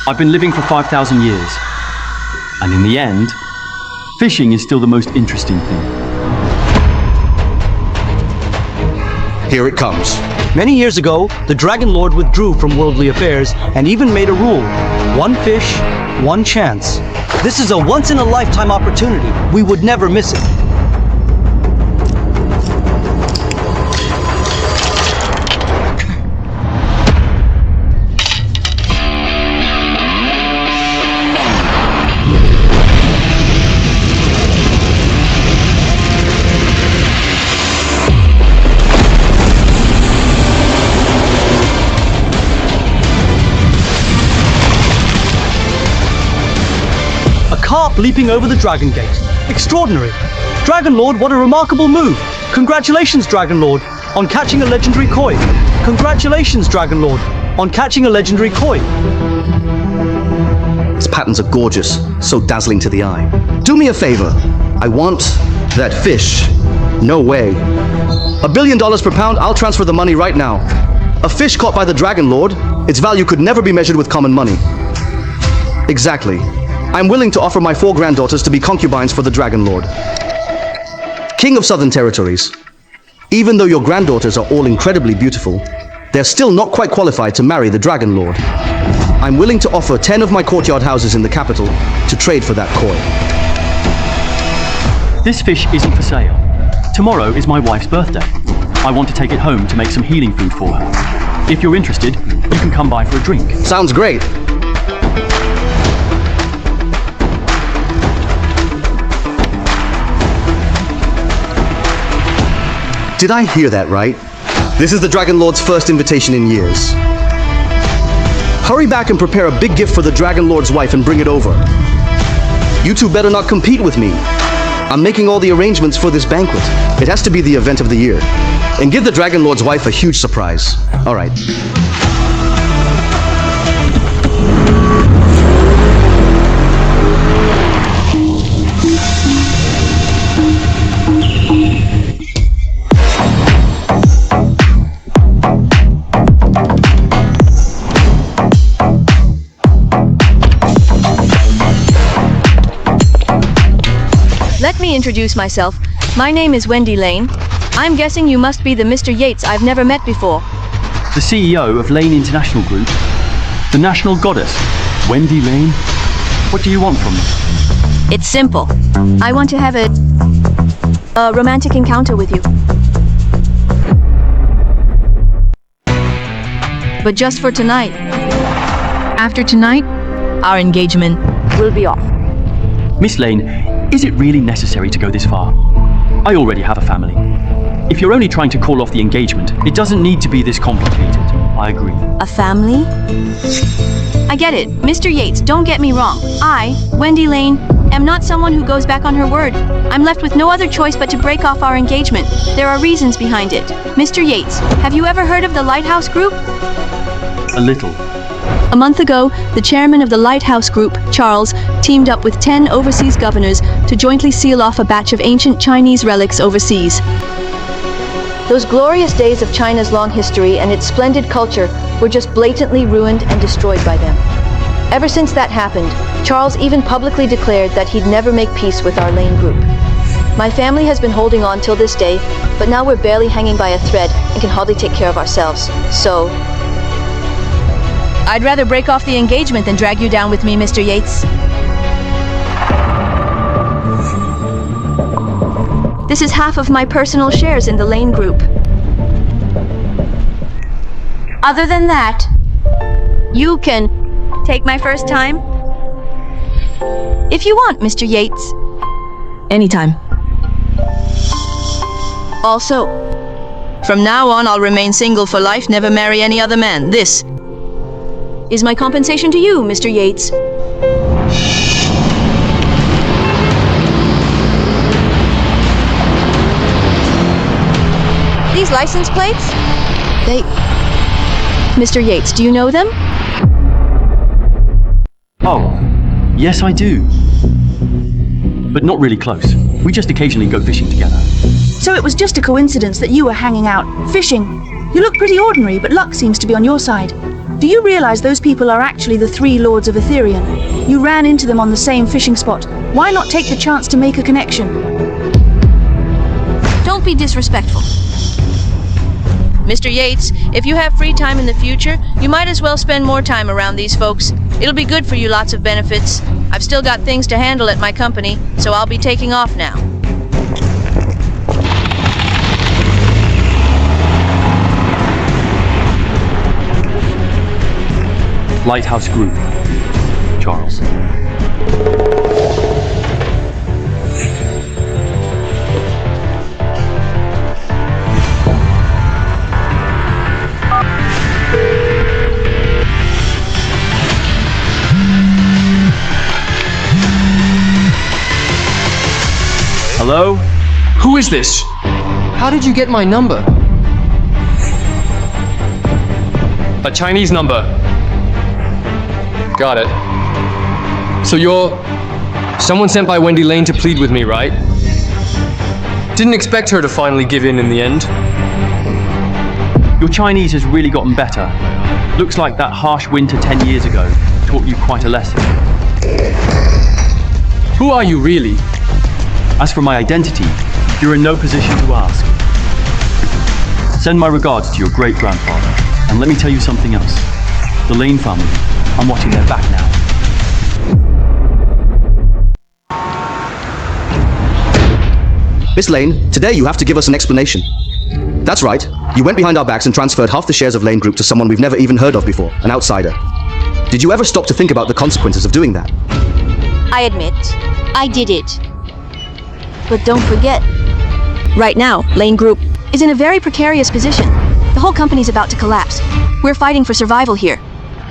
I've been living for 5,000 years. And in the end, fishing is still the most interesting thing. Here it comes. Many years ago, the Dragon Lord withdrew from worldly affairs and even made a rule. One fish, one chance. This is a once-in-a-lifetime opportunity. We would never miss it. Carp leaping over the Dragon Gate. Extraordinary. Dragon Lord, what a remarkable move. Congratulations, Dragon Lord, on catching a legendary koi. Congratulations, Dragon Lord, on catching a legendary koi. Its patterns are gorgeous, so dazzling to the eye. Do me a favor. I want that fish. No way. $1 billion per pound, I'll transfer the money right now. A fish caught by the Dragon Lord, its value could never be measured with common money. Exactly. I'm willing to offer my 4 granddaughters to be concubines for the Dragon Lord. King of Southern Territories, even though your granddaughters are all incredibly beautiful, they're still not quite qualified to marry the Dragon Lord. I'm willing to offer 10 of my courtyard houses in the capital to trade for that koi. This fish isn't for sale. Tomorrow is my wife's birthday. I want to take it home to make some healing food for her. If you're interested, you can come by for a drink. Sounds great. Did I hear that right? This is the Dragon Lord's first invitation in years. Hurry back and prepare a big gift for the Dragon Lord's wife and bring it over. You two better not compete with me. I'm making all the arrangements for this banquet. It has to be the event of the year. And give the Dragon Lord's wife a huge surprise. All right. Let me introduce myself. My name is Wendy Lane. I'm guessing you must be the Mr. Yates I've never met before. The CEO of Lane International Group, the national goddess, Wendy Lane. What do you want from me? It's simple. I want to have a romantic encounter with you. But just for tonight. After tonight, our engagement will be off. Miss Lane, is it really necessary to go this far? I already have a family. If you're only trying to call off the engagement, it doesn't need to be this complicated. I agree. A family? I get it. Mr. Yates, don't get me wrong. I, Wendy Lane, am not someone who goes back on her word. I'm left with no other choice but to break off our engagement. There are reasons behind it. Mr. Yates, have you ever heard of the Lighthouse Group? A little. A month ago, the chairman of the Lighthouse Group, Charles, teamed up with 10 overseas governors to jointly seal off a batch of ancient Chinese relics overseas. Those glorious days of China's long history and its splendid culture were just blatantly ruined and destroyed by them. Ever since that happened, Charles even publicly declared that he'd never make peace with our Lane Group. My family has been holding on till this day, but now we're barely hanging by a thread and can hardly take care of ourselves. So, I'd rather break off the engagement than drag you down with me, Mr. Yates. This is half of my personal shares in the Lane Group. Other than that, you can take my first time. If you want, Mr. Yates. Anytime. Also, from now on, I'll remain single for life, never marry any other man. This is my compensation to you, Mr. Yates. These license plates? Mr. Yates, do you know them? Oh, yes I do. But not really close. We just occasionally go fishing together. So it was just a coincidence that you were hanging out, fishing. You look pretty ordinary, but luck seems to be on your side. Do you realize those people are actually the three lords of Ethereum? You ran into them on the same fishing spot. Why not take the chance to make a connection? Don't be disrespectful. Mr. Yates, if you have free time in the future, you might as well spend more time around these folks. It'll be good for you, lots of benefits. I've still got things to handle at my company, so I'll be taking off now. Lighthouse Group, Charles. Hello? Who is this? How did you get my number? A Chinese number. Got it. So you're someone sent by Wendy Lane to plead with me, right? Didn't expect her to finally give in the end. Your Chinese has really gotten better. Looks like that harsh winter 10 years ago taught you quite a lesson. Who are you really? As for my identity, you're in no position to ask. Send my regards to your great-grandfather, and let me tell you something else. The Lane family, I'm watching their back now. Miss Lane, today you have to give us an explanation. That's right. You went behind our backs and transferred half the shares of Lane Group to someone we've never even heard of before, an outsider. Did you ever stop to think about the consequences of doing that? I admit, I did it. But don't forget, right now, Lane Group is in a very precarious position. The whole company's about to collapse. We're fighting for survival here.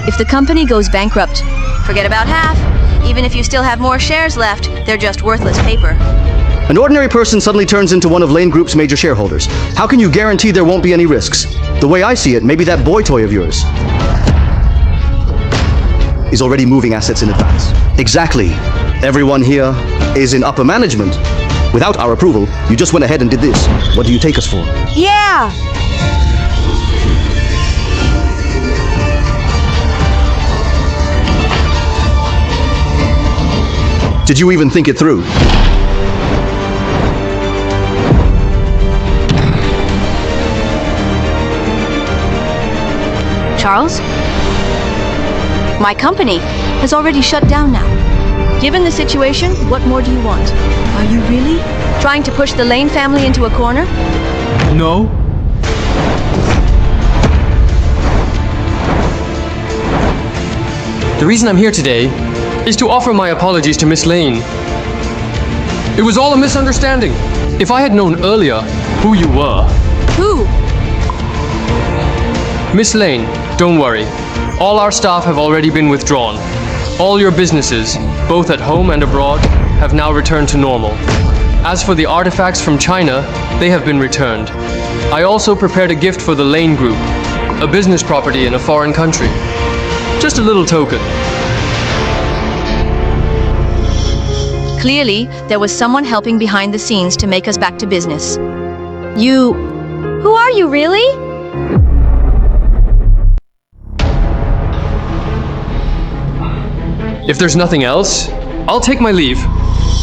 If the company goes bankrupt, forget about half. Even if you still have more shares left, they're just worthless paper. An ordinary person suddenly turns into one of Lane Group's major shareholders. How can you guarantee there won't be any risks? The way I see it, maybe that boy toy of yours is already moving assets in advance. Exactly. Everyone here is in upper management. Without our approval, you just went ahead and did this. What do you take us for? Yeah! Did you even think it through? Charles? My company has already shut down now. Given the situation, what more do you want? Are you really trying to push the Lane family into a corner? No. The reason I'm here today is to offer my apologies to Miss Lane. It was all a misunderstanding. If I had known earlier who you were. Who? Miss Lane, don't worry. All our staff have already been withdrawn. All your businesses, both at home and abroad, have now returned to normal. As for the artifacts from China, they have been returned. I also prepared a gift for the Lane Group, a business property in a foreign country. Just a little token. Clearly, there was someone helping behind the scenes to make us back to business. You... Who are you, really? If there's nothing else, I'll take my leave.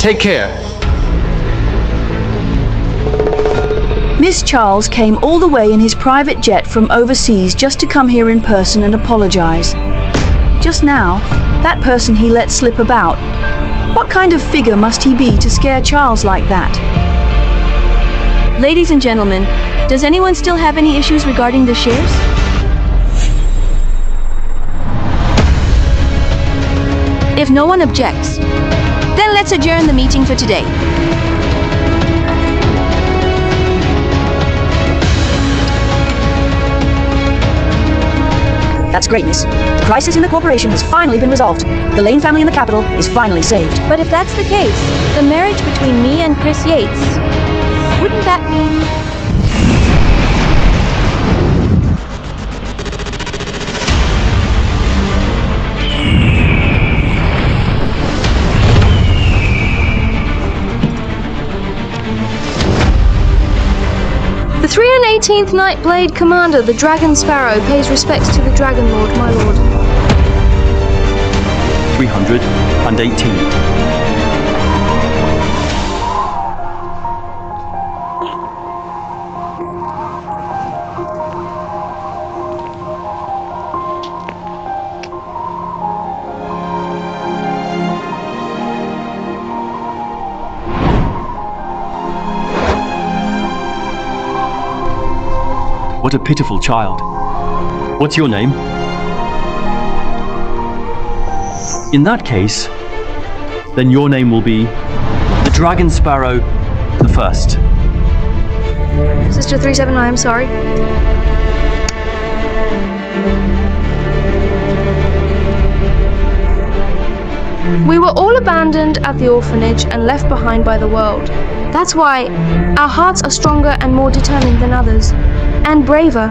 Take care. Miss Charles came all the way in his private jet from overseas just to come here in person and apologize. Just now, that person he let slip about. What kind of figure must he be to scare Charles like that? Ladies and gentlemen, does anyone still have any issues regarding the shares? If no one objects, then let's adjourn the meeting for today. That's great, miss. The crisis in the corporation has finally been resolved. The Lane family in the capital is finally saved. But if that's the case, the marriage between me and Chris Yates, wouldn't that mean... The 318th Nightblade Commander, the Dragon Sparrow, pays respects to the Dragon Lord, my lord. 318. What a pitiful child. What's your name? In that case, then your name will be the Dragon Sparrow the First. Sister 379, I'm sorry. We were all abandoned at the orphanage and left behind by the world. That's why our hearts are stronger and more determined than others, and braver.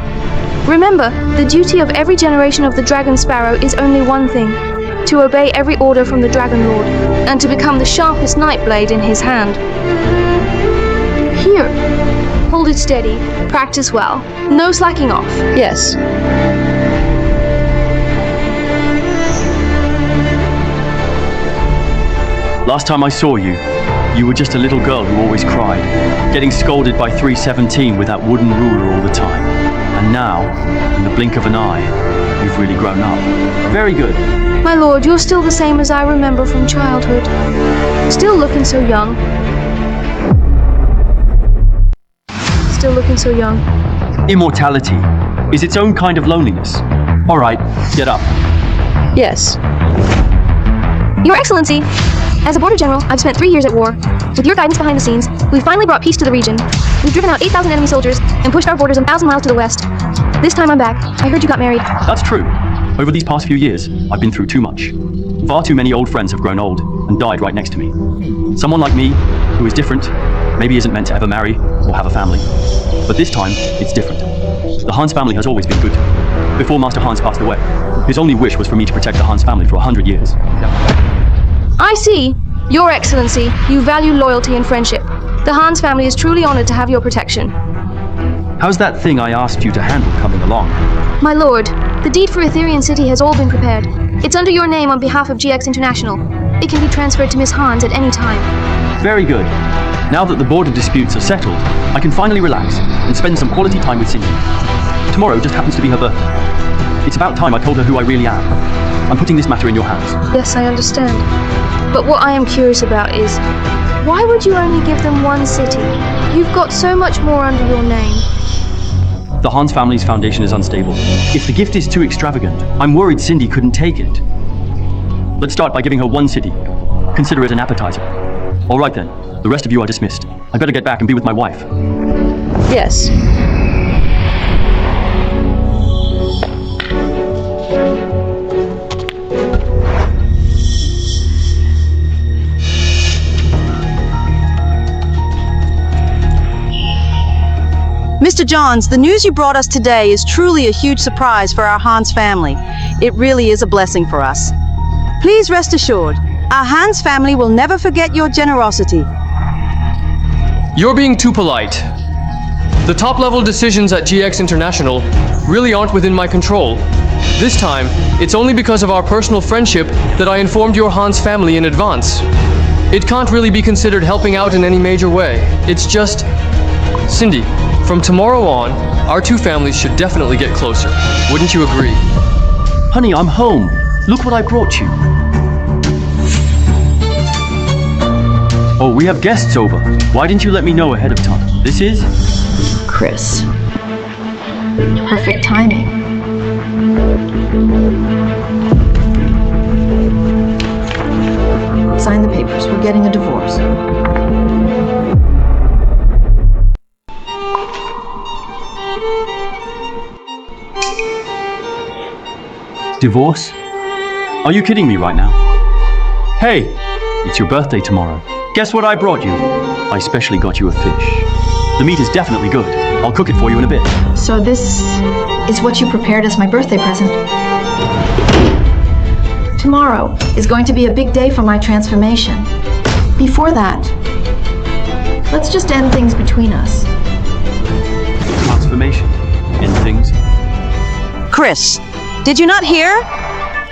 Remember, the duty of every generation of the Dragon Sparrow is only one thing: to obey every order from the Dragon Lord, and to become the sharpest Nightblade in his hand. Here, hold it steady, practice well, no slacking off. Yes. Last time I saw you, you were just a little girl who always cried, getting scolded by 317 with that wooden ruler all the time. And now, in the blink of an eye, you've really grown up. Very good. My lord, you're still the same as I remember from childhood. Still looking so young. Still looking so young. Immortality is its own kind of loneliness. All right, get up. Yes. Your Excellency, as a border general, I've spent 3 years at war. With your guidance behind the scenes, we've finally brought peace to the region. We've driven out 8,000 enemy soldiers and pushed our borders 1,000 miles to the west. This time I'm back. I heard you got married. That's true. Over these past few years, I've been through too much. Far too many old friends have grown old and died right next to me. Someone like me, who is different, maybe isn't meant to ever marry or have a family. But this time, it's different. The Hans family has always been good to me. Before Master Hans passed away, his only wish was for me to protect the Hans family for 100 years. I see. Your Excellency, you value loyalty and friendship. The Hans family is truly honored to have your protection. How's that thing I asked you to handle coming along? My lord, the deed for Etherean City has all been prepared. It's under your name on behalf of GX International. It can be transferred to Miss Hans at any time. Very good. Now that the border disputes are settled, I can finally relax and spend some quality time with Cindy. Tomorrow just happens to be her birthday. It's about time I told her who I really am. I'm putting this matter in your hands. Yes, I understand. But what I am curious about is, why would you only give them one city? You've got so much more under your name. The Hans family's foundation is unstable. If the gift is too extravagant, I'm worried Cindy couldn't take it. Let's start by giving her one city. Consider it an appetizer. All right then, the rest of you are dismissed. I better get back and be with my wife. Yes. Mr. Johns, the news you brought us today is truly a huge surprise for our Hans family. It really is a blessing for us. Please rest assured, our Hans family will never forget your generosity. You're being too polite. The top-level decisions at GX International really aren't within my control. This time, it's only because of our personal friendship that I informed your Hans family in advance. It can't really be considered helping out in any major way. It's just... Cindy, from tomorrow on, our two families should definitely get closer. Wouldn't you agree? Honey, I'm home. Look what I brought you. Oh, we have guests over. Why didn't you let me know ahead of time? This is... Chris. Perfect timing. Sign the papers. We're getting a divorce. Divorce? Are you kidding me right now? Hey, it's your birthday tomorrow. Guess what I brought you? I specially got you a fish. The meat is definitely good. I'll cook it for you in a bit. So this is what you prepared as my birthday present? Tomorrow is going to be a big day for my transformation. Before that, let's just end things between us. information in things. Chris, did you not hear?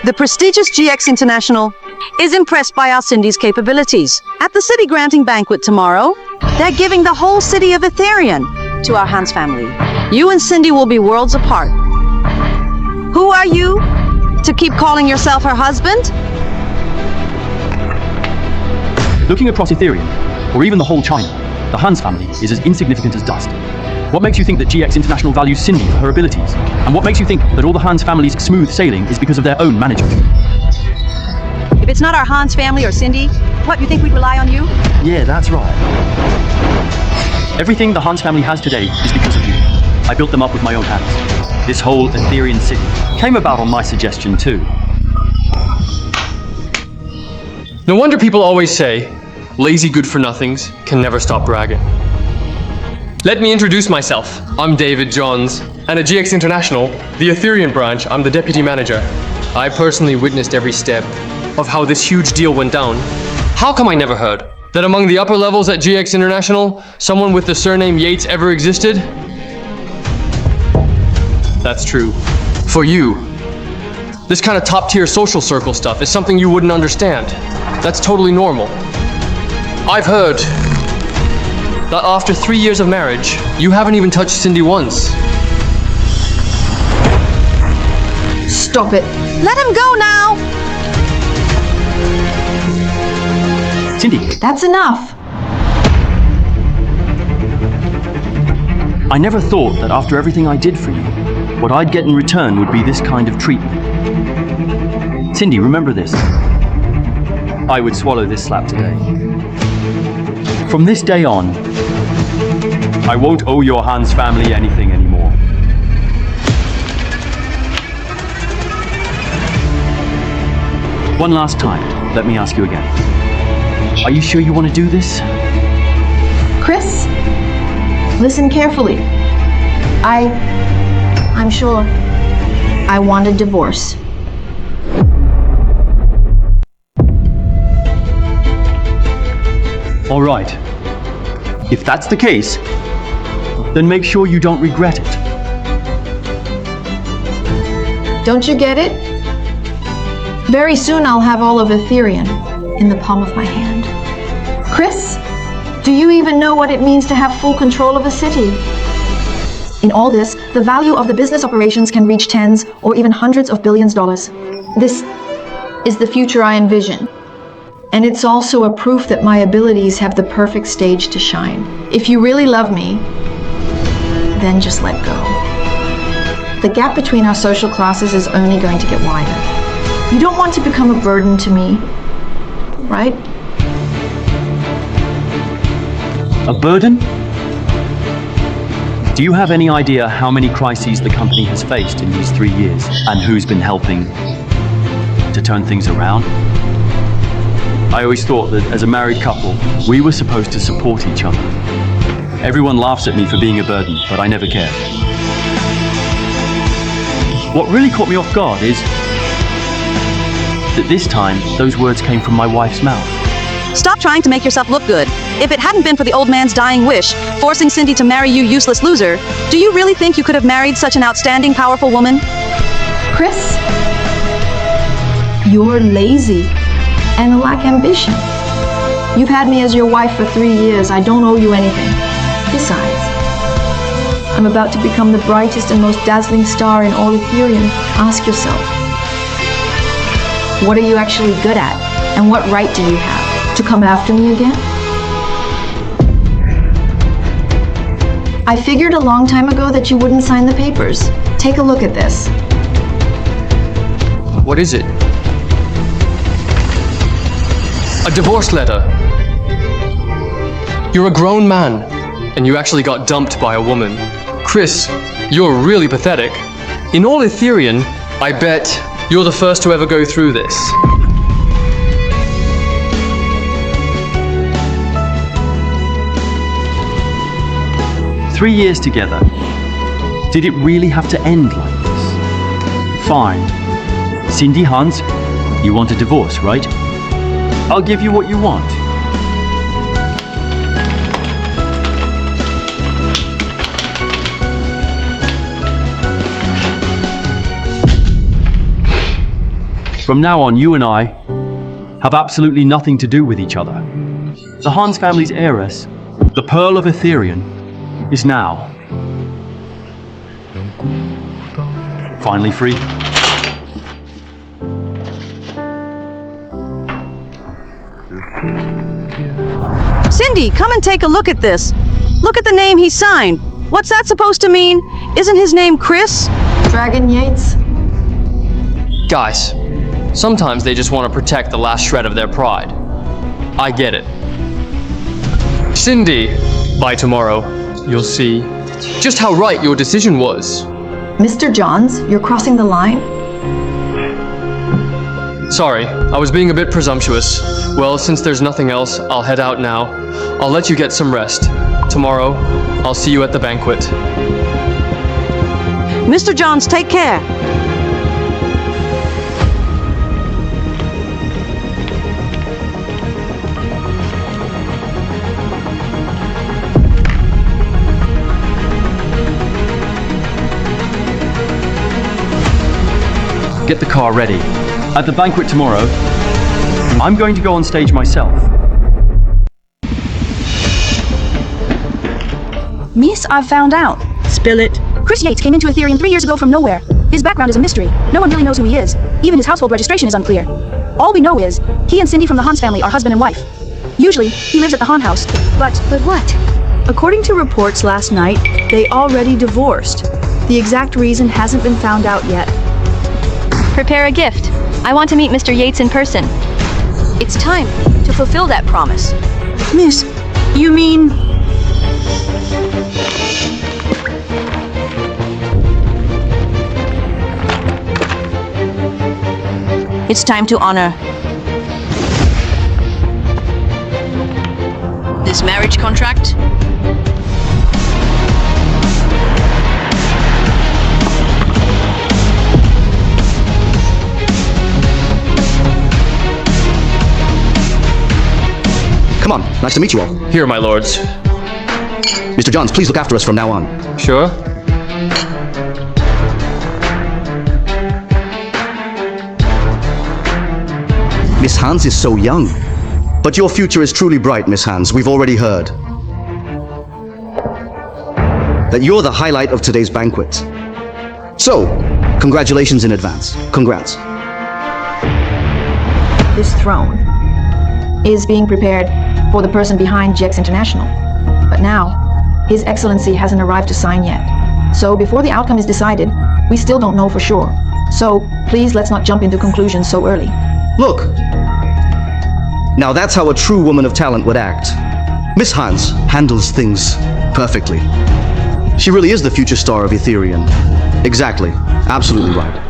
The prestigious GX International is impressed by our Cindy's capabilities. At the city granting banquet tomorrow, they're giving the whole city of Etherian to our Hans family. You and Cindy will be worlds apart. Who are you to keep calling yourself her husband? Looking across Ethereum, or even the whole China, the Hans family is as insignificant as dust. What makes you think that GX International values Cindy for her abilities? And what makes you think that all the Hans family's smooth sailing is because of their own management? If it's not our Hans family or Cindy, what, you think we'd rely on you? Yeah, that's right. Everything the Hans family has today is because of you. I built them up with my own hands. This whole Etherian city came about on my suggestion too. No wonder people always say, lazy good-for-nothings can never stop bragging. Let me introduce myself. I'm David Johns, and at GX International, the Ethereum branch, I'm the deputy manager. I personally witnessed every step of how this huge deal went down. How come I never heard that among the upper levels at GX International, someone with the surname Yates ever existed? That's true. For you, this kind of top-tier social circle stuff is something you wouldn't understand. That's totally normal. I've heard that after 3 years of marriage, you haven't even touched Cindy once. Stop it. Let him go now! Cindy, That's enough. I never thought that after everything I did for you, what I'd get in return would be this kind of treatment. Cindy, remember this. I would swallow this slap today. From this day on, I won't owe your Hans family anything anymore. One last time, let me ask you again. Are you sure you want to do this? Chris, listen carefully. I'm sure I want a divorce. All right. If that's the case, then make sure you don't regret it. Don't you get it? Very soon I'll have all of Ethereum in the palm of my hand. Chris, do you even know what it means to have full control of a city? In all this, the value of the business operations can reach tens or even hundreds of billions dollars. This is the future I envision. And it's also a proof that my abilities have the perfect stage to shine. If you really love me, then just let go. The gap between our social classes is only going to get wider. You don't want to become a burden to me, right? A burden? Do you have any idea how many crises the company has faced in these 3 years and who's been helping to turn things around? I always thought that as a married couple, we were supposed to support each other. Everyone laughs at me for being a burden, but I never cared. What really caught me off guard is that this time, those words came from my wife's mouth. Stop trying to make yourself look good. If it hadn't been for the old man's dying wish, forcing Cindy to marry you, useless loser, do you really think you could have married such an outstanding, powerful woman? Chris, you're lazy and lack ambition. You've had me as your wife for 3 years. I don't owe you anything. Besides, I'm about to become the brightest and most dazzling star in all Ethereum. Ask yourself, what are you actually good at? And what right do you have to come after me again? I figured a long time ago that you wouldn't sign the papers. Take a look at this. What is it? A divorce letter. You're a grown man, and you actually got dumped by a woman. Chris, you're really pathetic. In all Ethereum, I bet you're the first to ever go through this. "3 years together. Did it really have to end like this? Fine. Cindy, Hans, you want a divorce, right? I'll give you what you want. From now on, you and I have absolutely nothing to do with each other. The Hans family's heiress, the Pearl of Ethereum, is now finally free. Cindy, come and take a look at this. Look at the name he signed. What's that supposed to mean? Isn't his name Chris? Dragon Yates? Guys, sometimes they just want to protect the last shred of their pride. I get it. Cindy, by tomorrow, you'll see just how right your decision was. Mr. Johns, you're crossing the line? Sorry, I was being a bit presumptuous. Well, since there's nothing else, I'll head out now. I'll let you get some rest. Tomorrow, I'll see you at the banquet. Mr. Johns, take care. Get the car ready. At the banquet tomorrow, I'm going to go on stage myself. Miss, I've found out. Spill it. Chris Yates came into Ethereum 3 years ago from nowhere. His background is a mystery. No one really knows who he is. Even his household registration is unclear. All we know is, he and Cindy from the Hans family are husband and wife. Usually, he lives at the Han house. But what? According to reports last night, they already divorced. The exact reason hasn't been found out yet. Prepare a gift. I want to meet Mr. Yates in person. It's time to fulfill that promise. Miss, you mean... It's time to honor this marriage contract. Come on, nice to meet you all. Here, my lords. Mr. Johns, please look after us from now on. Sure? Miss Hans is so young. But your future is truly bright, Miss Hans. We've already heard that you're the highlight of today's banquet. So, congratulations in advance. Congrats. This throne is being prepared for the person behind GX International. But now, His Excellency hasn't arrived to sign yet. So before the outcome is decided, we still don't know for sure. So please let's not jump into conclusions so early. Look. Now that's how a true woman of talent would act. Miss Hans handles things perfectly. She really is the future star of Ethereum. Exactly. Absolutely right.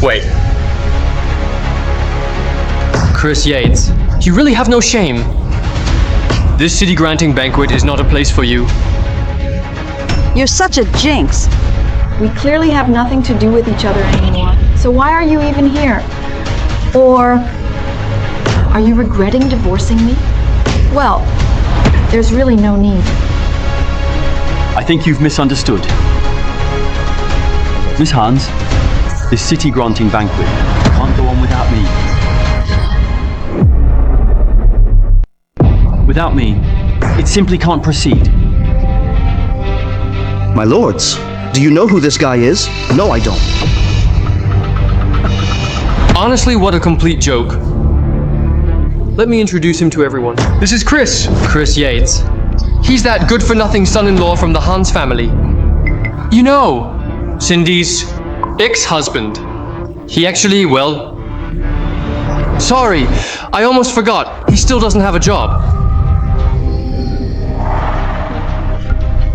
Wait. Chris Yates, you really have no shame. This city-granting banquet is not a place for you. You're such a jinx. We clearly have nothing to do with each other anymore. So why are you even here? Or are you regretting divorcing me? Well, there's really no need. I think you've misunderstood. Miss Hans, this city-granting banquet can't go on without me. Without me, it simply can't proceed. My lords, do you know who this guy is? No, I don't. Honestly, what a complete joke. Let me introduce him to everyone. This is Chris. Chris Yates. He's that good-for-nothing son-in-law from the Hans family. You know, Cindy's ex-husband. He actually, well... Sorry, I almost forgot. He still doesn't have a job.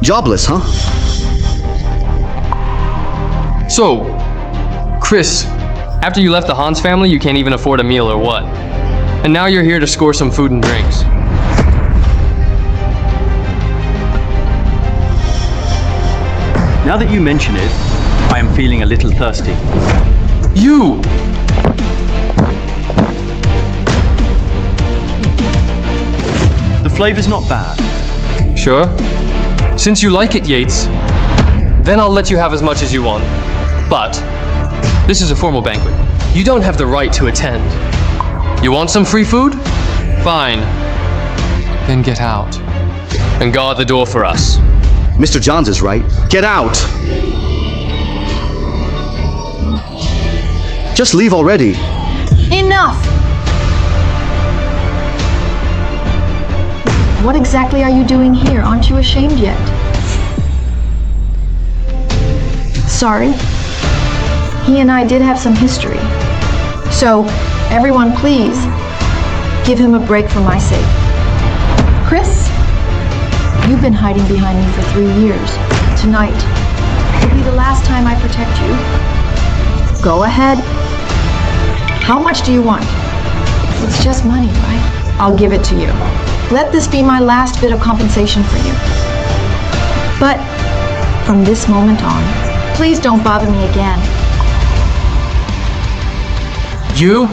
Jobless, huh? So, Chris, after you left the Hans family, you can't even afford a meal or what? And now you're here to score some food and drinks. Now that you mention it, I am feeling a little thirsty. You! The flavor's not bad. Sure. Since you like it, Yates, then I'll let you have as much as you want. But this is a formal banquet. You don't have the right to attend. You want some free food? Fine. Then get out. And guard the door for us. Mr. Johns is right. Get out! Just leave already. Enough! What exactly are you doing here? Aren't you ashamed yet? Sorry. He and I did have some history. So, everyone please, give him a break for my sake. Chris, you've been hiding behind me for 3 years. Tonight will be the last time I protect you. Go ahead. How much do you want? It's just money, right? I'll give it to you. Let this be my last bit of compensation for you. But from this moment on, please don't bother me again. You?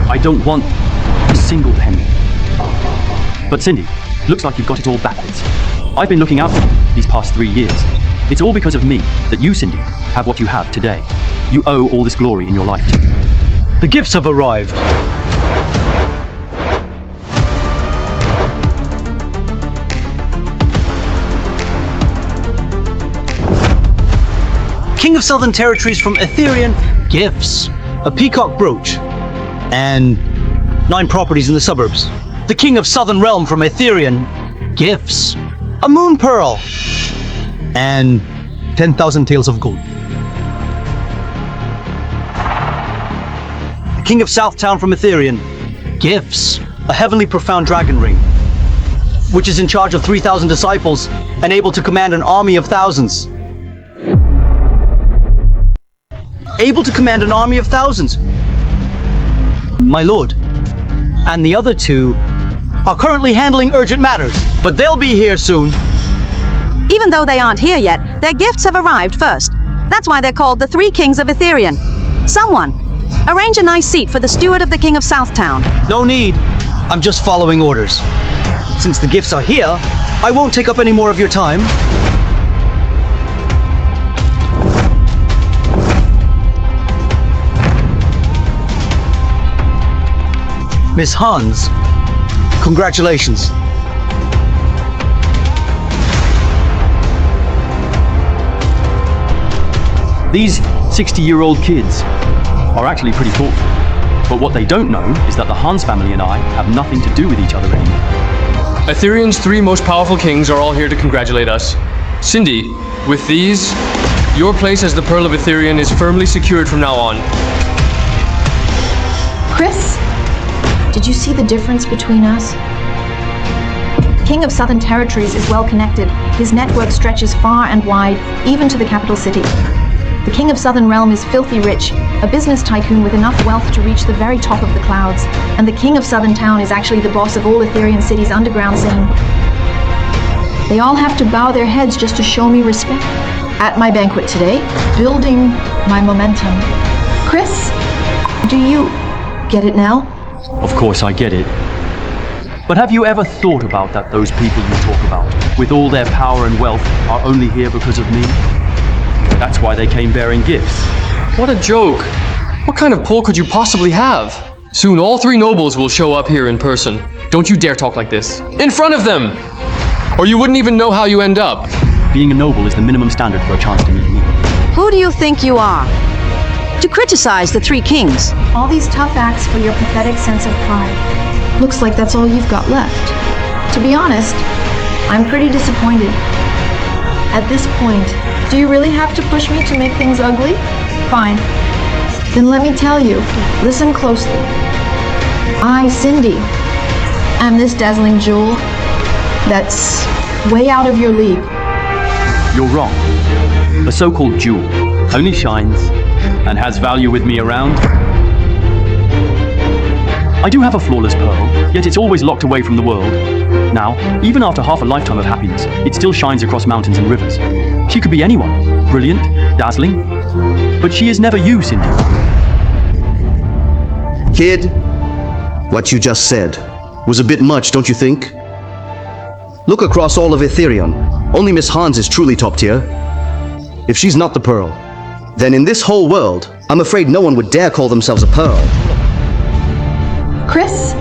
I don't want a single penny. But Cindy, looks like you've got it all backwards. I've been looking out for you these past 3 years. It's all because of me that you, Cindy, have what you have today. You owe all this glory in your life to me. The gifts have arrived. King of Southern Territories from Ethereum, gifts. A peacock brooch. And 9 properties in the suburbs. The King of Southern Realm from Ethereum, gifts. A moon pearl. And 10,000 taels of gold. The King of Southtown from Ethereum, gifts. A heavenly profound dragon ring, which is in charge of 3,000 disciples and able to command an army of thousands. Able to command an army of thousands. My lord. And the other 2 are currently handling urgent matters, but they'll be here soon. Even though they aren't here yet, their gifts have arrived first. That's why they're called the 3 Kings of Ethereum. Someone, arrange a nice seat for the steward of the King of Southtown. No need. I'm just following orders. Since the gifts are here, I won't take up any more of your time. Miss Hans, congratulations. These 60-year-old kids are actually pretty thoughtful. But what they don't know is that the Hans family and I have nothing to do with each other anymore. Ethereum's 3 most powerful kings are all here to congratulate us. Cindy, with these, your place as the Pearl of Ethereum is firmly secured from now on. Chris, did you see the difference between us? King of Southern Territories is well connected. His network stretches far and wide, even to the capital city. The King of Southern Realm is filthy rich, a business tycoon with enough wealth to reach the very top of the clouds. And the King of Southern Town is actually the boss of all Ethereum City's underground scene. They all have to bow their heads just to show me respect. At my banquet today, building my momentum. Chris, do you get it now? Of course I get it. But have you ever thought about that those people you talk about, with all their power and wealth, are only here because of me? That's why they came bearing gifts. What a joke! What kind of pull could you possibly have? Soon all 3 nobles will show up here in person. Don't you dare talk like this. In front of them! Or you wouldn't even know how you end up. Being a noble is the minimum standard for a chance to meet me. Who do you think you are? To criticize the 3 kings. All these tough acts for your pathetic sense of pride. Looks like that's all you've got left. To be honest, I'm pretty disappointed. At this point, do you really have to push me to make things ugly? Fine. Then let me tell you, listen closely. I, Cindy, am this dazzling jewel that's way out of your league. You're wrong. The so-called jewel only shines and has value with me around I do have a flawless pearl, yet it's always locked away from the world. Now, even after half a lifetime of happiness, it still shines across mountains and rivers. She could be anyone, brilliant, dazzling, but she is never you, Cindy. Kid, what you just said was a bit much, don't you think? Look across all of Ethereum. Only Miss Hans is truly top tier. If she's not the pearl, then in this whole world, I'm afraid no one would dare call themselves a pearl. Chris,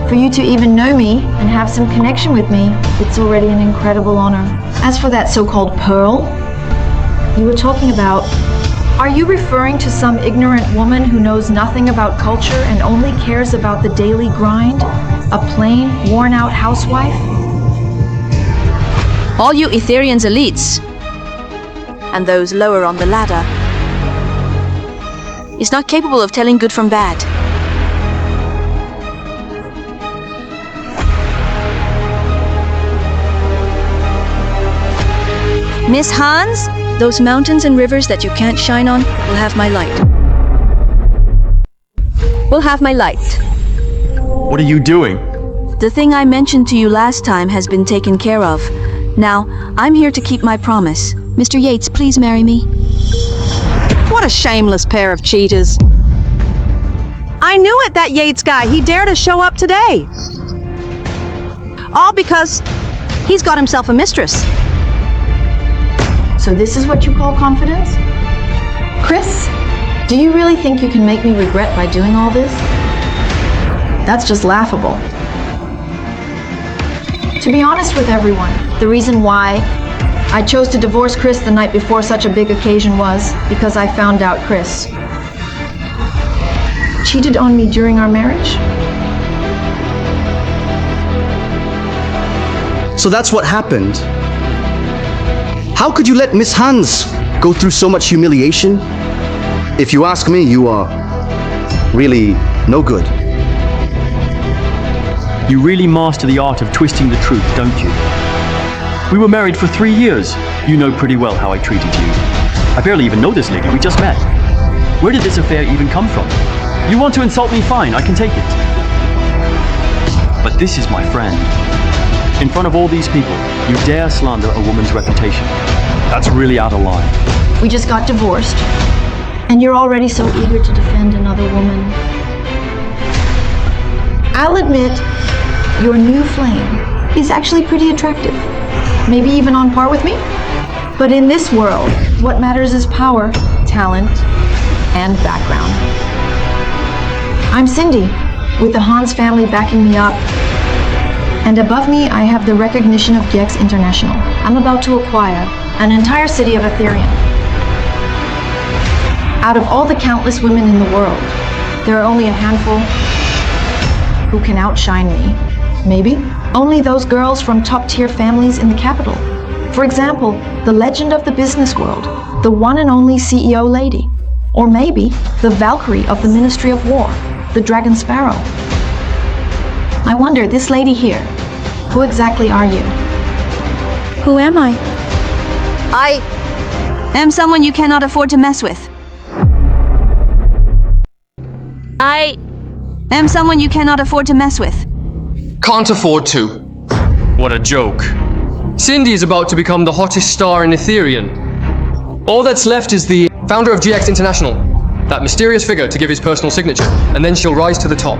for you to even know me and have some connection with me, it's already an incredible honor. As for that so-called pearl you were talking about, are you referring to some ignorant woman who knows nothing about culture and only cares about the daily grind? A plain, worn-out housewife? All you Ethereans elites, and those lower on the ladder, is not capable of telling good from bad. Miss Hans, those mountains and rivers that you can't shine on will have my light. Will have my light. What are you doing? The thing I mentioned to you last time has been taken care of. Now, I'm here to keep my promise. Mr. Yates, please marry me. What a shameless pair of cheaters. I knew it, that Yates guy. He dared to show up today. All because he's got himself a mistress. So this is what you call confidence? Chris, do you really think you can make me regret by doing all this? That's just laughable. To be honest with everyone, the reason why I chose to divorce Chris the night before such a big occasion was because I found out Chris cheated on me during our marriage. So that's what happened. How could you let Miss Hans go through so much humiliation? If you ask me, you are really no good. You really master the art of twisting the truth, don't you? We were married for 3 years. You know pretty well how I treated you. I barely even know this lady, we just met. Where did this affair even come from? You want to insult me? Fine, I can take it. But this is my friend. In front of all these people, you dare slander a woman's reputation. That's really out of line. We just got divorced, and you're already so eager to defend another woman. I'll admit, your new flame is actually pretty attractive. Maybe even on par with me. But in this world, what matters is power, talent, and background. I'm Cindy, with the Hans family backing me up. And above me, I have the recognition of GX International. I'm about to acquire an entire city of Ethereum. Out of all the countless women in the world, there are only a handful who can outshine me. Maybe only those girls from top-tier families in the capital. For example, the legend of the business world, the one and only CEO lady. Or maybe the Valkyrie of the Ministry of War, the Dragon Sparrow. I wonder, this lady here, who exactly are you? Who am I? I am someone you cannot afford to mess with. I am someone you cannot afford to mess with. Can't afford to. What a joke. Cindy is about to become the hottest star in Ethereum. All that's left is the founder of GX International, that mysterious figure to give his personal signature, and then she'll rise to the top.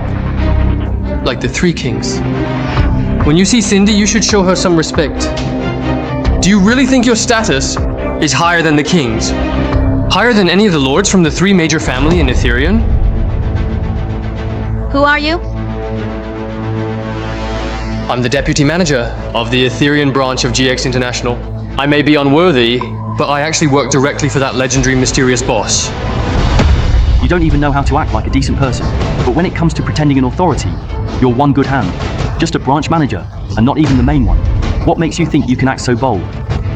Like the Three Kings. When you see Cindy, you should show her some respect. Do you really think your status is higher than the kings? Higher than any of the lords from the 3 major family in Ethereum? Who are you? I'm the deputy manager of the Ethereum branch of GX International. I may be unworthy, but I actually work directly for that legendary mysterious boss. You don't even know how to act like a decent person. But when it comes to pretending an authority, you're one good hand. Just a branch manager, and not even the main one. What makes you think you can act so bold?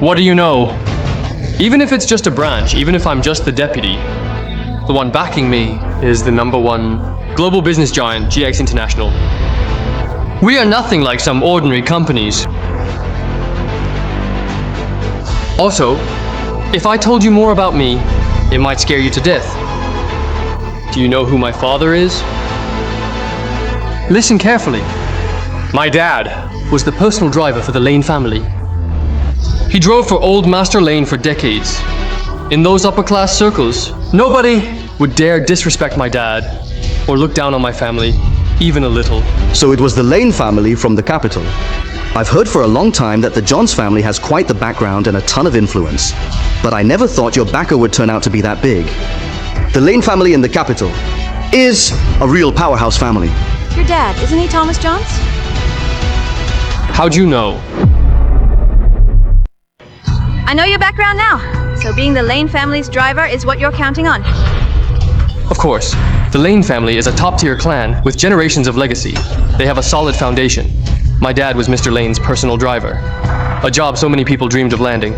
What do you know? Even if it's just a branch, even if I'm just the deputy, the one backing me is the #1 global business giant, GX International. We are nothing like some ordinary companies. Also, if I told you more about me, it might scare you to death. Do you know who my father is? Listen carefully. My dad was the personal driver for the Lane family. He drove for Old Master Lane for decades. In those upper-class circles, nobody would dare disrespect my dad or look down on my family, even a little. So it was the Lane family from the capital. I've heard for a long time that the Johns family has quite the background and a ton of influence. But I never thought your backer would turn out to be that big. The Lane family in the capital is a real powerhouse family. Your dad, isn't he Thomas Johns? How'd you know? I know your background now. So being the Lane family's driver is what you're counting on. Of course, the Lane family is a top-tier clan with generations of legacy. They have a solid foundation. My dad was Mr. Lane's personal driver. A job so many people dreamed of landing.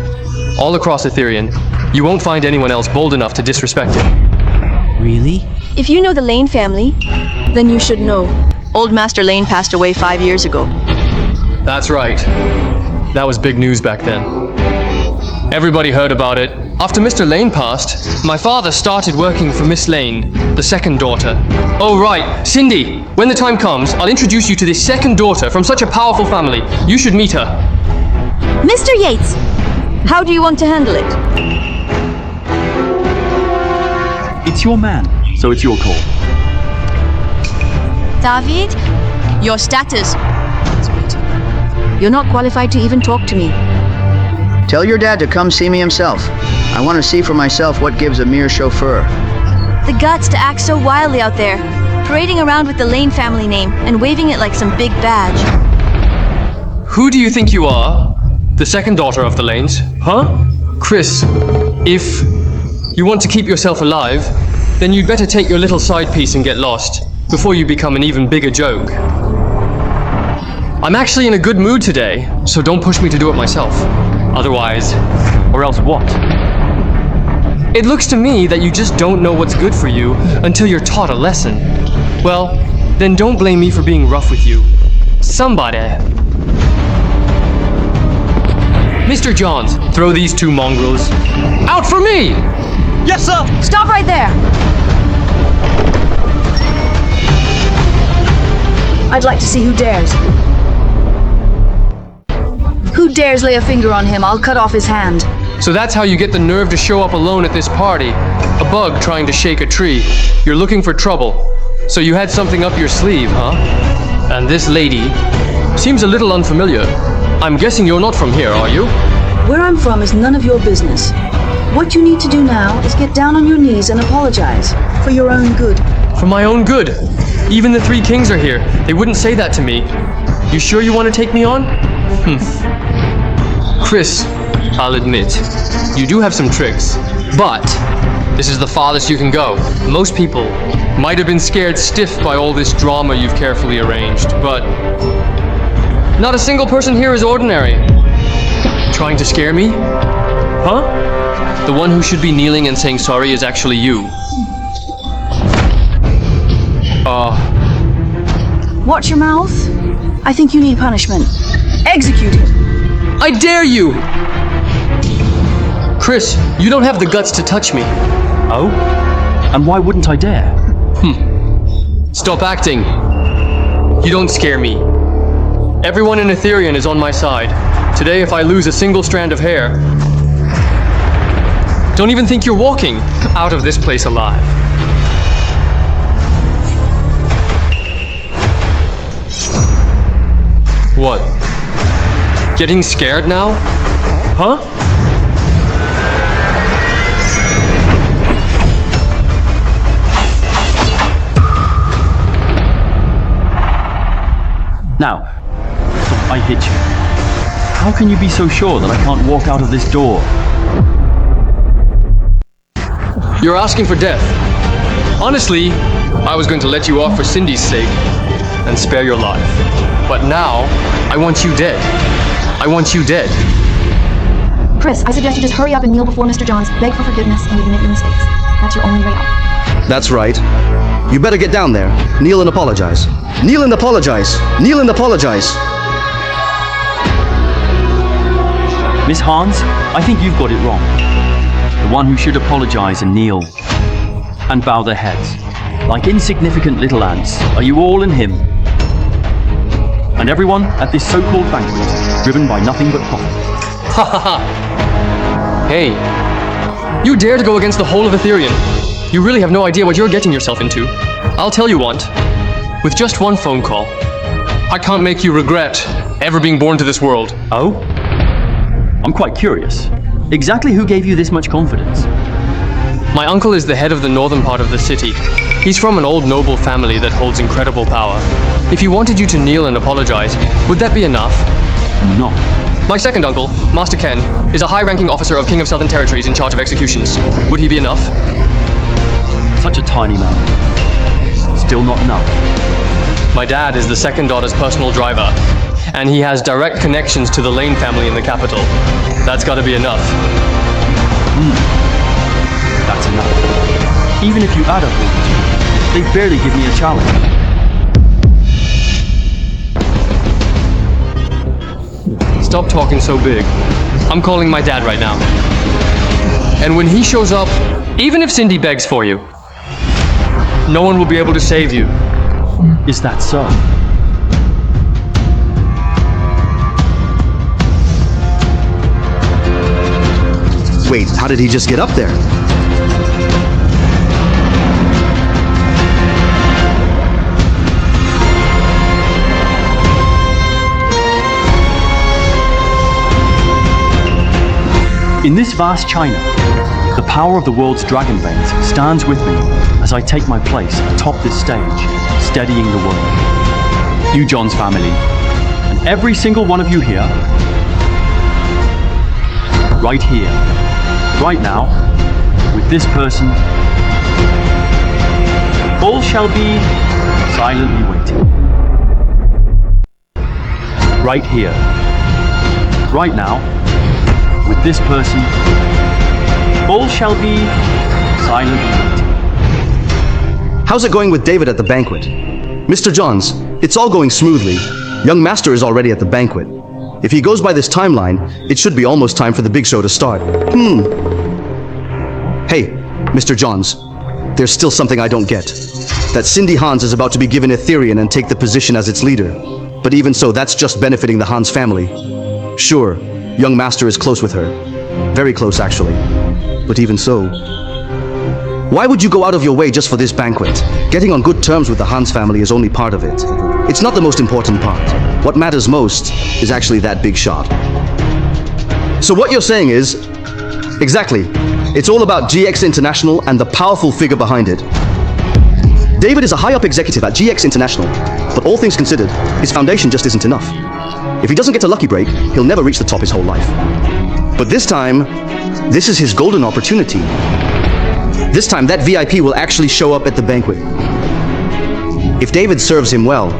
All across Ethereum, you won't find anyone else bold enough to disrespect him. Really? If you know the Lane family, then you should know. Old Master Lane passed away 5 years ago. That's right. That was big news back then. Everybody heard about it. After Mr. Lane passed, my father started working for Miss Lane, the second daughter. Oh right, Cindy, when the time comes, I'll introduce you to this second daughter from such a powerful family. You should meet her. Mr. Yates, how do you want to handle it? It's your man, so it's your call. David, your status. You're not qualified to even talk to me. Tell your dad to come see me himself. I want to see for myself what gives a mere chauffeur. The guts to act so wildly out there, parading around with the Lane family name and waving it like some big badge. Who do you think you are? The second daughter of the Lanes, huh? Chris, if you want to keep yourself alive, then you'd better take your little side piece and get lost, before you become an even bigger joke. I'm actually in a good mood today, so don't push me to do it myself. Otherwise, Or else what? it looks to me that you just don't know what's good for you until you're taught a lesson. Well, then don't blame me for being rough with you. Somebody. Mr. Johns, throw these two mongrels out for me! Yes, sir! Stop right there! I'd like to see who dares. Who dares lay a finger on him? I'll cut off his hand. So that's how you get the nerve to show up alone at this party. A bug trying to shake a tree. You're looking for trouble. So you had something up your sleeve, huh? And this lady seems a little unfamiliar. I'm guessing you're not from here, are you? Where I'm from is none of your business. What you need to do now is get down on your knees and apologize. For your own good. For my own good. Even the three kings are here. They wouldn't say that to me. You sure you want to take me on? Chris, I'll admit, you do have some tricks, but this is the farthest you can go. Most people might have been scared stiff by all this drama you've carefully arranged, but not a single person here is ordinary. Trying to scare me? Huh? The one who should be kneeling and saying sorry is actually you. Watch your mouth. I think you need punishment. Execute him. I dare you! Chris, you don't have the guts to touch me. Oh? And why wouldn't I dare? Stop acting. You don't scare me. Everyone in Ethereum is on my side. Today, if I lose a single strand of hair, don't even think you're walking out of this place alive. What? Getting scared now? Huh? Now, I hit you. How can you be so sure that I can't walk out of this door? You're asking for death. Honestly, I was going to let you off for Cindy's sake and spare your life. But now, I want you dead. I want you dead. Chris, I suggest you just hurry up and kneel before Mr. Johns, beg for forgiveness, and admit your mistakes. That's your only way out. That's right. You better get down there. Kneel and apologize. Kneel and apologize. Kneel and apologize. Miss Hans, I think you've got it wrong. The one who should apologize and kneel and bow their heads. Like insignificant little ants, are you all in him, and everyone at this so-called banquet driven by nothing but profit. Ha ha ha! Hey, you dare to go against the whole of Ethereum? You really have no idea what you're getting yourself into. I'll tell you what. With just one phone call, I can't make you regret ever being born to this world. Oh? I'm quite curious. Exactly who gave you this much confidence? My uncle is the head of the northern part of the city. He's from an old noble family that holds incredible power. If he wanted you to kneel and apologize, would that be enough? No. My second uncle, Master Ken, is a high-ranking officer of King of Southern Territories in charge of executions. Would he be enough? Such a tiny man. Still not enough. My dad is the second daughter's personal driver, and he has direct connections to the Lane family in the capital. That's gotta be enough. That's enough. Even if you add up all the two, they barely give me a challenge. Stop talking so big. I'm calling my dad right now. And when he shows up, even if Cindy begs for you, no one will be able to save you. Is that so? Wait, how did he just get up there? In this vast China, the power of the world's dragon veins stands with me as I take my place atop this stage, steadying the world. You, John's family, and every single one of you here, right here, right now, with this person, all shall be silently waiting. Right here, right now, with this person, all shall be silently waiting. How's it going with David at the banquet? Mr. Johns, it's all going smoothly. Young Master is already at the banquet. If he goes by this timeline, it should be almost time for the big show to start. Hey, Mr. Johns, there's still something I don't get. That Cindy Hans is about to be given Ethereum and take the position as its leader. But even so, that's just benefiting the Hans family. Sure, Young Master is close with her. Very close, actually. But even so, why would you go out of your way just for this banquet? Getting on good terms with the Hans family is only part of it. It's not the most important part. What matters most is actually that big shot. So what you're saying is, exactly, it's all about GX International and the powerful figure behind it. David is a high-up executive at GX International, but all things considered, his foundation just isn't enough. If he doesn't get a lucky break, he'll never reach the top his whole life. But this time, this is his golden opportunity. This time, that VIP will actually show up at the banquet. If David serves him well,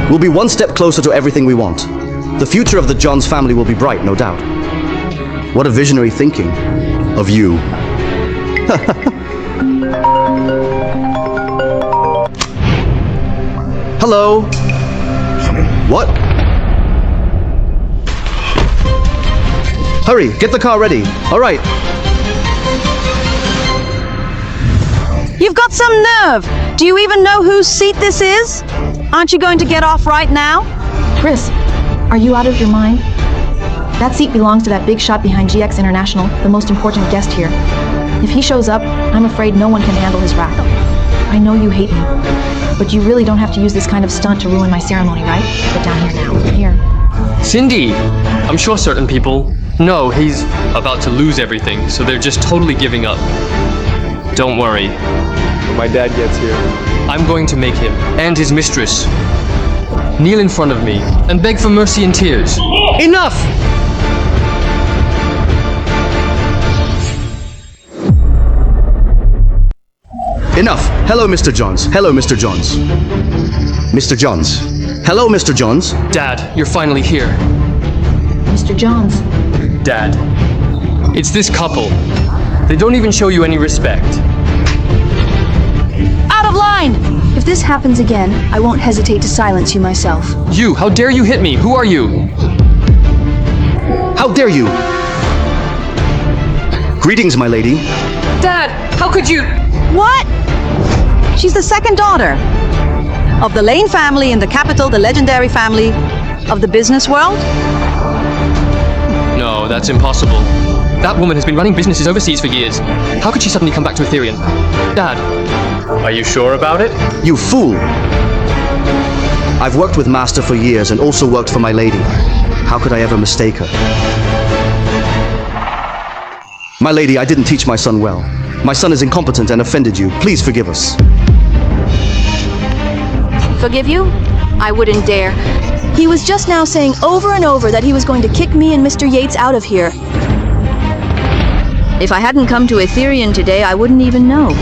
we'll be one step closer to everything we want. The future of the Johns family will be bright, no doubt. What a visionary thinking of you. Hello? What? Hurry, get the car ready. All right. You've got some nerve. Do you even know whose seat this is? Aren't you going to get off right now? Chris, are you out of your mind? That seat belongs to that big shot behind GX International, the most important guest here. If he shows up, I'm afraid no one can handle his wrath. I know you hate me, but you really don't have to use this kind of stunt to ruin my ceremony, right? Get down here now. Here. Cindy! I'm sure certain people know he's about to lose everything, so they're just totally giving up. Don't worry. When my dad gets here, I'm going to make him, and his mistress, kneel in front of me and beg for mercy and tears. Enough! Enough! Hello, Mr. Johns. Hello, Mr. Johns. Mr. Johns. Hello, Mr. Johns. Dad, you're finally here. Mr. Johns. Dad, it's this couple. They don't even show you any respect. Out of line! If this happens again, I won't hesitate to silence you myself. You, how dare you hit me? Who are you? How dare you? Greetings, my lady. Dad, how could you? What? She's the second daughter. of the Lane family in the capital, the legendary family of the business world? No, that's impossible. That woman has been running businesses overseas for years. How could she suddenly come back to Ethereum? Dad, Are you sure about it? You fool! I've worked with Master for years and also worked for my lady. How could I ever mistake her? My lady, I didn't teach my son well. My son is incompetent and offended you. Please forgive us. Forgive you? I wouldn't dare. He was just now saying over and over that he was going to kick me and Mr. Yates out of here. If I hadn't come to Ethereum today, I wouldn't even know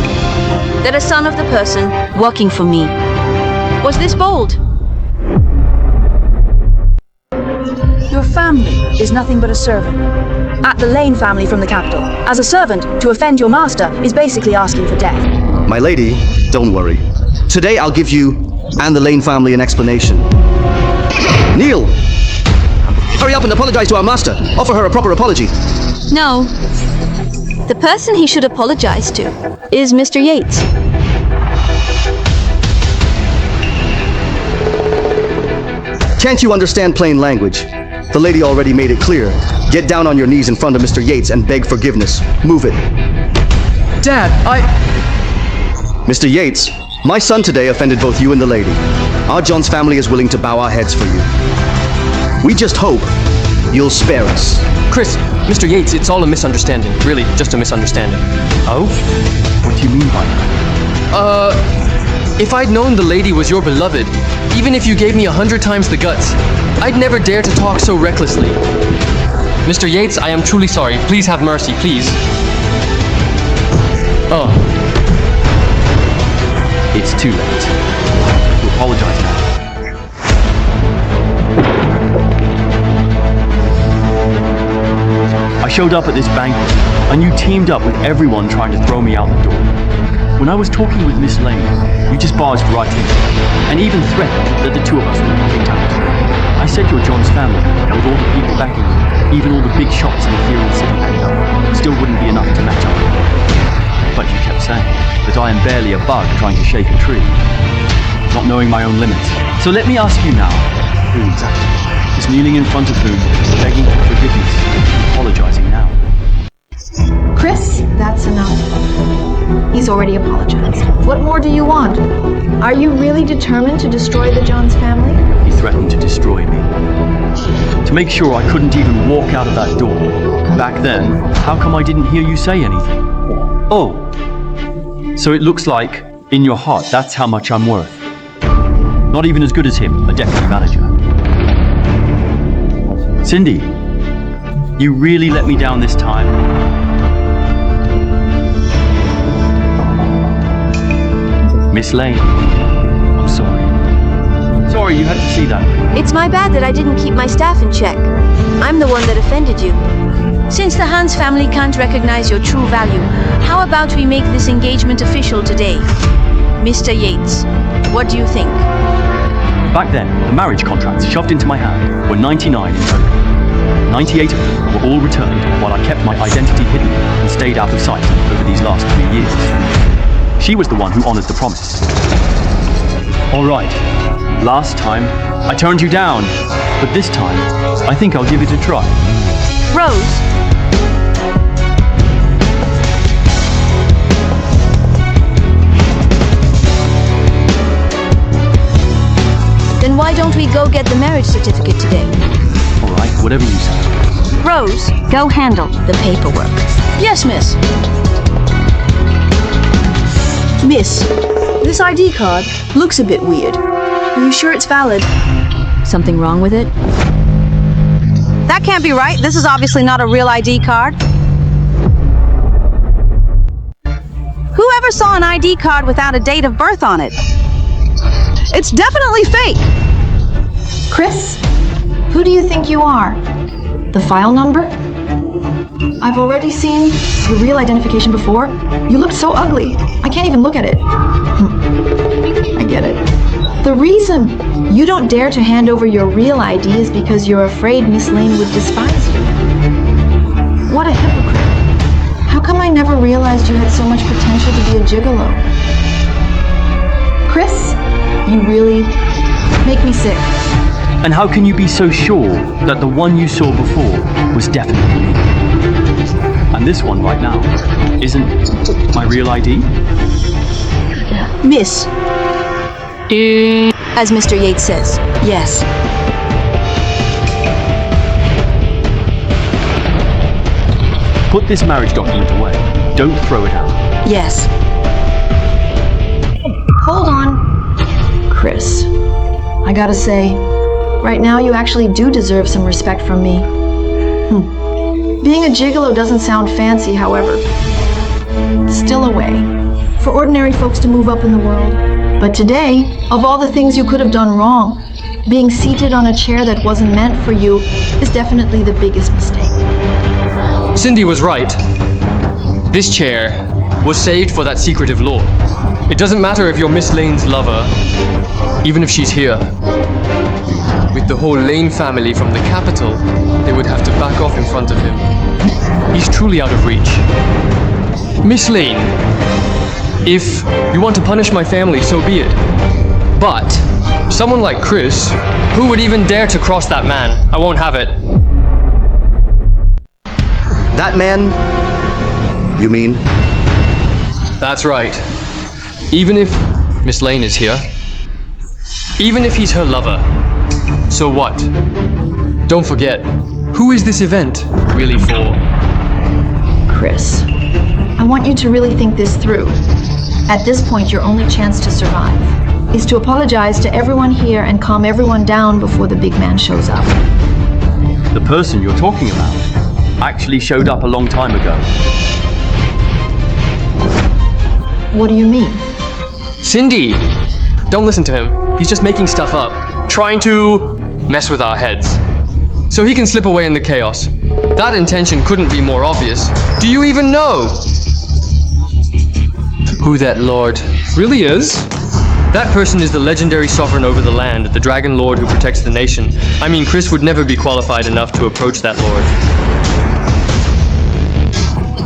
that a son of the person working for me was this bold. Your family is nothing but a servant. At the Lane family from the capital, as a servant, to offend your master is basically asking for death. My lady, don't worry. Today I'll give you and the Lane family an explanation. Neil! Hurry up and apologize to our master. Offer her a proper apology. No. The person he should apologize to is Mr. Yates. Can't you understand plain language? The lady already made it clear. Get down on your knees in front of Mr. Yates and beg forgiveness. Move it. Dad, Mr. Yates, my son today offended both you and the lady. Our John's family is willing to bow our heads for you. We just hope you'll spare us. Chris, Mr. Yates, it's all a misunderstanding. Really, just a misunderstanding. Oh? What do you mean by that? If I'd known the lady was your beloved, even if you gave me 100 times the guts, I'd never dare to talk so recklessly. Mr. Yates, I am truly sorry. Please have mercy, please. Oh. It's too late. To apologize now. I showed up at this banquet, and you teamed up with everyone trying to throw me out the door. When I was talking with Miss Lane, you just barged right in, and even threatened that the two of us would be kicked out. I said you're John's family, with all the people backing you, even all the big shots in Ethereum City paid up, still wouldn't be enough to match up. But you kept saying that I am barely a bug trying to shake a tree, not knowing my own limits. So let me ask you now, who exactly is kneeling in front of whom, begging for forgiveness, apologizing now? Chris, that's enough. He's already apologized. What more do you want? Are you really determined to destroy the Johns family? He threatened to destroy me. To make sure I couldn't even walk out of that door. Back then, how come I didn't hear you say anything? Oh, so it looks like, in your heart, that's how much I'm worth. Not even as good as him, a deputy manager. Cindy, you really let me down this time. Miss Lane, I'm sorry. Sorry you had to see that. It's my bad that I didn't keep my staff in check. I'm the one that offended you. Since the Hans family can't recognize your true value, how about we make this engagement official today? Mr. Yates, what do you think? Back then, the marriage contracts shoved into my hand were 99 in total. 98 of them were all returned while I kept my identity hidden and stayed out of sight over these last 3 years. She was the one who honored the promise. All right, last time I turned you down, but this time I think I'll give it a try. Rose? Then why don't we go get the marriage certificate today? All right, whatever you say. Rose, go handle the paperwork. Yes, miss. Miss, this ID card looks a bit weird. Are you sure it's valid? Something wrong with it? That can't be right. This is obviously not a real ID card. Whoever saw an ID card without a date of birth on it? It's definitely fake. Chris, who do you think you are? The file number? I've already seen your real identification before. You looked so ugly. I can't even look at it. I get it. The reason you don't dare to hand over your real ID is because you're afraid Miss Lane would despise you. What a hypocrite. How come I never realized you had so much potential to be a gigolo? Chris, You really make me sick. And how can you be so sure that the one you saw before was definitely me? And this one right now isn't my real ID? Miss. As Mr. Yates says, yes. Put this marriage document away. Don't throw it out. Yes. Hold on. Chris, I gotta say, right now you actually do deserve some respect from me. Being a gigolo doesn't sound fancy, however. It's still a way for ordinary folks to move up in the world. But today, of all the things you could have done wrong, being seated on a chair that wasn't meant for you is definitely the biggest mistake. Cindy was right. This chair was saved for that secretive lord. It doesn't matter if you're Miss Lane's lover, even if she's here. With the whole Lane family from the capital, they would have to back off in front of him. He's truly out of reach. Miss Lane, if you want to punish my family, so be it. But someone like Chris, who would even dare to cross that man? I won't have it. That man? You mean? That's right. Even if Miss Lane is here, even if he's her lover, so what? Don't forget, who is this event really for? Chris, I want you to really think this through. At this point, your only chance to survive is to apologize to everyone here and calm everyone down before the big man shows up. The person you're talking about actually showed up a long time ago. What do you mean? Cindy! Don't listen to him. He's just making stuff up, trying to mess with our heads, so he can slip away in the chaos. That intention couldn't be more obvious. Do you even know who that lord really is? That person is the legendary sovereign over the land, the dragon lord who protects the nation. I mean, Chris would never be qualified enough to approach that lord.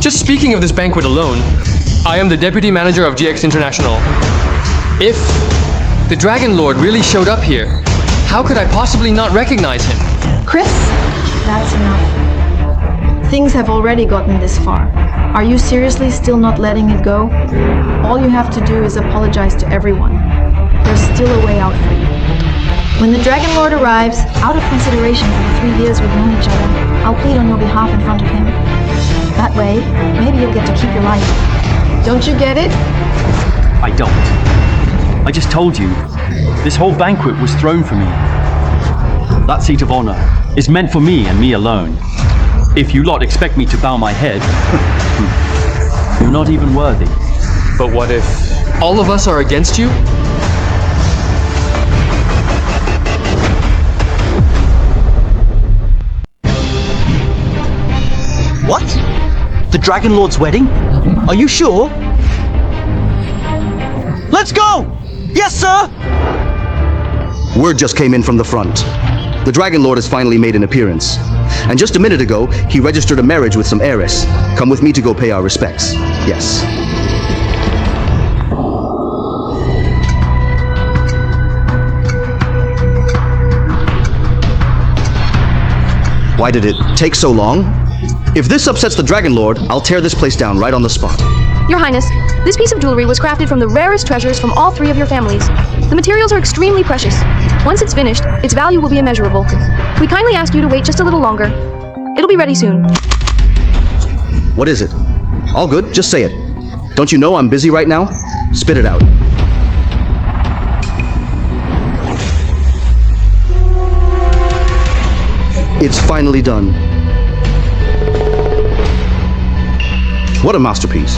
Just speaking of this banquet alone, I am the deputy manager of GX International. If the dragon lord really showed up here, how could I possibly not recognize him? Chris, that's enough. Things have already gotten this far. Are you seriously still not letting it go? All you have to do is apologize to everyone. There's still a way out for you. When the Dragon Lord arrives, out of consideration for the 3 years we've known each other, I'll plead on your behalf in front of him. That way, maybe you'll get to keep your life. Don't you get it? I don't. I just told you, this whole banquet was thrown for me. That seat of honor is meant for me and me alone. If you lot expect me to bow my head, you're not even worthy. But what if all of us are against you? What? The Dragon Lord's wedding? Are you sure? Let's go! Yes, sir! Word just came in from the front. The Dragon Lord has finally made an appearance. And just a minute ago, he registered a marriage with some heiress. Come with me to go pay our respects. Yes. Why did it take so long? If this upsets the Dragon Lord, I'll tear this place down right on the spot. Your Highness, this piece of jewelry was crafted from the rarest treasures from all 3 of your families. The materials are extremely precious. Once it's finished, its value will be immeasurable. We kindly ask you to wait just a little longer. It'll be ready soon. What is it? All good, just say it. Don't you know I'm busy right now? Spit it out. It's finally done. What a masterpiece.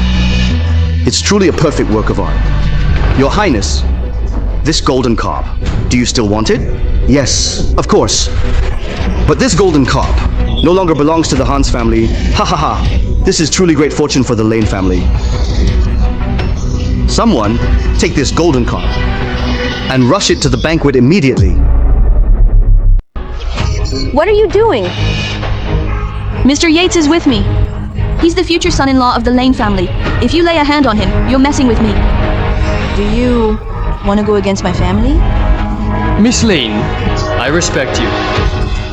It's truly a perfect work of art. Your Highness, this golden carp, do you still want it? Yes, of course. But this golden carp no longer belongs to the Hans family. Ha ha ha. This is truly great fortune for the Lane family. Someone take this golden carp and rush it to the banquet immediately. What are you doing? Mr. Yates is with me. He's the future son-in-law of the Lane family. If you lay a hand on him, you're messing with me. Do you Want to go against my family? Miss Lane, I respect you,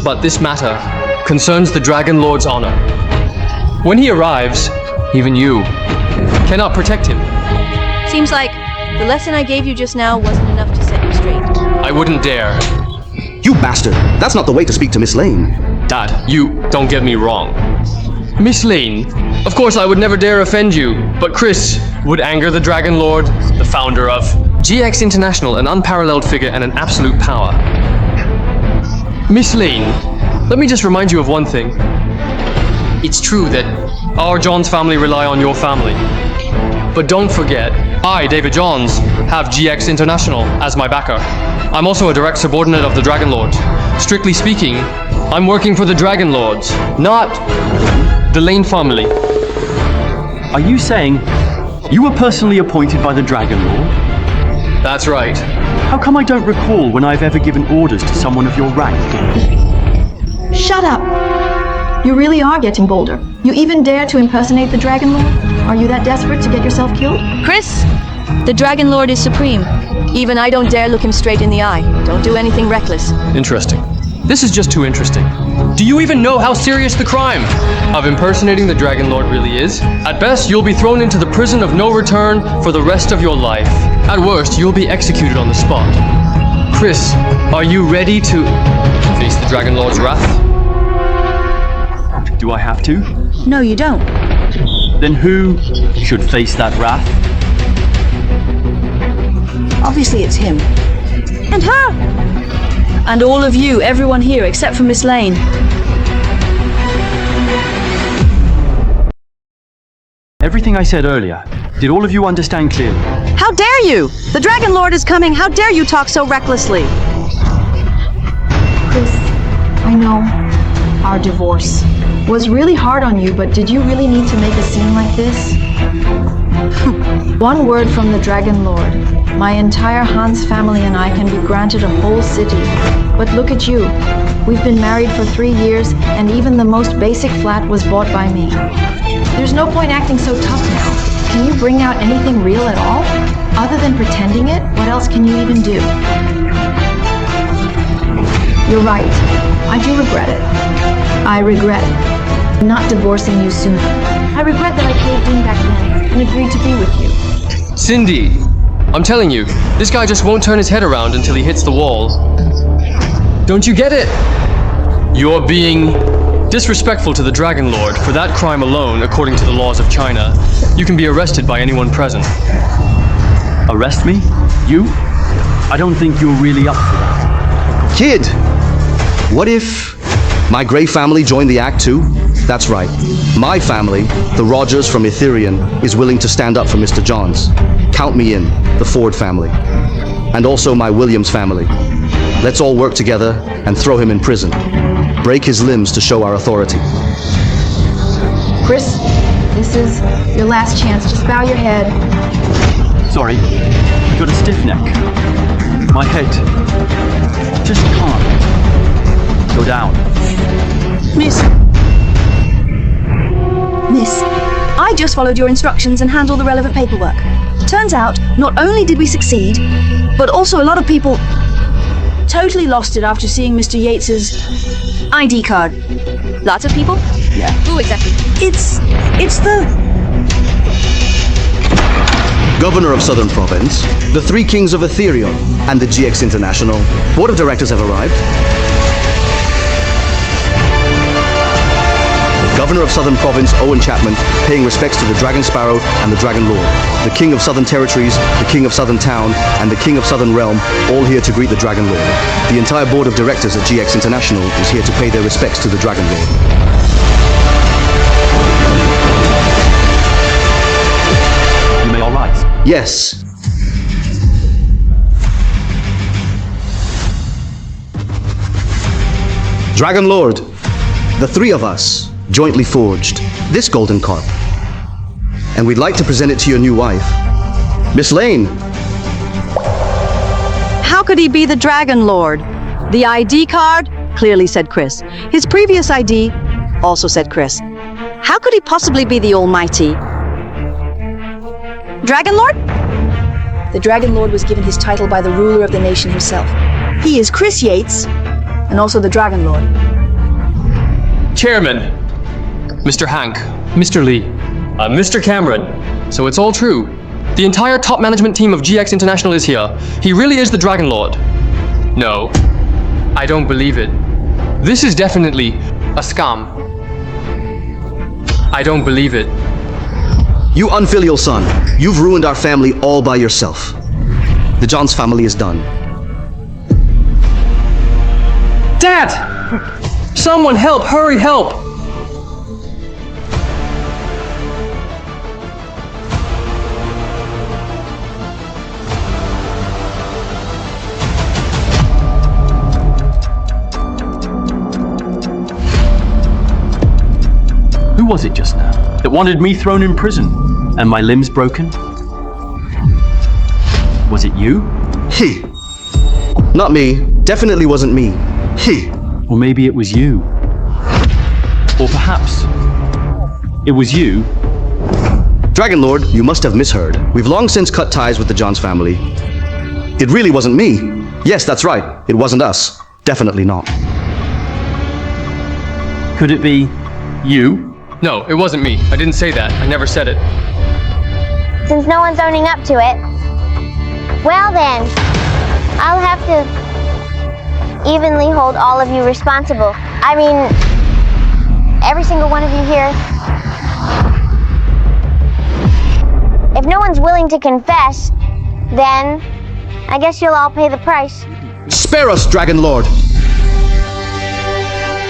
but this matter concerns the Dragon Lord's honor. When he arrives, even you cannot protect him. Seems like the lesson I gave you just now wasn't enough to set you straight. I wouldn't dare. You bastard! That's not the way to speak to Miss Lane. Dad, you don't get me wrong. Miss Lane, of course I would never dare offend you, but Chris would anger the Dragon Lord, the founder of GX International, an unparalleled figure and an absolute power. Miss Lane, let me just remind you of one thing. It's true that our Johns family rely on your family. But don't forget, I, David Johns, have GX International as my backer. I'm also a direct subordinate of the Dragon Lord. Strictly speaking, I'm working for the Dragon Lords, not the Lane family. Are you saying you were personally appointed by the Dragon Lord? That's right. How come I don't recall when I've ever given orders to someone of your rank? Shut up! You really are getting bolder. You even dare to impersonate the Dragon Lord? Are you that desperate to get yourself killed? Chris, the Dragon Lord is supreme. Even I don't dare look him straight in the eye. Don't do anything reckless. Interesting. This is just too interesting. Do you even know how serious the crime of impersonating the Dragon Lord really is? At best, you'll be thrown into the prison of no return for the rest of your life. At worst, you'll be executed on the spot. Chris, are you ready to face the Dragon Lord's wrath? Do I have to? No, you don't. Then who should face that wrath? Obviously it's him. And her! And all of you, everyone here except for Miss Lane. Everything I said earlier, did all of you understand clearly? How dare you? The Dragon Lord is coming. How dare you talk so recklessly? Chris, I know our divorce was really hard on you, but did you really need to make a scene like this? One word from the Dragon Lord. My entire Hans family and I can be granted a whole city. But look at you. We've been married for 3 years, and even the most basic flat was bought by me. There's no point acting so tough now. Can you bring out anything real at all? Other than pretending it, what else can you even do? You're right. I do regret it. I regret not divorcing you sooner. I regret that I caved in back then and agreed to be with you. Cindy, I'm telling you, this guy just won't turn his head around until he hits the wall. Don't you get it? You're being disrespectful to the Dragon Lord. For that crime alone, according to the laws of China, you can be arrested by anyone present. Arrest me? You? I don't think you're really up for that. Kid! What if my Grey family joined the act too? That's right. My family, the Rogers from Ethereum, is willing to stand up for Mr. Johns. Count me in, the Ford family. And also my Williams family. Let's all work together and throw him in prison. Break his limbs to show our authority. Chris, this is your last chance. Just bow your head. Sorry, I got a stiff neck. My head just can't go down. Miss, I just followed your instructions and handled the relevant paperwork. Turns out, not only did we succeed, but also a lot of people totally lost it after seeing Mr. Yates's ID card. Lots of people? Yeah. Who exactly? It's the... Governor of Southern Province, the 3 kings of Ethereum, and the GX International Board of Directors have arrived. Governor of Southern Province, Owen Chapman, paying respects to the Dragon Sparrow and the Dragon Lord, the King of Southern Territories, the King of Southern Town, and the King of Southern Realm, all here to greet the Dragon Lord. The entire Board of Directors at GX International is here to pay their respects to the Dragon Lord. You may all rise. Yes. Dragon Lord, the 3 of us jointly forged this golden carp. And we'd like to present it to your new wife, Miss Lane. How could he be the Dragon Lord? The ID card clearly said Chris. His previous ID also said Chris. How could he possibly be the almighty Dragon Lord? The Dragon Lord was given his title by the ruler of the nation himself. He is Chris Yates, and also the Dragon Lord. Chairman, Mr. Hank, Mr. Lee, Mr. Cameron. So it's all true. The entire top management team of GX International is here. He really is the Dragon Lord. No, I don't believe it. This is definitely a scam. I don't believe it. You unfilial son, you've ruined our family all by yourself. The Johns family is done. Dad! Someone help! Hurry, help! Who was it just now that wanted me thrown in prison and my limbs broken? Was it you? He. Not me. Definitely wasn't me. He. Or maybe it was you. Or perhaps it was you. Dragon Lord, you must have misheard. We've long since cut ties with the Johns family. It really wasn't me. Yes, that's right. It wasn't us. Definitely not. Could it be you? No, it wasn't me. I didn't say that. I never said it. Since no one's owning up to it, well then, I'll have to evenly hold all of you responsible. I mean, every single one of you here. If no one's willing to confess, then I guess you'll all pay the price. Spare us, Dragon Lord!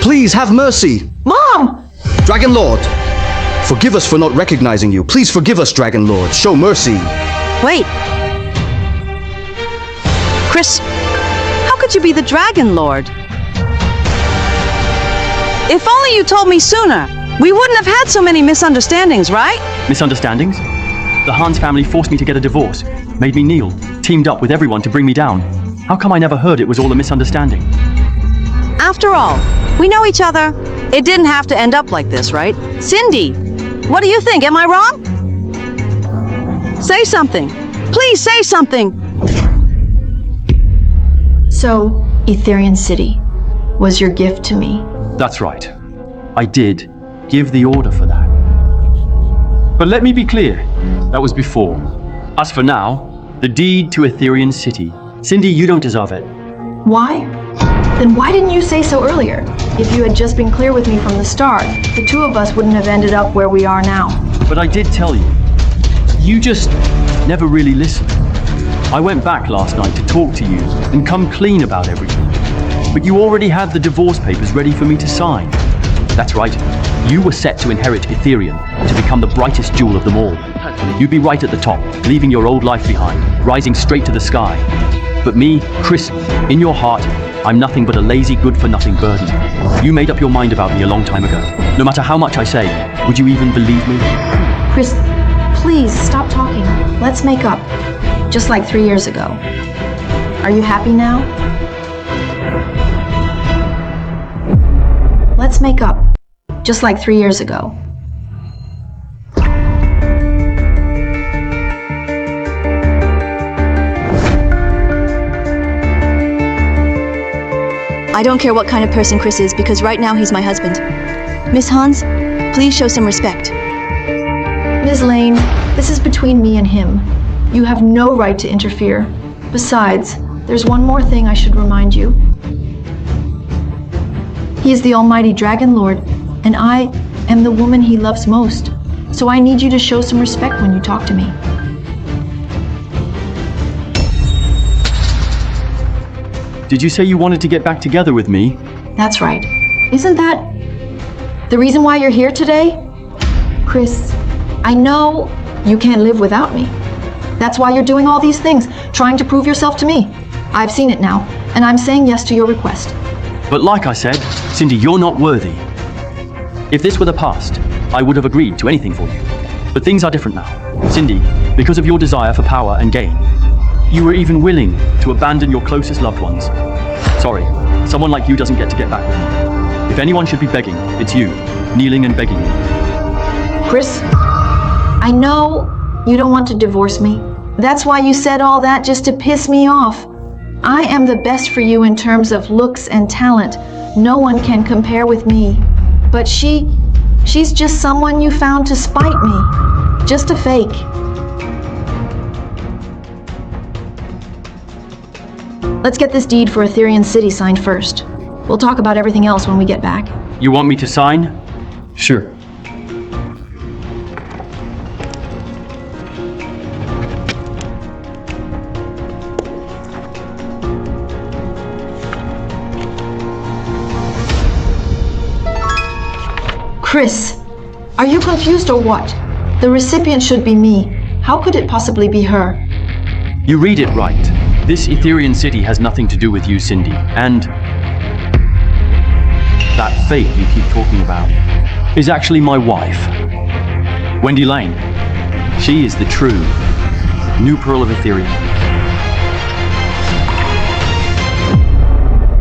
Please have mercy! Mom! Dragon Lord! Forgive us for not recognizing you. Please forgive us, Dragon Lord. Show mercy. Wait. Chris, how could you be the Dragon Lord? If only you told me sooner, we wouldn't have had so many misunderstandings, right? Misunderstandings? The Hans family forced me to get a divorce, made me kneel, teamed up with everyone to bring me down. How come I never heard it was all a misunderstanding? After all, we know each other. It didn't have to end up like this, right? Cindy, what do you think? Am I wrong? Say something. Please say something. So, Etherian City was your gift to me. That's right. I did give the order for that. But let me be clear, that was before. As for now, the deed to Etherian City. Cindy, you don't deserve it. Why? Then why didn't you say so earlier? If you had just been clear with me from the start, the two of us wouldn't have ended up where we are now. But I did tell you. You just never really listened. I went back last night to talk to you and come clean about everything. But you already had the divorce papers ready for me to sign. That's right. You were set to inherit Etherian, to become the brightest jewel of them all. You'd be right at the top, leaving your old life behind, rising straight to the sky. But me, Chris, in your heart, I'm nothing but a lazy, good-for-nothing burden. You made up your mind about me a long time ago. No matter how much I say, would you even believe me? Chris, please stop talking. Let's make up. Just like 3 years ago. Are you happy now? Let's make up. Just like 3 years ago. I don't care what kind of person Chris is, because right now he's my husband. Miss Hans, please show some respect. Ms. Lane, this is between me and him. You have no right to interfere. Besides, there's one more thing I should remind you. He is the almighty Dragon Lord, and I am the woman he loves most. So I need you to show some respect when you talk to me. Did you say you wanted to get back together with me? That's right. Isn't that the reason why you're here today? Chris, I know you can't live without me. That's why you're doing all these things, trying to prove yourself to me. I've seen it now, and I'm saying yes to your request. But like I said, Cindy, you're not worthy. If this were the past, I would have agreed to anything for you. But things are different now. Cindy, because of your desire for power and gain, you were even willing to abandon your closest loved ones. Sorry, someone like you doesn't get to get back with me. If anyone should be begging, it's you, kneeling and begging me. Chris, I know you don't want to divorce me, That's why you said all that, just to piss me off. I am the best for you in terms of looks and talent. No one can compare with me. But she's just someone you found to spite me. Just a fake. Let's get this deed for Ethereum City signed first. We'll talk about everything else when we get back. You want me to sign? Sure. Chris, are you confused or what? The recipient should be me. How could it possibly be her? You read it right. This Ethereum City has nothing to do with you, Cindy. And that fake you keep talking about is actually my wife, Wendy Lane. She is the true new pearl of Ethereum.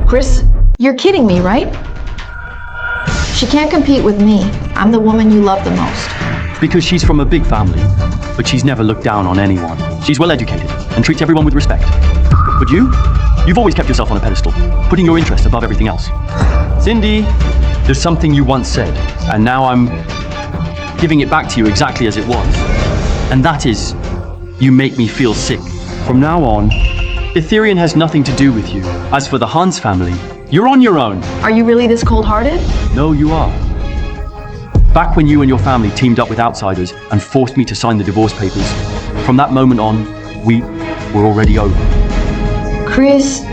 Chris, you're kidding me, right? She can't compete with me. I'm the woman you love the most. Because she's from a big family, but she's never looked down on anyone. She's well educated and treats everyone with respect. But you've always kept yourself on a pedestal, putting your interests above everything else. Cindy, there's something you once said, and now I'm giving it back to you exactly as it was. And that is, you make me feel sick. From now on, Ethereum has nothing to do with you. As for the Hans family, you're on your own. Are you really this cold-hearted? No, you are. Back when you and your family teamed up with outsiders and forced me to sign the divorce papers, from that moment on, we were already over. Chris,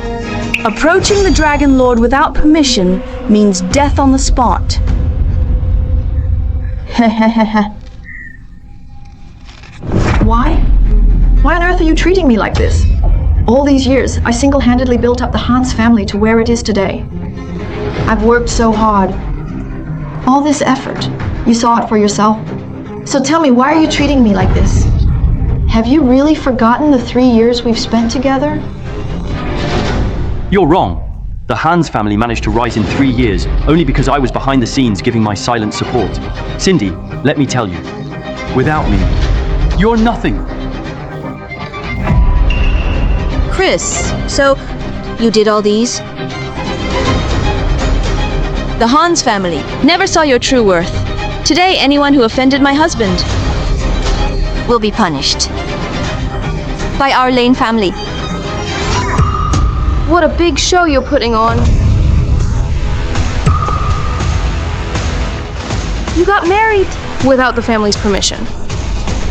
Approaching the Dragon Lord without permission means death on the spot. Why? Why on earth are you treating me like this? All these years, I single-handedly built up the Hans family to where it is today. I've worked so hard. All this effort. You saw it for yourself. So tell me, why are you treating me like this? Have you really forgotten the 3 years we've spent together? You're wrong. The Hans family managed to rise in 3 years only because I was behind the scenes giving my silent support. Cindy, let me tell you, without me, you're nothing. Chris, so you did all these? The Hans family never saw your true worth. Today, anyone who offended my husband will be punished by our Lane family. What a big show you're putting on. You got married without the family's permission.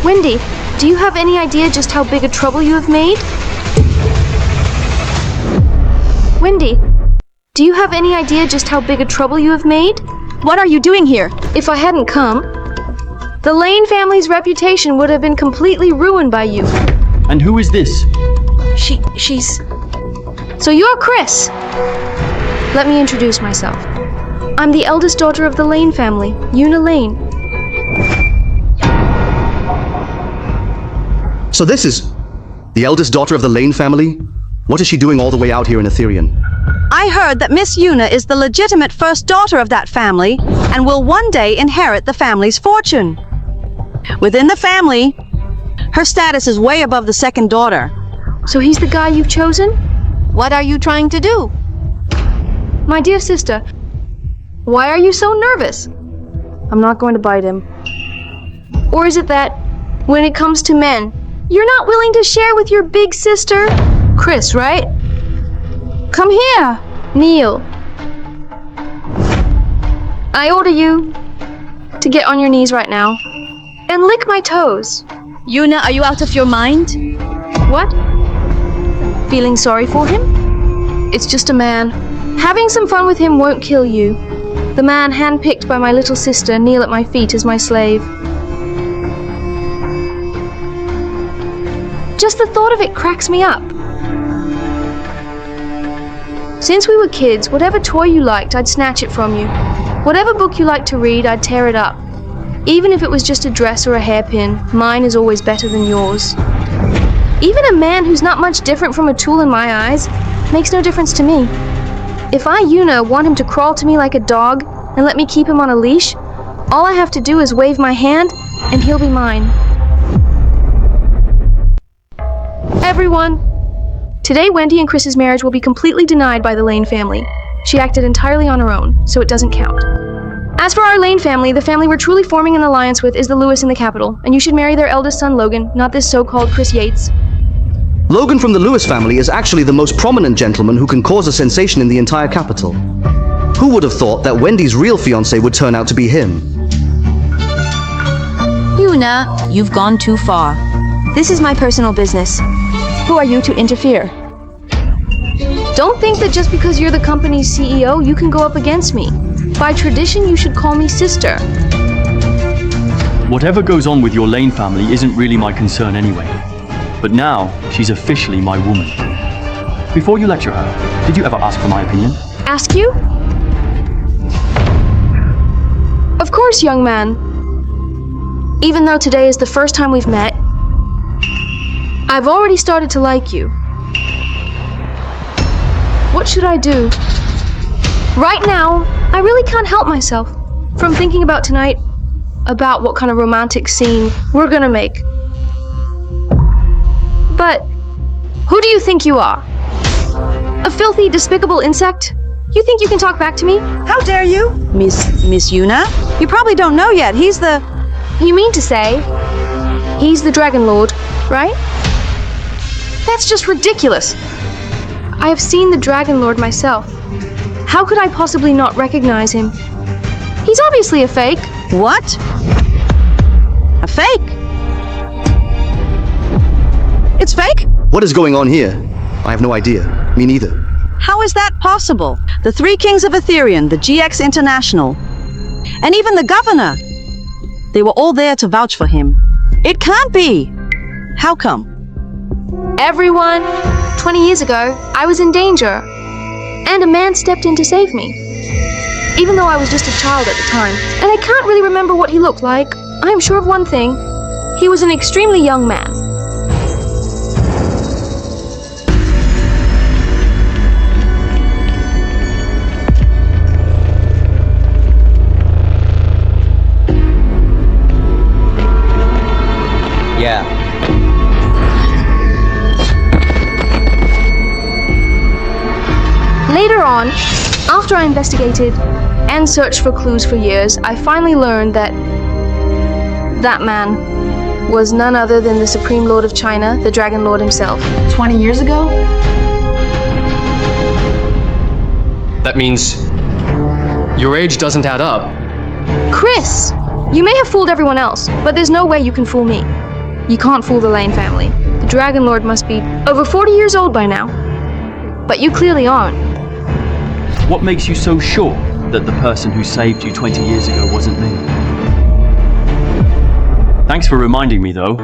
Wendy, do you have any idea just how big a trouble you have made? Wendy, do you have any idea just how big a trouble you have made? What are you doing here? If I hadn't come, the Lane family's reputation would have been completely ruined by you. And who is this? She's... So you're Chris. Let me introduce myself. I'm the eldest daughter of the Lane family, Una Lane. So this is the eldest daughter of the Lane family? What is she doing all the way out here in Ethereum? I heard that Miss Una is the legitimate first daughter of that family and will one day inherit the family's fortune. Within the family, her status is way above the second daughter. So he's the guy you've chosen? What are you trying to do? My dear sister, why are you so nervous? I'm not going to bite him. Or is it that, when it comes to men, you're not willing to share with your big sister? Chris, right? Come here, kneel. I order you to get on your knees right now and lick my toes. Una, are you out of your mind? What? Feeling sorry for him? It's just a man. Having some fun with him won't kill you. The man handpicked by my little sister kneel at my feet as my slave. Just the thought of it cracks me up. Since we were kids, whatever toy you liked, I'd snatch it from you. Whatever book you liked to read, I'd tear it up. Even if it was just a dress or a hairpin, mine is always better than yours. Even a man who's not much different from a tool in my eyes makes no difference to me. If I, Una, want him to crawl to me like a dog and let me keep him on a leash, all I have to do is wave my hand and he'll be mine. Everyone! Today, Wendy and Chris's marriage will be completely denied by the Lane family. She acted entirely on her own, so it doesn't count. As for our Lane family, the family we're truly forming an alliance with is the Lewis in the capital, and you should marry their eldest son, Logan, not this so-called Chris Yates. Logan from the Lewis family is actually the most prominent gentleman who can cause a sensation in the entire capital. Who would have thought that Wendy's real fiancé would turn out to be him? Yuna, you've gone too far. This is my personal business. Who are you to interfere? Don't think that just because you're the company's CEO, you can go up against me. By tradition, you should call me sister. Whatever goes on with your Lane family isn't really my concern anyway. But now, she's officially my woman. Before you lecture her, did you ever ask for my opinion? Ask you? Of course, young man. Even though today is the first time we've met, I've already started to like you. What should I do? Right now, I really can't help myself from thinking about tonight, about what kind of romantic scene we're gonna make. But who do you think you are? A filthy, despicable insect? You think you can talk back to me? How dare you? Miss Yuna? You probably don't know yet. He's the... You mean to say he's the Dragon Lord, right? That's just ridiculous. I have seen the Dragon Lord myself. How could I possibly not recognize him? He's obviously a fake. What? A fake? It's fake? What is going on here? I have no idea. Me neither. How is that possible? The three kings of Ethereum, the GX International, and even the governor. They were all there to vouch for him. It can't be. How come? Everyone, 20 years ago, I was in danger, and a man stepped in to save me. Even though I was just a child at the time, and I can't really remember what he looked like, I am sure of one thing. He was an extremely young man. Yeah. Later on, after I investigated and searched for clues for years, I finally learned that that man was none other than the Supreme Lord of China, the Dragon Lord himself. 20 years ago? That means your age doesn't add up. Chris! You may have fooled everyone else, but there's no way you can fool me. You can't fool the Lane family. The Dragon Lord must be over 40 years old by now. But you clearly aren't. What makes you so sure that the person who saved you 20 years ago wasn't me? Thanks for reminding me, though.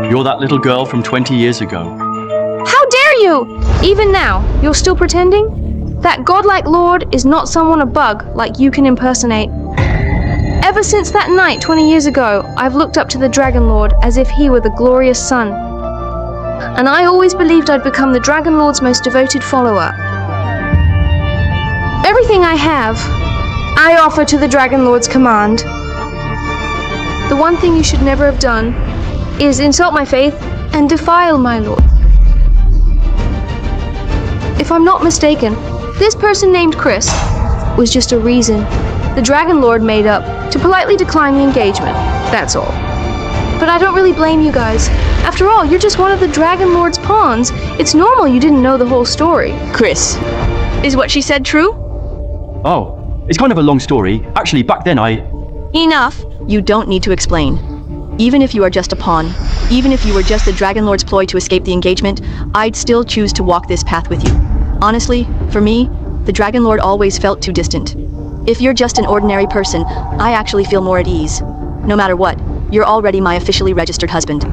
You're that little girl from 20 years ago. How dare you! Even now, you're still pretending? That godlike lord is not someone a bug like you can impersonate. Ever since that night 20 years ago, I've looked up to the Dragon Lord as if he were the glorious sun. And I always believed I'd become the Dragon Lord's most devoted follower. Everything I have, I offer to the Dragon Lord's command. The one thing you should never have done is insult my faith and defile my lord. If I'm not mistaken, this person named Chris was just a reason the Dragon Lord made up to politely decline the engagement, that's all. But I don't really blame you guys. After all, you're just one of the Dragon Lord's pawns. It's normal you didn't know the whole story. Chris, is what she said true? Oh, it's kind of a long story. Actually, back then Enough. You don't need to explain. Even if you are just a pawn, even if you were just the Dragon Lord's ploy to escape the engagement, I'd still choose to walk this path with you. Honestly, for me, the Dragon Lord always felt too distant. If you're just an ordinary person, I actually feel more at ease. No matter what, you're already my officially registered husband.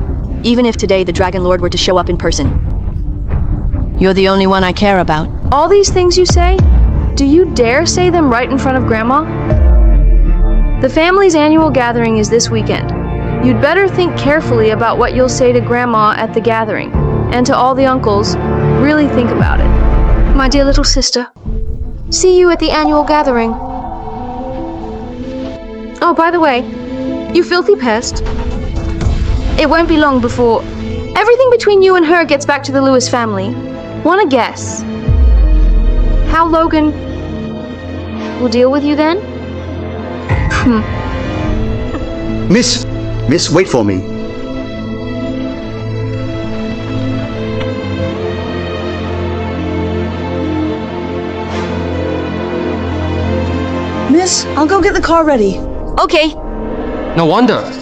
Even if today the Dragon Lord were to show up in person. You're the only one I care about. All these things you say, do you dare say them right in front of Grandma? The family's annual gathering is this weekend. You'd better think carefully about what you'll say to Grandma at the gathering, and to all the uncles, really think about it. My dear little sister, see you at the annual gathering. Oh, by the way, you filthy pest. It won't be long before Everything between you and her gets back to the Lewis family. Wanna guess how Logan will deal with you then? Miss, wait for me. Miss, I'll go get the car ready. Okay. No wonder.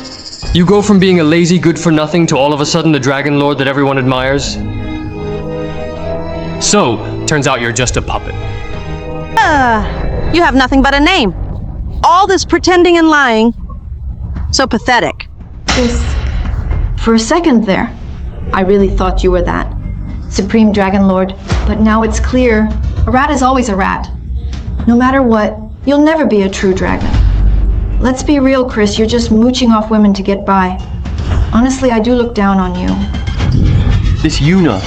You go from being a lazy good-for-nothing to all of a sudden the Dragon Lord that everyone admires. So, turns out you're just a puppet. You have nothing but a name. All this pretending and lying. So pathetic. For a second there, I really thought you were that. Supreme Dragon Lord, but now it's clear, a rat is always a rat. No matter what, you'll never be a true dragon. Let's be real, Chris, you're just mooching off women to get by. Honestly, I do look down on you. This Yuna,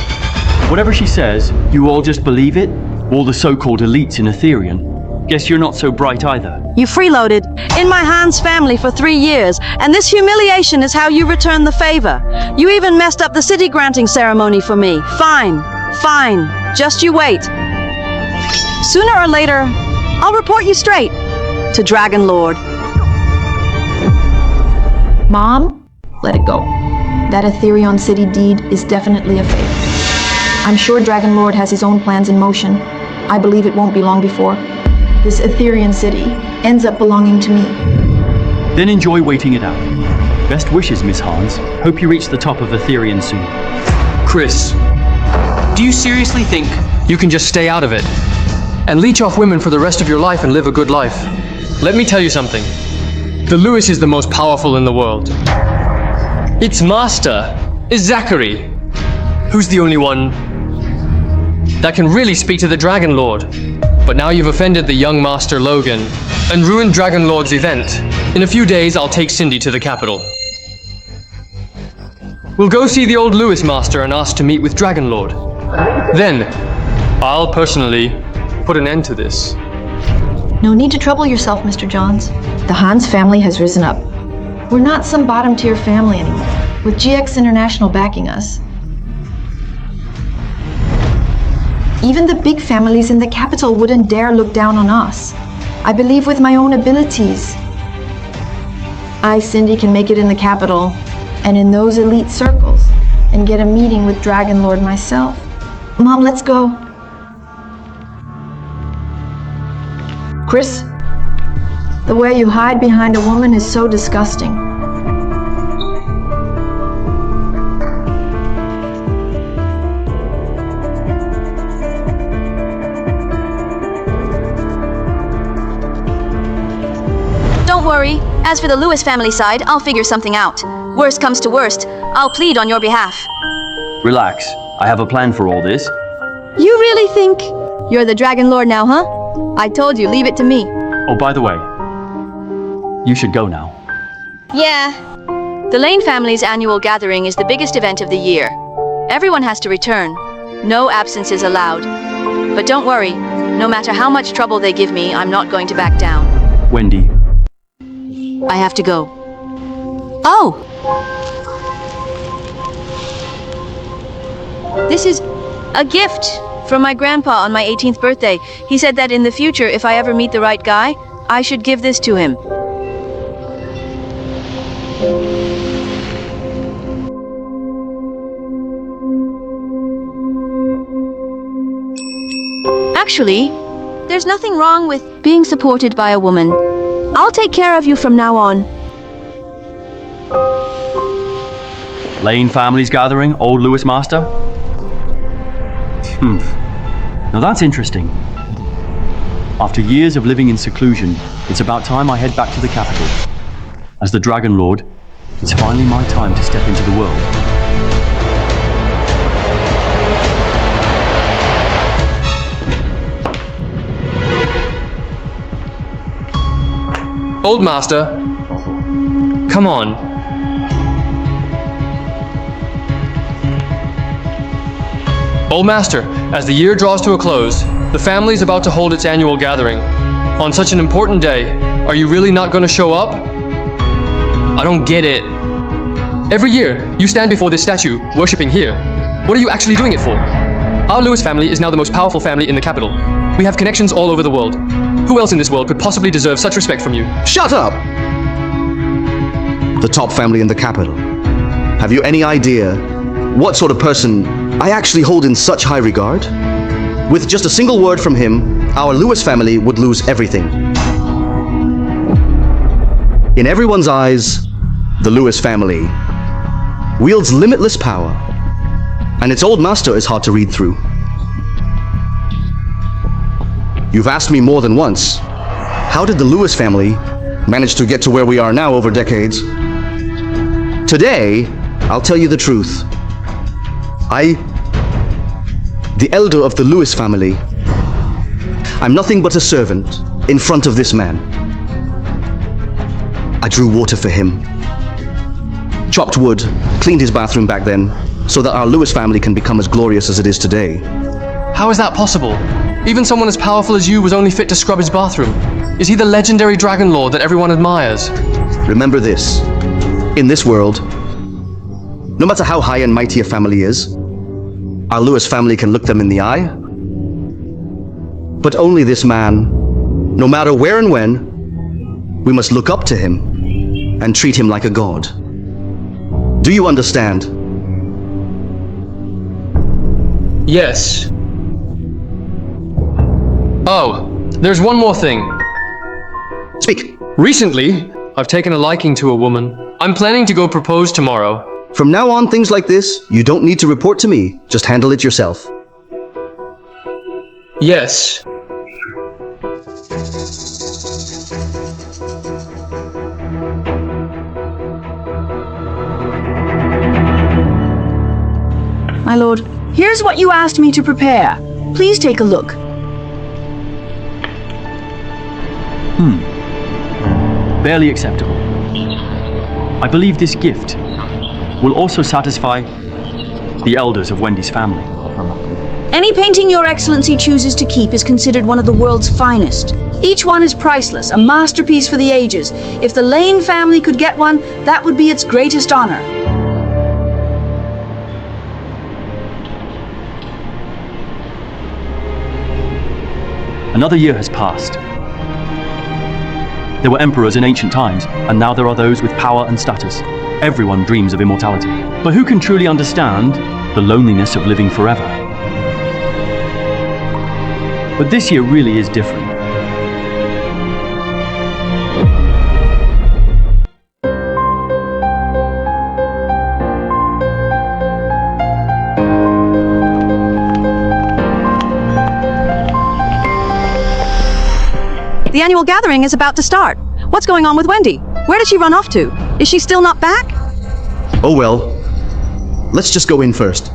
whatever she says, you all just believe it? All the so-called elites in Ethereum. Guess you're not so bright either. You freeloaded in my Hans family for 3 years, and this humiliation is how you return the favor. You even messed up the city granting ceremony for me. Fine, just you wait. Sooner or later, I'll report you straight to Dragon Lord. Mom, let it go. That Ethereum city deed is definitely a fake. I'm sure Dragon Lord has his own plans in motion. I believe it won't be long before this Ethereum city ends up belonging to me. Then enjoy waiting it out. Best wishes, Miss Hans. Hope you reach the top of Ethereum soon. Chris, do you seriously think you can just stay out of it and leech off women for the rest of your life and live a good life? Let me tell you something. The Lewis is the most powerful in the world. Its master is Zachary, who's the only one that can really speak to the Dragon Lord. But now you've offended the young master Logan and ruined Dragon Lord's event. In a few days, I'll take Cindy to the capital. We'll go see the old Lewis master and ask to meet with Dragon Lord. Then, I'll personally put an end to this. No need to trouble yourself, Mr. Johns. The Hans family has risen up. We're not some bottom-tier family anymore, with GX International backing us. Even the big families in the capital wouldn't dare look down on us. I believe with my own abilities. I, Cindy, can make it in the capital and in those elite circles and get a meeting with Dragon Lord myself. Mom, let's go. Chris, the way you hide behind a woman is so disgusting. Don't worry. As for the Lewis family side, I'll figure something out. Worst comes to worst, I'll plead on your behalf. Relax. I have a plan for all this. You really think you're the Dragon Lord now, huh? I told you, leave it to me. Oh, by the way, you should go now. Yeah. The Lane family's annual gathering is the biggest event of the year. Everyone has to return. No absences allowed. But don't worry, no matter how much trouble they give me, I'm not going to back down. Wendy. I have to go. Oh! This is a gift from my grandpa on my 18th birthday. He said that in the future, if I ever meet the right guy, I should give this to him. Actually, there's nothing wrong with being supported by a woman. I'll take care of you from now on. Lane family's gathering, old Lewis master? Now that's interesting. After years of living in seclusion, it's about time I head back to the capital. As the Dragon Lord, it's finally my time to step into the world. Old master, come on. Old master, as the year draws to a close, the family's about to hold its annual gathering. On such an important day, are you really not going to show up? I don't get it. Every year, you stand before this statue, worshipping here. What are you actually doing it for? Our Lewis family is now the most powerful family in the capital. We have connections all over the world. Who else in this world could possibly deserve such respect from you? Shut up! The top family in the capital. Have you any idea what sort of person I actually hold in such high regard? With just a single word from him, our Lewis family would lose everything. In everyone's eyes, the Lewis family wields limitless power, and its old master is hard to read through. You've asked me more than once, how did the Lewis family manage to get to where we are now over decades? Today, I'll tell you the truth. The elder of the Lewis family, I'm nothing but a servant in front of this man. I drew water for him, chopped wood, cleaned his bathroom back then, so that our Lewis family can become as glorious as it is today. How is that possible? Even someone as powerful as you was only fit to scrub his bathroom. Is he the legendary Dragon Lord that everyone admires? Remember this, in this world, no matter how high and mighty a family is, our Lewis family can look them in the eye. But only this man, no matter where and when, we must look up to him and treat him like a god. Do you understand? Yes. Oh, there's one more thing. Speak. Recently, I've taken a liking to a woman. I'm planning to go propose tomorrow. From now on, things like this, you don't need to report to me. Just handle it yourself. Yes. My lord, here's what you asked me to prepare. Please take a look. Barely acceptable. I believe this gift will also satisfy the elders of Wendy's family. Any painting Your Excellency chooses to keep is considered one of the world's finest. Each one is priceless, a masterpiece for the ages. If the Lane family could get one, that would be its greatest honor. Another year has passed. There were emperors in ancient times, and now there are those with power and status. Everyone dreams of immortality. But who can truly understand the loneliness of living forever? But this year really is different. The annual gathering is about to start. What's going on with Wendy? Where did she run off to? Is she still not back? Oh well, let's just go in first.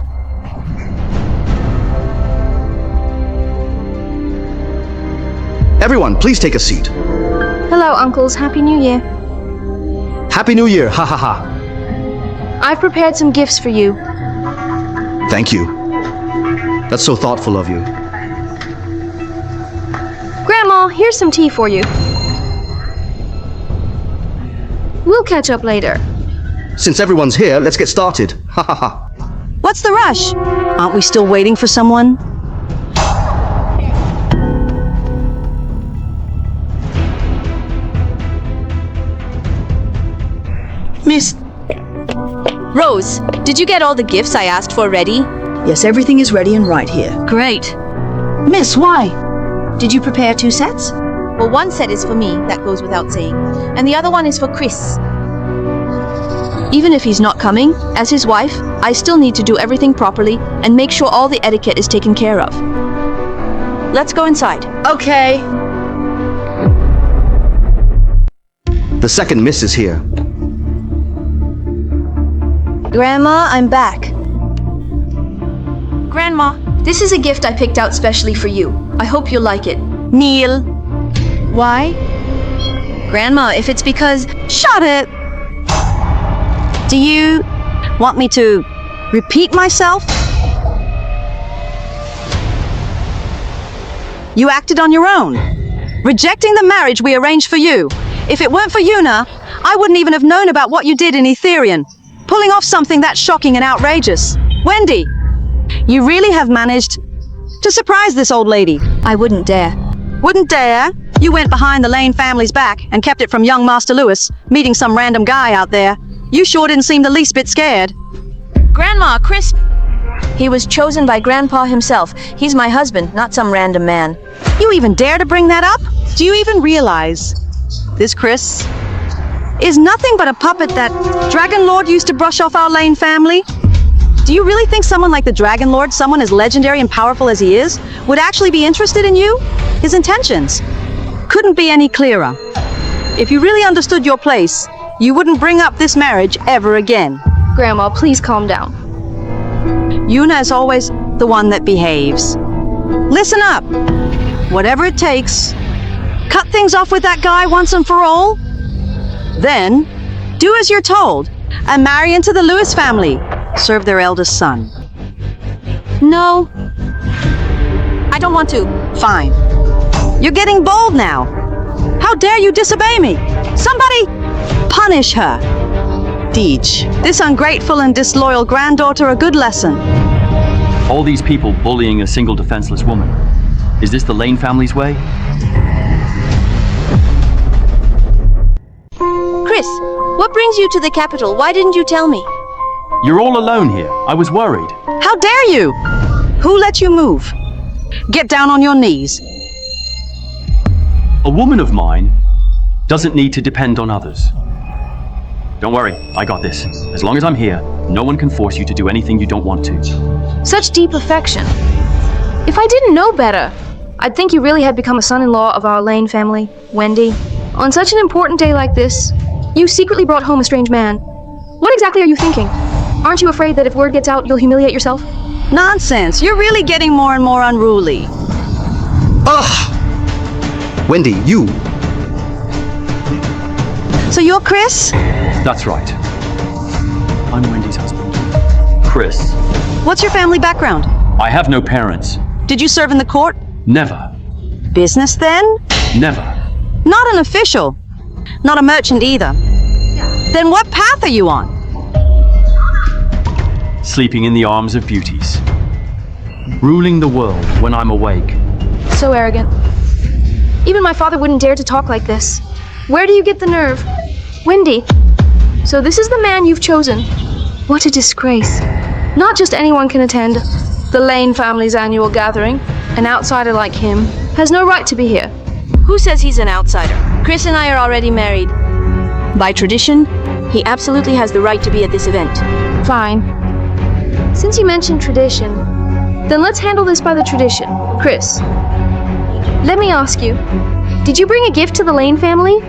Everyone, please take a seat. Hello, uncles. Happy New Year. Happy New Year, ha ha ha. I've prepared some gifts for you. Thank you. That's so thoughtful of you. Grandma, here's some tea for you. We'll catch up later. Since everyone's here, let's get started. Ha ha ha. What's the rush? Aren't we still waiting for someone? Miss... Rose, did you get all the gifts I asked for ready? Yes, everything is ready and right here. Great. Miss, why? Did you prepare 2 sets? Well, one set is for me, that goes without saying, and the other one is for Chris. Even if he's not coming, as his wife, I still need to do everything properly and make sure all the etiquette is taken care of. Let's go inside. Okay. The second miss is here. Grandma, I'm back. Grandma, this is a gift I picked out specially for you. I hope you'll like it. Neil. Why? Grandma, if it's because... Shut it! Do you want me to repeat myself? You acted on your own, rejecting the marriage we arranged for you. If it weren't for Yuna, I wouldn't even have known about what you did in Etherian. pulling off something that shocking and outrageous. Wendy, you really have managed to surprise this old lady. I wouldn't dare. Wouldn't dare? You went behind the Lane family's back and kept it from young Master Lewis, meeting some random guy out there. You sure didn't seem the least bit scared. Grandma, Chris. He was chosen by Grandpa himself. He's my husband, not some random man. You even dare to bring that up? Do you even realize this Chris is nothing but a puppet that Dragon Lord used to brush off our Lane family? Do you really think someone like the Dragon Lord, someone as legendary and powerful as he is, would actually be interested in you? His intentions couldn't be any clearer. If you really understood your place, you wouldn't bring up this marriage ever again. Grandma, please calm down. Yuna is always the one that behaves. Listen up. Whatever it takes, cut things off with that guy once and for all. Then, do as you're told and marry into the Lewis family. Serve their eldest son. No. I don't want to. Fine. You're getting bold now. How dare you disobey me? Somebody punish her. Teach this ungrateful and disloyal granddaughter a good lesson. All these people bullying a single defenseless woman. Is this the Lane family's way? Chris, what brings you to the capital? Why didn't you tell me? You're all alone here. I was worried. How dare you? Who let you move? Get down on your knees. A woman of mine doesn't need to depend on others. Don't worry, I got this. As long as I'm here, no one can force you to do anything you don't want to. Such deep affection. If I didn't know better, I'd think you really had become a son-in-law of our Lane family, Wendy. On such an important day like this, you secretly brought home a strange man. What exactly are you thinking? Aren't you afraid that if word gets out, you'll humiliate yourself? Nonsense. You're really getting more and more unruly. Ugh! Wendy, you. So you're Chris? That's right. I'm Wendy's husband. Chris. What's your family background? I have no parents. Did you serve in the court? Never. Business then? Never. Not an official. Not a merchant either. Then what path are you on? Sleeping in the arms of beauties. Ruling the world when I'm awake. So arrogant. Even my father wouldn't dare to talk like this. Where do you get the nerve? Wendy. So this is the man you've chosen. What a disgrace. Not just anyone can attend the Lane family's annual gathering. An outsider like him has no right to be here. Who says he's an outsider? Chris and I are already married. By tradition, he absolutely has the right to be at this event. Fine. Since you mentioned tradition, then let's handle this by the tradition. Chris, let me ask you, did you bring a gift to the Lane family?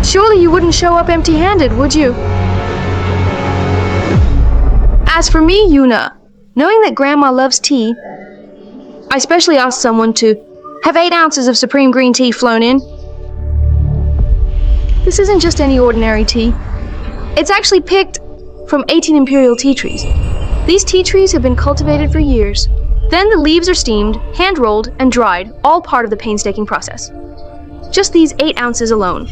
Surely you wouldn't show up empty-handed, would you? As for me, Yuna, knowing that Grandma loves tea, I specially asked someone to have 8 ounces of supreme green tea flown in. This isn't just any ordinary tea. It's actually picked from 18 imperial tea trees. These tea trees have been cultivated for years. Then the leaves are steamed, hand-rolled, and dried, all part of the painstaking process. Just these 8 ounces alone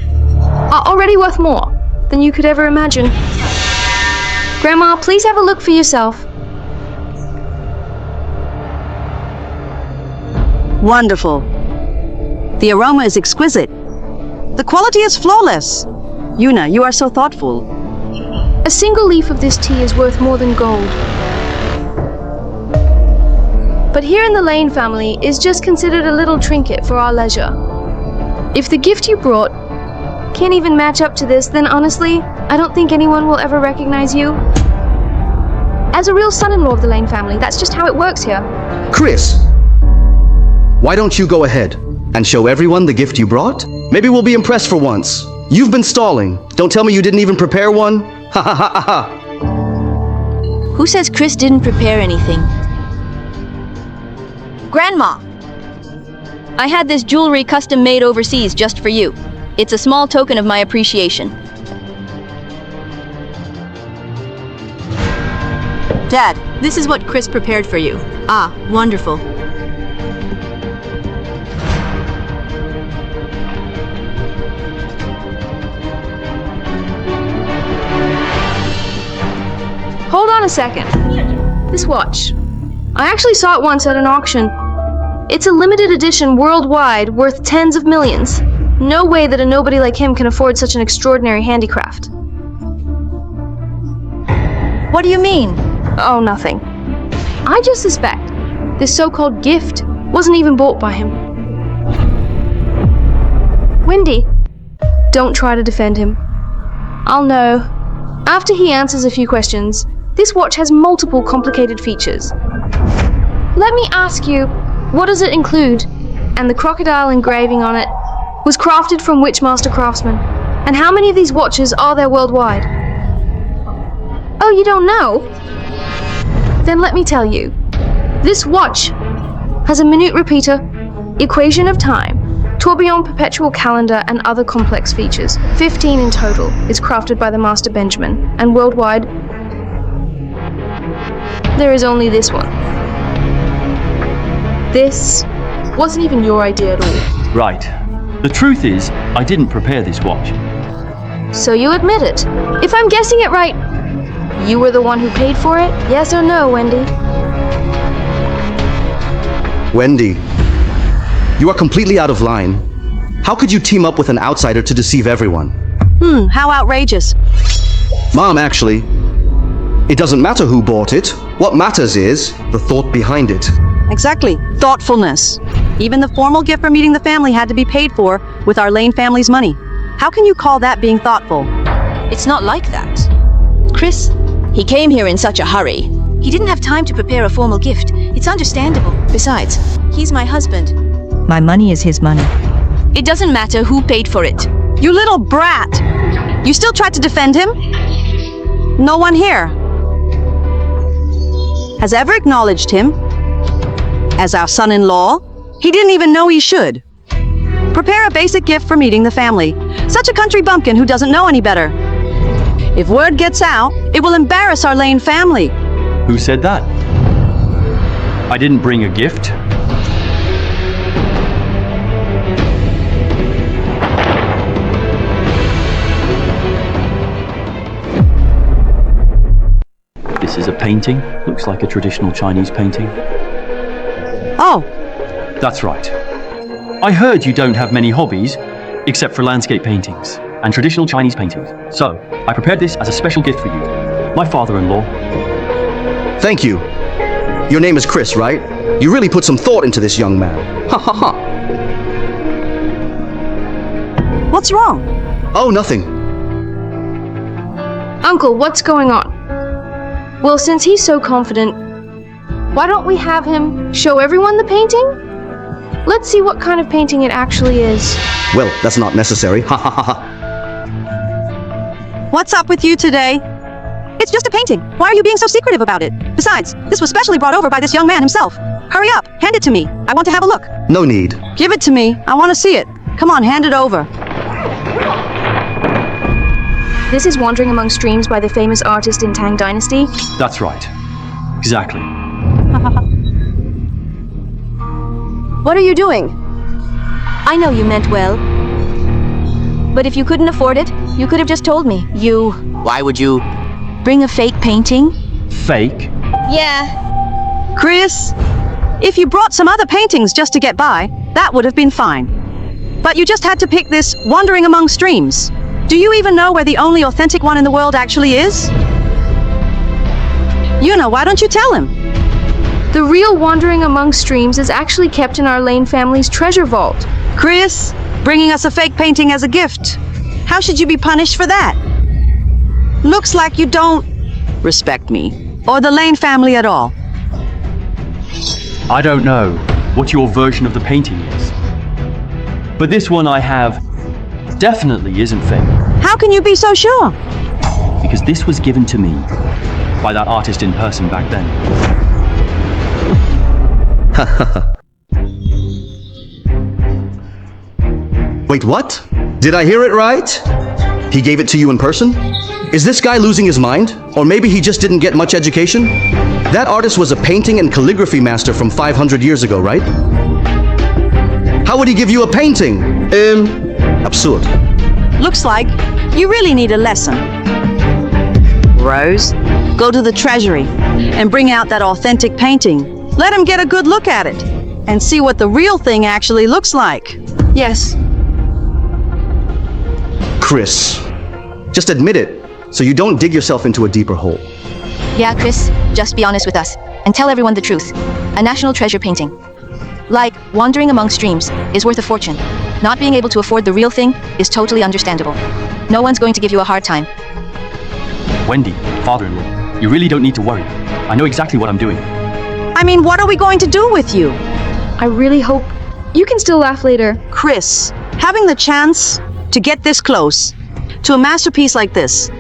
are already worth more than you could ever imagine. Grandma, please have a look for yourself. Wonderful. The aroma is exquisite. The quality is flawless. Yuna, you are so thoughtful. A single leaf of this tea is worth more than gold. But here in the Lane family is just considered a little trinket for our leisure. If the gift you brought can't even match up to this, then honestly, I don't think anyone will ever recognize you as a real son-in-law of the Lane family. That's just how it works here. Chris, why don't you go ahead and show everyone the gift you brought? Maybe we'll be impressed for once. You've been stalling. Don't tell me you didn't even prepare one. Ha ha ha ha. Who says Chris didn't prepare anything? Grandma! I had this jewelry custom made overseas just for you. It's a small token of my appreciation. Dad, this is what Chris prepared for you. Ah, wonderful. Hold on a second. This watch. I actually saw it once at an auction. It's a limited edition worldwide worth tens of millions. No way that a nobody like him can afford such an extraordinary handicraft. What do you mean? Oh, nothing. I just suspect this so-called gift wasn't even bought by him. Wendy, don't try to defend him. I'll know. After he answers a few questions, this watch has multiple complicated features. Let me ask you, what does it include? And the crocodile engraving on it was crafted from which master craftsman? And how many of these watches are there worldwide? Oh, you don't know? Then let me tell you. This watch has a minute repeater, equation of time, tourbillon perpetual calendar, and other complex features. 15 in total. It's crafted by the master Benjamin, and worldwide, there is only this one. This wasn't even your idea at all. Right. The truth is, I didn't prepare this watch. So you admit it. If I'm guessing it right, you were the one who paid for it? Yes or no, Wendy? Wendy, you are completely out of line. How could you team up with an outsider to deceive everyone? How outrageous. Mom, actually, it doesn't matter who bought it. What matters is the thought behind it. Exactly. Thoughtfulness. Even the formal gift for meeting the family had to be paid for with our Lane family's money. How can you call that being thoughtful? It's not like that. Chris, he came here in such a hurry. He didn't have time to prepare a formal gift. It's understandable. Besides, he's my husband. My money is his money. It doesn't matter who paid for it. You little brat! You still tried to defend him? No one here has ever acknowledged him as our son-in-law. He didn't even know he should. Prepare a basic gift for meeting the family. Such a country bumpkin who doesn't know any better. If word gets out, it will embarrass our Lane family. Who said that? I didn't bring a gift. This is a painting. Looks like a traditional Chinese painting. Oh. That's right. I heard you don't have many hobbies, except for landscape paintings and traditional Chinese paintings. So, I prepared this as a special gift for you. My father-in-law. Thank you. Your name is Chris, right? You really put some thought into this young man. Ha ha ha. What's wrong? Oh, nothing. Uncle, what's going on? Well, since he's so confident, why don't we have him show everyone the painting? Let's see what kind of painting it actually is. Well, that's not necessary. Ha ha ha ha. What's up with you today? It's just a painting. Why are you being so secretive about it? Besides, this was specially brought over by this young man himself. Hurry up, hand it to me. I want to have a look. No need. Give it to me. I want to see it. Come on, hand it over. This is Wandering Among Streams by the famous artist in Tang Dynasty? That's right. Exactly. What are you doing? I know you meant well. But if you couldn't afford it, you could have just told me. Why would you? Bring a fake painting? Fake? Yeah. Chris, if you brought some other paintings just to get by, that would have been fine. But you just had to pick this Wandering Among Streams. Do you even know where the only authentic one in the world actually is? Why don't you tell him? The real Wandering Among Streams is actually kept in our Lane family's treasure vault. Chris, bringing us a fake painting as a gift. How should you be punished for that? Looks like you don't respect me or the Lane family at all. I don't know what your version of the painting is. But this one I have definitely isn't fake. How can you be so sure? Because this was given to me by that artist in person back then. Wait, what? Did I hear it right? He gave it to you in person? Is this guy losing his mind? Or maybe he just didn't get much education? That artist was a painting and calligraphy master from 500 years ago, right? How would he give you a painting? Absurd. Looks like you really need a lesson. Rose? go to the treasury and bring out that authentic painting. Let him get a good look at it and see what the real thing actually looks like. Yes. Chris, just admit it so you don't dig yourself into a deeper hole. Yeah, Chris, just be honest with us and tell everyone the truth. A national treasure painting, like Wandering Among Streams, is worth a fortune. Not being able to afford the real thing is totally understandable. No one's going to give you a hard time. Wendy, father-in-law, you really don't need to worry. I know exactly what I'm doing. I mean, what are we going to do with you? I really hope you can still laugh later. Chris, having the chance to get this close to a masterpiece like this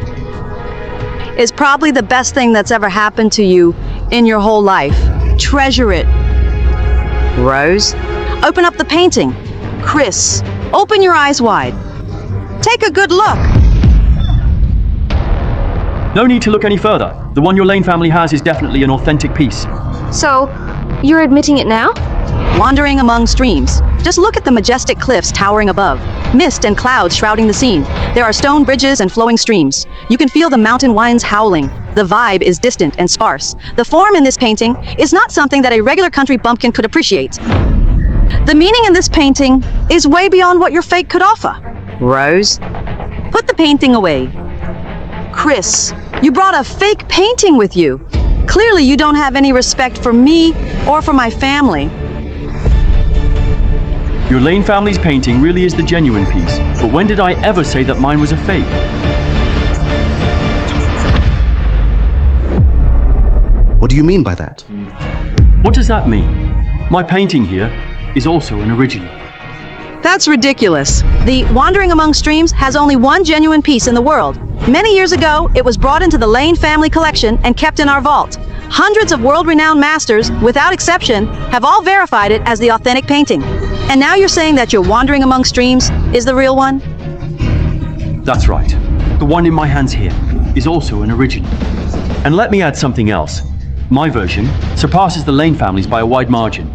is probably the best thing that's ever happened to you in your whole life. Treasure it. Rose, open up the painting. Chris, open your eyes wide. Take a good look. No need to look any further. The one your Lane family has is definitely an authentic piece. So, you're admitting it now? Wandering among streams. Just look at the majestic cliffs towering above. Mist and clouds shrouding the scene. There are stone bridges and flowing streams. You can feel the mountain winds howling. The vibe is distant and sparse. The form in this painting is not something that a regular country bumpkin could appreciate. The meaning in this painting is way beyond what your fake could offer. Rose, put the painting away. Chris, you brought a fake painting with you. Clearly you don't have any respect for me or for my family. Your Lane family's painting really is the genuine piece, but when did I ever say that mine was a fake? What do you mean by that? What does that mean? My painting here is also an original. That's ridiculous. The Wandering Among Streams has only one genuine piece in the world. Many years ago, it was brought into the Lane family collection and kept in our vault. Hundreds of world-renowned masters, without exception, have all verified it as the authentic painting. And now you're saying that your Wandering Among Streams is the real one? That's right. The one in my hands here is also an original. And let me add something else. My version surpasses the Lane family's by a wide margin.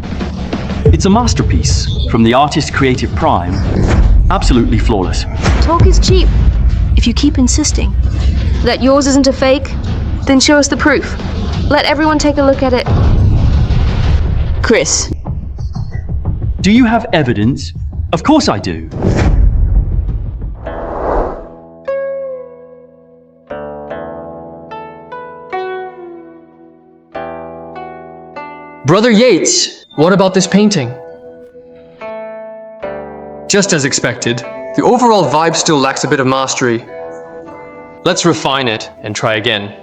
It's a masterpiece from the artist's creative prime. Absolutely flawless. Talk is cheap. If you keep insisting that yours isn't a fake, then show us the proof. Let everyone take a look at it. Chris. Do you have evidence? Of course I do. Brother Yates, what about this painting? Just as expected, the overall vibe still lacks a bit of mastery. Let's refine it and try again.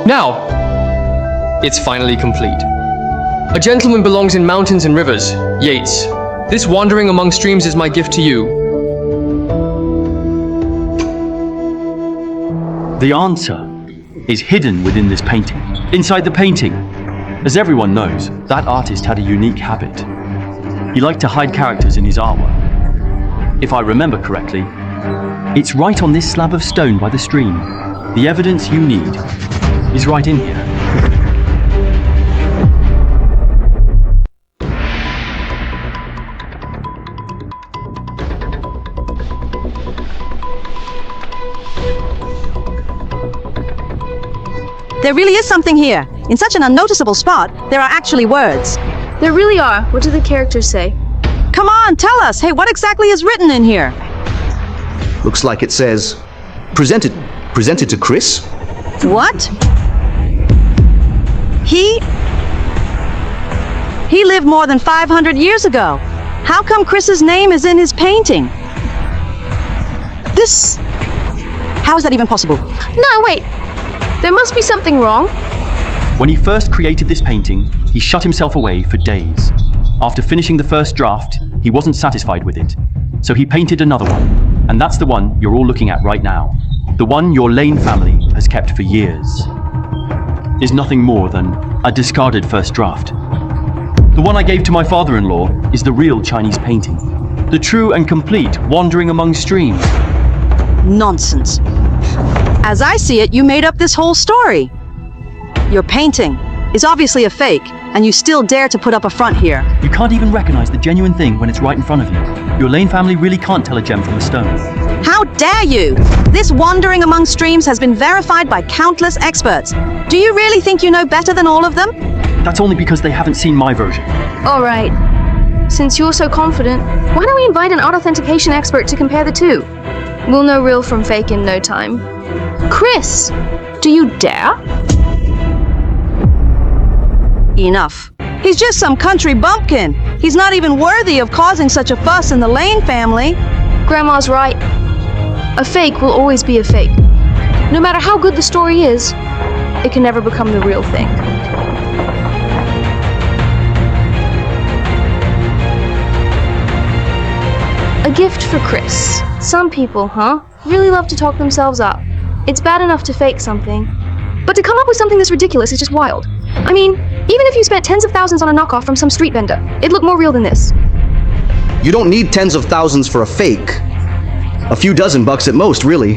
Now, it's finally complete. A gentleman belongs in mountains and rivers. Yates, this Wandering Among Streams is my gift to you. The answer is hidden within this painting. Inside the painting, as everyone knows, that artist had a unique habit. He liked to hide characters in his artwork. If I remember correctly, it's right on this slab of stone by the stream. The evidence you need is right in here. There really is something here. In such an unnoticeable spot, there are actually words. There really are. What do the characters say? Come on, tell us. Hey, what exactly is written in here? Looks like it says, presented to Chris? What? He lived more than 500 years ago. How come Chris's name is in his painting? How is that even possible? No, wait. There must be something wrong. When he first created this painting, he shut himself away for days. After finishing the first draft, he wasn't satisfied with it. So he painted another one, and that's the one you're all looking at right now. The one your Lane family has kept for years. Is nothing more than a discarded first draft. The one I gave to my father-in-law is the real Chinese painting. The true and complete Wandering Among Streams. Nonsense. As I see it, you made up this whole story. Your painting is obviously a fake, and you still dare to put up a front here. You can't even recognize the genuine thing when it's right in front of you. Your Lane family really can't tell a gem from a stone. How dare you! This wandering among streams has been verified by countless experts. Do you really think you know better than all of them? That's only because they haven't seen my version. All right. Since you're so confident, why don't we invite an art authentication expert to compare the two? We'll know real from fake in no time. Chris, do you dare? Enough. He's just some country bumpkin. He's not even worthy of causing such a fuss in the Lane family. Grandma's right. A fake will always be a fake. No matter how good the story is, it can never become the real thing. A gift for Chris. Some people, really love to talk themselves up. It's bad enough to fake something, but to come up with something this ridiculous is just wild. I mean, even if you spent tens of thousands on a knockoff from some street vendor, it'd look more real than this. You don't need tens of thousands for a fake. A few dozen bucks at most, really.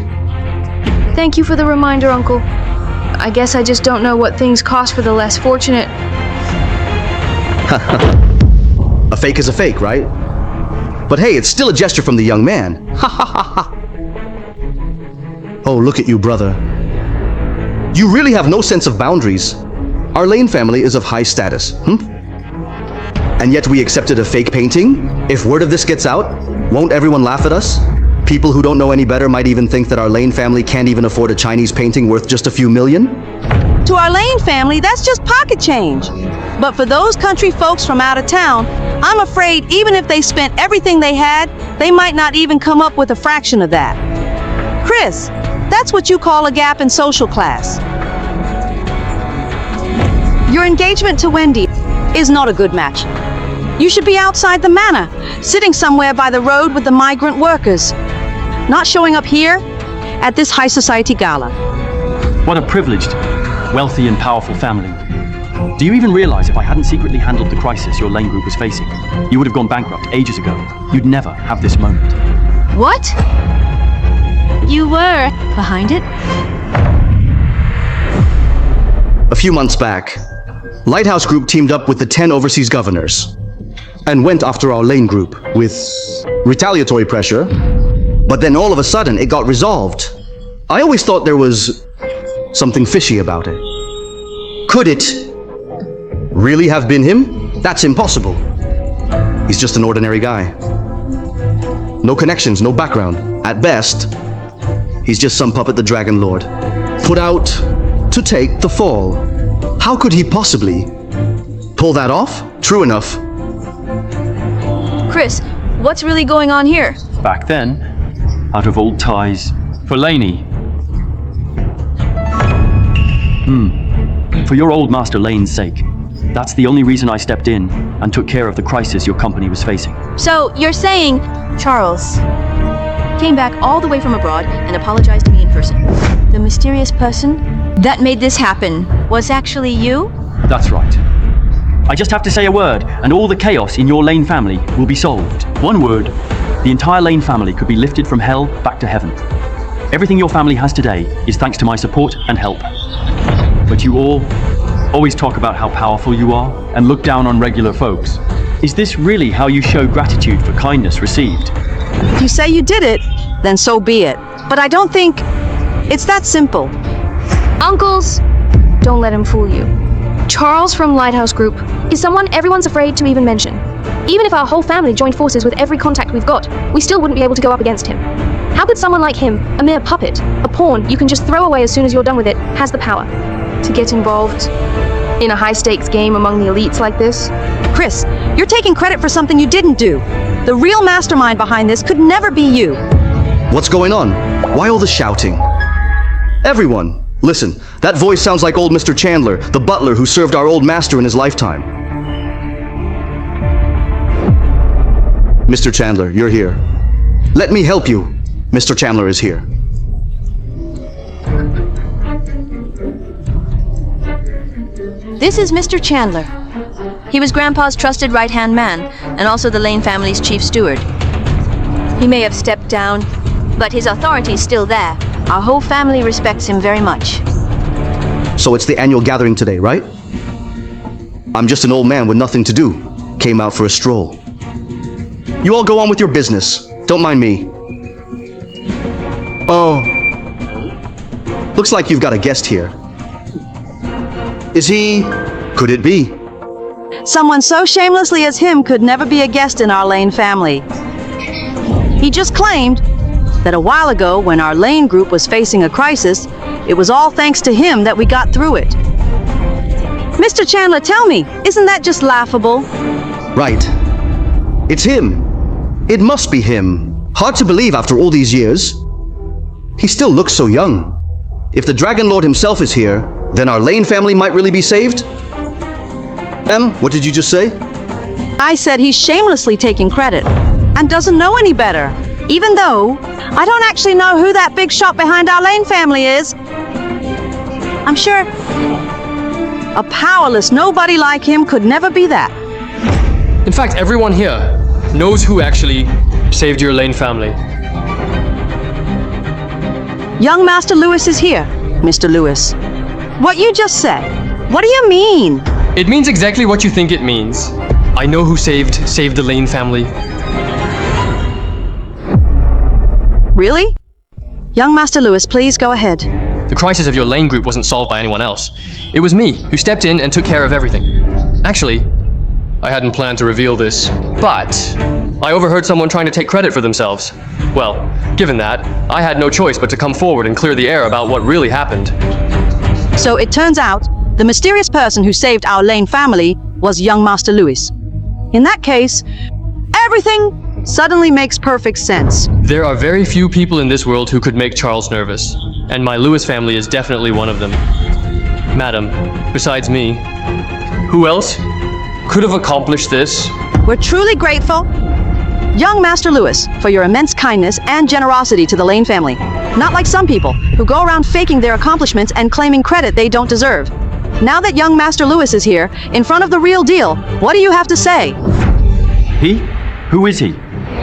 Thank you for the reminder, Uncle. I guess I just don't know what things cost for the less fortunate. A fake is a fake, right? But hey, it's still a gesture from the young man. Oh, look at you, brother. You really have no sense of boundaries. Our Lane family is of high status, And yet we accepted a fake painting? If word of this gets out, won't everyone laugh at us? People who don't know any better might even think that our Lane family can't even afford a Chinese painting worth just a few million. To our Lane family, that's just pocket change. But for those country folks from out of town, I'm afraid even if they spent everything they had, they might not even come up with a fraction of that. Chris, that's what you call a gap in social class. Your engagement to Wendy is not a good match. You should be outside the manor, sitting somewhere by the road with the migrant workers. Not showing up here at this high society gala. What a privileged, wealthy and powerful family. Do you even realize if I hadn't secretly handled the crisis your Lane group was facing, you would have gone bankrupt ages ago? You'd never have this moment. What? You were behind it? A few months back, Lighthouse Group teamed up with the 10 overseas governors and went after our Lane group with retaliatory pressure, but then all of a sudden it got resolved. I always thought there was something fishy about it. Could it really have been him? That's impossible. He's just an ordinary guy. No connections, no background. At best, he's just some puppet the Dragon Lord, put out to take the fall. How could he possibly pull that off? True enough. Chris, what's really going on here? Back then, out of old ties, for Laney. For your old master Lane's sake. That's the only reason I stepped in and took care of the crisis your company was facing. So, you're saying Charles came back all the way from abroad and apologized to me in person. The mysterious person that made this happen was actually you? That's right. I just have to say a word, and all the chaos in your Lane family will be solved. One word, the entire Lane family could be lifted from hell back to heaven. Everything your family has today is thanks to my support and help. But you all always talk about how powerful you are and look down on regular folks. Is this really how you show gratitude for kindness received? If you say you did it, then so be it. But I don't think it's that simple. Uncles, don't let him fool you. Charles from Lighthouse Group is someone everyone's afraid to even mention. Even if our whole family joined forces with every contact we've got, we still wouldn't be able to go up against him. How could someone like him, a mere puppet, a pawn you can just throw away as soon as you're done with it, has the power to get involved in a high-stakes game among the elites like this? Chris, you're taking credit for something you didn't do. The real mastermind behind this could never be you. What's going on? Why all the shouting? Everyone, listen. That voice sounds like old Mr. Chandler, the butler who served our old master in his lifetime. Mr. Chandler, you're here. Let me help you. Mr. Chandler is here. This is Mr. Chandler. He was Grandpa's trusted right-hand man, and also the Lane family's chief steward. He may have stepped down, but his authority's still there. Our whole family respects him very much. So it's the annual gathering today, right? I'm just an old man with nothing to do. Came out for a stroll. You all go on with your business. Don't mind me. Oh. Looks like you've got a guest here. Is he... Could it be? Someone so shamelessly as him could never be a guest in our Lane family. He just claimed that a while ago, when our Lane group was facing a crisis, it was all thanks to him that we got through it. Mr. Chandler, tell me, isn't that just laughable? Right. It's him. It must be him. Hard to believe after all these years. He still looks so young. If the Dragon Lord himself is here, then our Lane family might really be saved? What did you just say? I said he's shamelessly taking credit and doesn't know any better, even though I don't actually know who that big shot behind our Lane family is. I'm sure a powerless nobody like him could never be that. In fact, everyone here knows who actually saved your Lane family. Young Master Lewis is here, Mr. Lewis. What you just said, what do you mean? It means exactly what you think it means. I know who saved the Lane family. Really? Young Master Lewis, please go ahead. The crisis of your Lane group wasn't solved by anyone else. It was me who stepped in and took care of everything. Actually, I hadn't planned to reveal this, but I overheard someone trying to take credit for themselves. Well, given that, I had no choice but to come forward and clear the air about what really happened. So it turns out, the mysterious person who saved our Lane family was young Master Lewis. In that case, everything suddenly makes perfect sense. There are very few people in this world who could make Charles nervous, and my Lewis family is definitely one of them. Madam, besides me, who else could have accomplished this? We're truly grateful, young Master Lewis, for your immense kindness and generosity to the Lane family. Not like some people who go around faking their accomplishments and claiming credit they don't deserve. Now that young Master Lewis is here, in front of the real deal, what do you have to say? He? Who is he?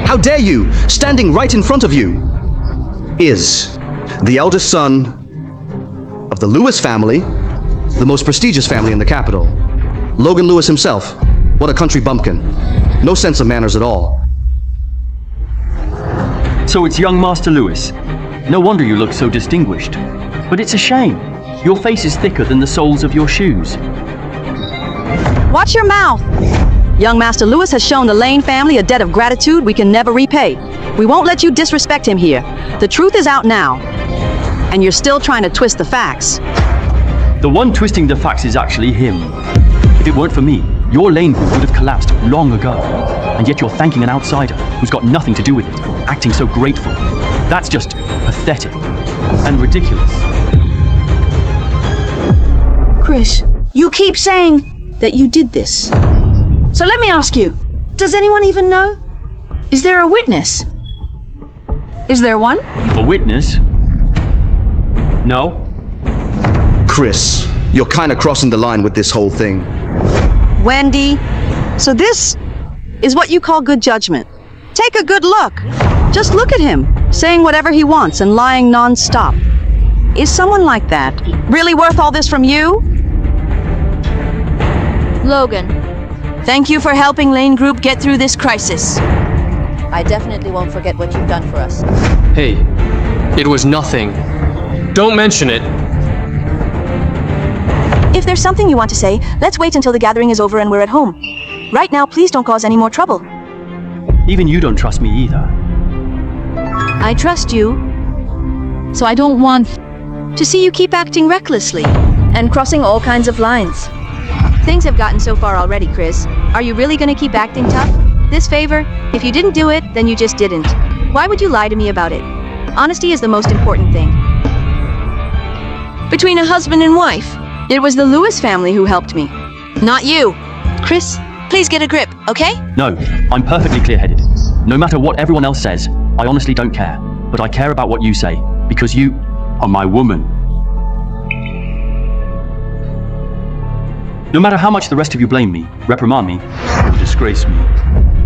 How dare you? Standing right in front of you is the eldest son of the Lewis family, the most prestigious family in the capital. Logan Lewis himself. What a country bumpkin. No sense of manners at all. So it's young Master Lewis. No wonder you look so distinguished. But it's a shame. Your face is thicker than the soles of your shoes. Watch your mouth! Young Master Lewis has shown the Lane family a debt of gratitude we can never repay. We won't let you disrespect him here. The truth is out now. And you're still trying to twist the facts. The one twisting the facts is actually him. If it weren't for me, your Lane group would have collapsed long ago. And yet you're thanking an outsider who's got nothing to do with it, acting so grateful. That's just pathetic and ridiculous. Chris, you keep saying that you did this. So let me ask you, does anyone even know? Is there a witness? Is there one? A witness? No. Chris, you're kinda crossing the line with this whole thing. Wendy, so this is what you call good judgment. Take a good look. Just look at him, saying whatever he wants and lying non-stop. Is someone like that really worth all this from you? Logan, thank you for helping Lane Group get through this crisis. I definitely won't forget what you've done for us. Hey, it was nothing. Don't mention it. If there's something you want to say, let's wait until the gathering is over and we're at home. Right now, please don't cause any more trouble. Even you don't trust me either. I trust you, so I don't want to see you keep acting recklessly and crossing all kinds of lines. Things have gotten so far already, Chris. Are you really gonna keep acting tough? This favor, if you didn't do it, then you just didn't. Why would you lie to me about it? Honesty is the most important thing. Between a husband and wife, it was the Lewis family who helped me, not you. Chris, please get a grip, okay? No, I'm perfectly clear-headed. No matter what everyone else says, I honestly don't care. But I care about what you say, because you are my woman. No matter how much the rest of you blame me, reprimand me, or disgrace me,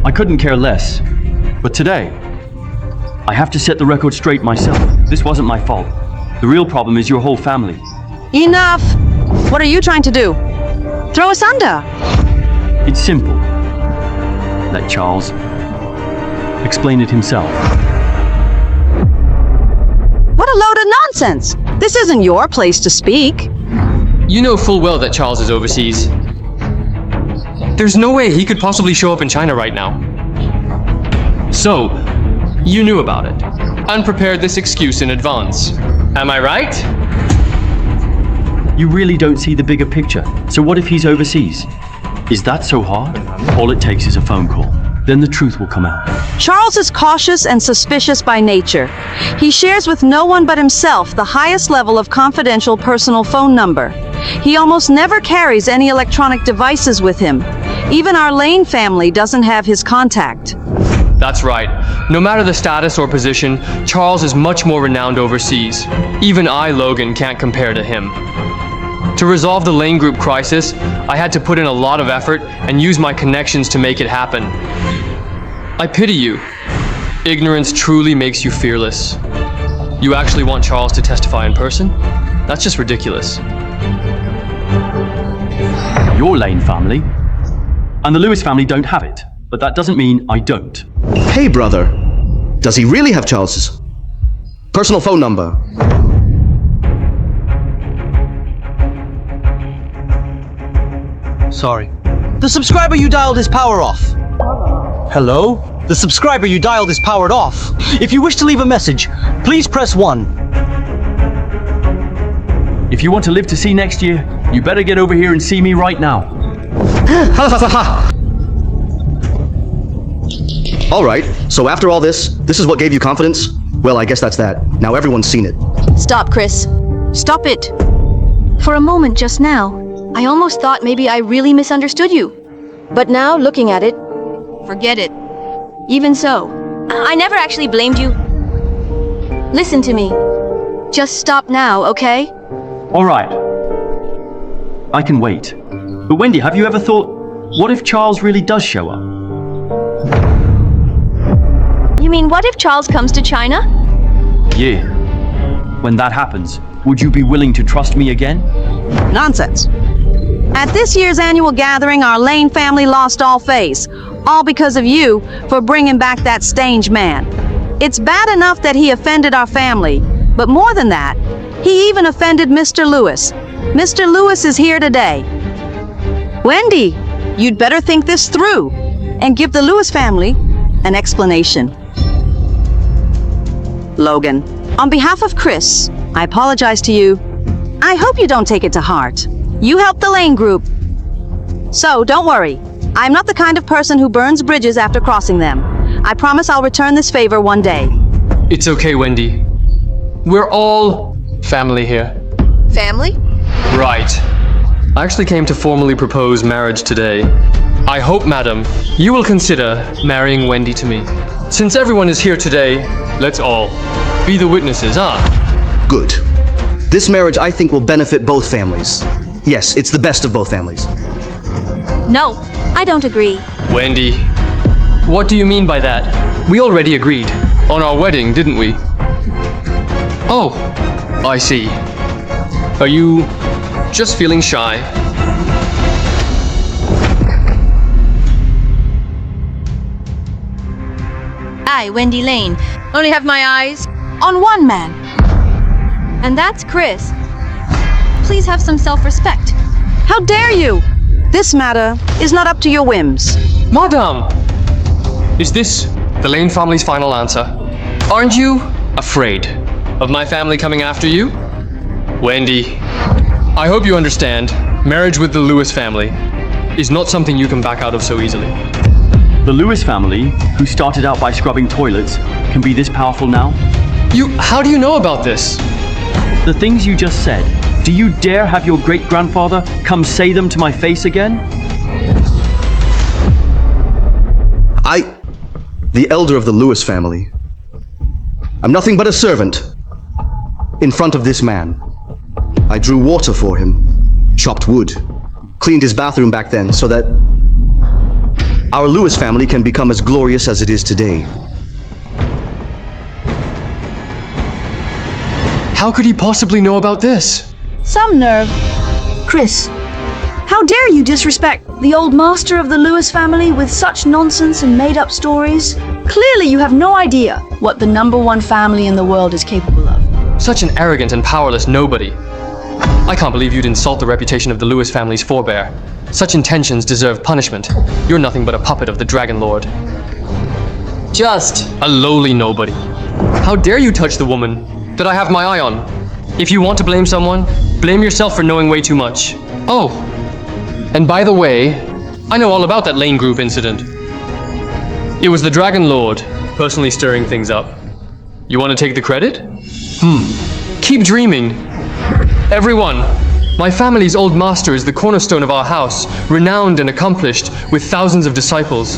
I couldn't care less. But today, I have to set the record straight myself. This wasn't my fault. The real problem is your whole family. Enough! What are you trying to do? Throw us under? It's simple. Let Charles explain it himself. What a load of nonsense! This isn't your place to speak. You know full well that Charles is overseas. There's no way he could possibly show up in China right now. So, you knew about it, and prepared this excuse in advance. Am I right? You really don't see the bigger picture. So what if he's overseas? Is that so hard? All it takes is a phone call. Then the truth will come out. Charles is cautious and suspicious by nature. He shares with no one but himself the highest level of confidential personal phone number. He almost never carries any electronic devices with him. Even our Lane family doesn't have his contact. That's right. No matter the status or position, Charles is much more renowned overseas. Even I, Logan, can't compare to him. To resolve the Lane Group crisis, I had to put in a lot of effort and use my connections to make it happen. I pity you. Ignorance truly makes you fearless. You actually want Charles to testify in person? That's just ridiculous. Your Lane family and the Lewis family don't have it, but that doesn't mean I don't. Hey, brother. Does he really have Charles's personal phone number? Sorry. The subscriber you dialed is power off. Hello? The subscriber you dialed is powered off. If you wish to leave a message, please press 1. If you want to live to see next year, you better get over here and see me right now. All right, so after all this is what gave you confidence? Well, I guess that's that. Now everyone's seen it. Stop, Chris. Stop it. For a moment just now, I almost thought maybe I really misunderstood you. But now, looking at it, forget it. Even so, I never actually blamed you. Listen to me. Just stop now, okay? All right. I can wait. But Wendy, have you ever thought, what if Charles really does show up? You mean what if Charles comes to China? Yeah. When that happens, would you be willing to trust me again? Nonsense. At this year's annual gathering, our Lane family lost all face. All because of you for bringing back that strange man. It's bad enough that he offended our family, but more than that, he even offended Mr. Lewis. Mr. Lewis is here today. Wendy, you'd better think this through and give the Lewis family an explanation. Logan, on behalf of Chris, I apologize to you. I hope you don't take it to heart. You helped the Lane Group. So don't worry. I'm not the kind of person who burns bridges after crossing them. I promise I'll return this favor one day. It's okay, Wendy. We're all family here. Family? Right. I actually came to formally propose marriage today. I hope, madam, you will consider marrying Wendy to me. Since everyone is here today, let's all be the witnesses, huh? Good. This marriage, I think, will benefit both families. Yes, it's the best of both families. No, I don't agree. Wendy, what do you mean by that? We already agreed on our wedding, didn't we? Oh, I see. Are you just feeling shy? I, Wendy Lane, only have my eyes on one man. And that's Chris. Please have some self-respect. How dare you? This matter is not up to your whims. Madam! Is this the Lane family's final answer? Aren't you afraid of my family coming after you? Wendy, I hope you understand, marriage with the Lewis family is not something you can back out of so easily. The Lewis family, who started out by scrubbing toilets, can be this powerful now? How do you know about this? The things you just said, do you dare have your great-grandfather come say them to my face again? The elder of the Lewis family, I'm nothing but a servant in front of this man. I drew water for him, chopped wood, cleaned his bathroom back then so that our Lewis family can become as glorious as it is today. How could he possibly know about this? Some nerve. Chris, How dare you disrespect the old master of the Lewis family with such nonsense and made-up stories? Clearly you have no idea what the #1 family in the world is capable of. Such an arrogant and powerless nobody. I can't believe you'd insult the reputation of the Lewis family's forebear. Such intentions deserve punishment. You're nothing but a puppet of the Dragon Lord. Just a lowly nobody. How dare you touch the woman that I have my eye on? If you want to blame someone, blame yourself for knowing way too much. Oh, and by the way, I know all about that Lane Group incident. It was the Dragon Lord personally stirring things up. You want to take the credit? Keep dreaming. Everyone, my family's old master is the cornerstone of our house, renowned and accomplished, with thousands of disciples.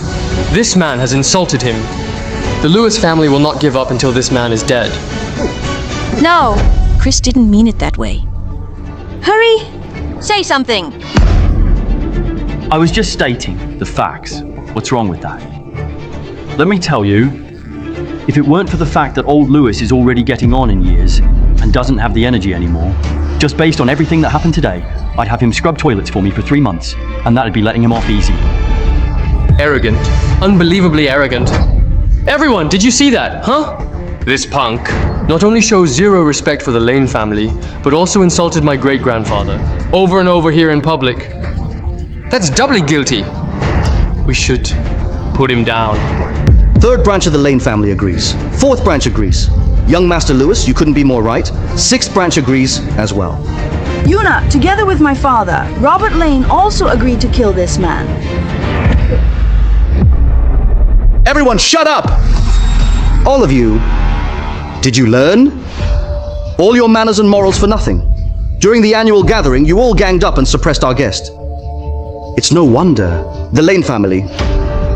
This man has insulted him. The Lewis family will not give up until this man is dead. No, Chris didn't mean it that way. Hurry! Say something! I was just stating the facts. What's wrong with that? Let me tell you, if it weren't for the fact that old Lewis is already getting on in years and doesn't have the energy anymore, just based on everything that happened today, I'd have him scrub toilets for me for 3 months, and that'd be letting him off easy. Arrogant. Unbelievably arrogant. Everyone, did you see that, huh? This punk not only shows zero respect for the Lane family, but also insulted my great-grandfather, over and over here in public. That's doubly guilty. We should put him down. 3rd branch of the Lane family agrees. 4th branch agrees. Young Master Lewis, you couldn't be more right. 6th branch agrees as well. Yuna, together with my father, Robert Lane also agreed to kill this man. Everyone shut up! All of you, did you learn? All your manners and morals for nothing. During the annual gathering, you all ganged up and suppressed our guest. It's no wonder the Lane family